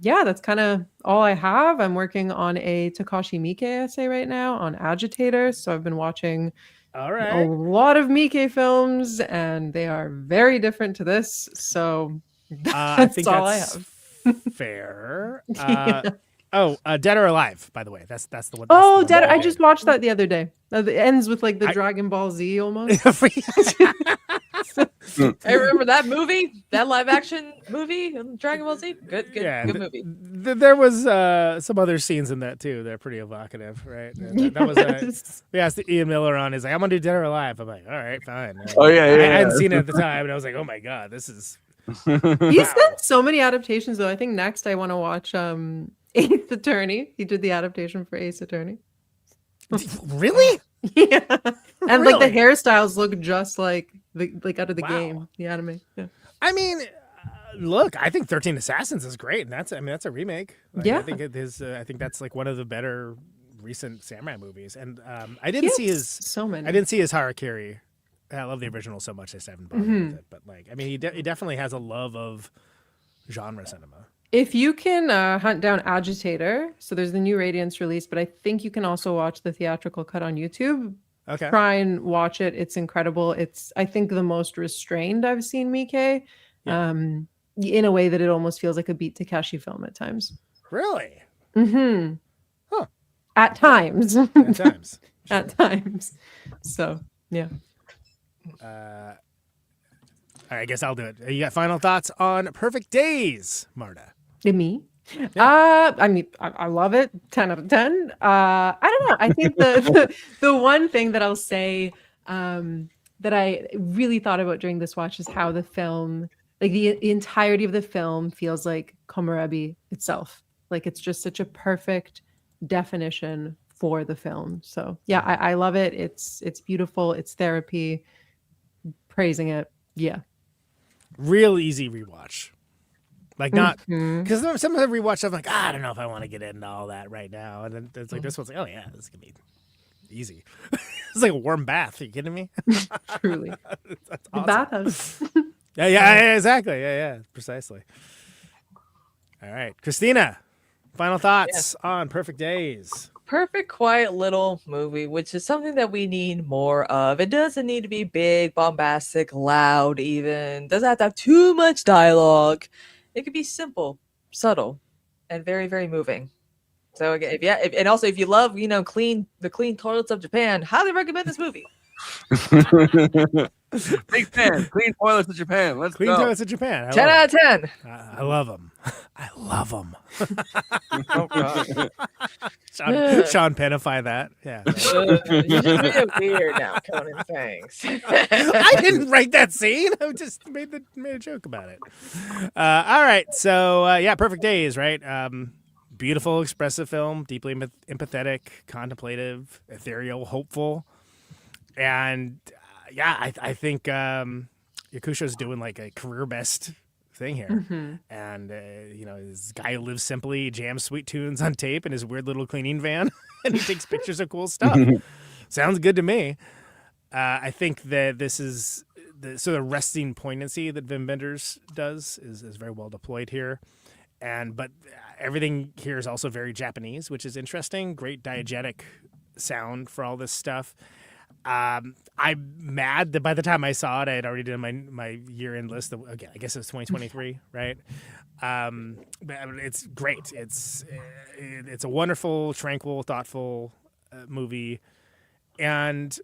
Yeah, that's kind of all I have. I'm working on a Takashi Miike essay right now on agitators. So I've been watching All a right. lot of Miike films, and they are very different to this. So I that's think all that's I have. fair. Yeah. Dead or Alive, by the way. That's the one. Oh, that's the Dead! one I just watched that the other day. It ends with like the I- Dragon Ball Z almost. I remember that movie, that live action movie, Dragon Ball Z. Good movie. There was some other scenes in that too. They're pretty evocative, right? And that was Yes. we asked Ian Miller on. He's like, "I'm gonna do Dead or Alive." I'm like, "All right, fine." Oh, yeah, I yeah. hadn't seen it at the time, and I was like, "Oh my god, this is." He's done so many adaptations, though. I think next I want to watch Ace Attorney. He did the adaptation for Ace Attorney. Really? Yeah, and like Really? the hairstyles look just like out of the Wow. game, the anime. Yeah. I mean, look, I think 13 Assassins is great, and that's a remake. Like, Yeah. I think it is. I think that's like one of the better recent samurai movies, and I didn't see his. so many. I didn't see his Harakiri. I love the original so much I just haven't bothered Mm-hmm. with it. But like, I mean, he definitely has a love of genre cinema. If you can hunt down Agitator, so there's the new Radiance release, but I think you can also watch the theatrical cut on YouTube. Okay. Try and watch it. It's incredible. It's, I think, the most restrained I've seen Miike, in a way that it almost feels like a Beat Takeshi film at times. Really? Mm-hmm. Huh. At times. At times. At times. So, yeah. I guess I'll do it. You got final thoughts on Perfect Days, Marta? Me? I mean, I love it. 10 out of 10. I don't know. I think the one thing that I'll say that I really thought about during this watch is how the film, like the entirety of the film, feels like Komorebi itself. Like it's just such a perfect definition for the film. So yeah, I love it. It's beautiful. It's therapy. Praising it. Yeah. Real easy rewatch. Like not because sometimes I rewatch stuff like I don't know if I want to get into all that right now, and then it's like this one's like, oh yeah, this is gonna be easy. It's like a warm bath. Are you kidding me? Truly. That's The awesome. bathhouse. Yeah, exactly. Yeah, precisely. All right, Kristina, final thoughts on Perfect Days. Perfect, quiet little movie, which is something that we need more of. It doesn't need to be big, bombastic, loud, even. Doesn't have to have too much dialogue. It could be simple, subtle, and very, very moving. So again, and also if you love, the clean toilets of Japan, highly recommend this movie. Big fan. Clean toilets in Japan. Let's Clean go. toilets in Japan. 10 out of 10. I love them. I love them. Oh god. Sean Penify that. Yeah. You're just being weird now, Conan. Thanks. I didn't write that scene. I just made a joke about it. All right. So Perfect Days, right? Beautiful, expressive film, deeply empathetic, contemplative, ethereal, hopeful. And I think Yakusho's doing like a career best thing here. And this guy who lives simply, jams sweet tunes on tape in his weird little cleaning van, and he takes pictures of cool stuff. Sounds good to me. I think that this is the sort of resting poignancy that Wim Wenders does is very well deployed here. But everything here is also very Japanese, which is interesting. Great diegetic sound for all this stuff. I'm mad that by the time I saw it, I had already done my year-end list. Again, I guess it was 2023, right? But it's great. It's a wonderful, tranquil, thoughtful movie, and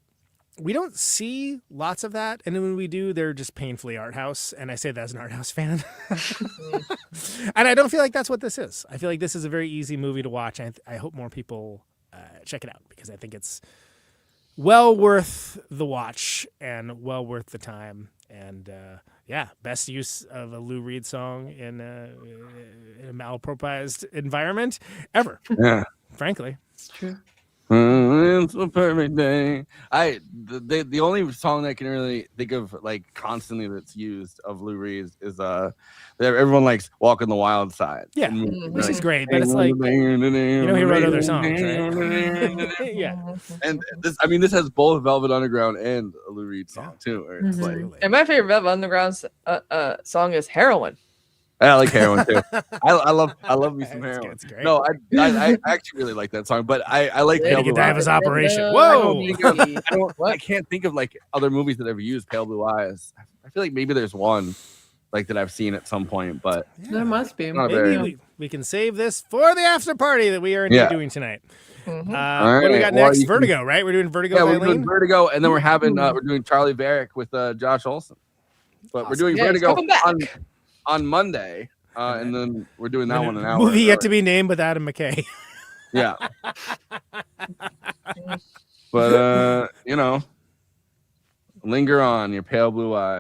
we don't see lots of that. And when we do, they're just painfully art house. And I say that as an art house fan. And I don't feel like that's what this is. I feel like this is a very easy movie to watch. I hope more people check it out because I think it's well worth the watch and well worth the time. And best use of a Lou Reed song in a malapropised environment ever. Yeah, frankly, It's true. It's a perfect day. The only song that I can really think of like constantly that's used of Lou Reed's is everyone likes "Walking the Wild Side." Yeah, which is great, but it's like he wrote other songs, right? Yeah, and this has both Velvet Underground and a Lou Reed song too. Where it's like, And my favorite Velvet Underground song is "Heroin." I like Heroin too. I love me some Heroin. It's great. No, I actually really like that song, but I like Pale Blue Davis Eyes. Operation. Whoa! I can't think of like other movies that have used Pale Blue Eyes. I feel like maybe there's one like that I've seen at some point, but There must be. Maybe we can save this for the after party that we are doing tonight. What do we got next? Vertigo, right? We're doing Vertigo. Yeah, we're doing Vertigo, and then we're having we're doing Charlie Varick with Josh Olson. But we're doing Vertigo on Monday, and then we're doing that one an hour. Movie yet to be named with Adam McKay. Yeah. But linger on your pale blue eyes.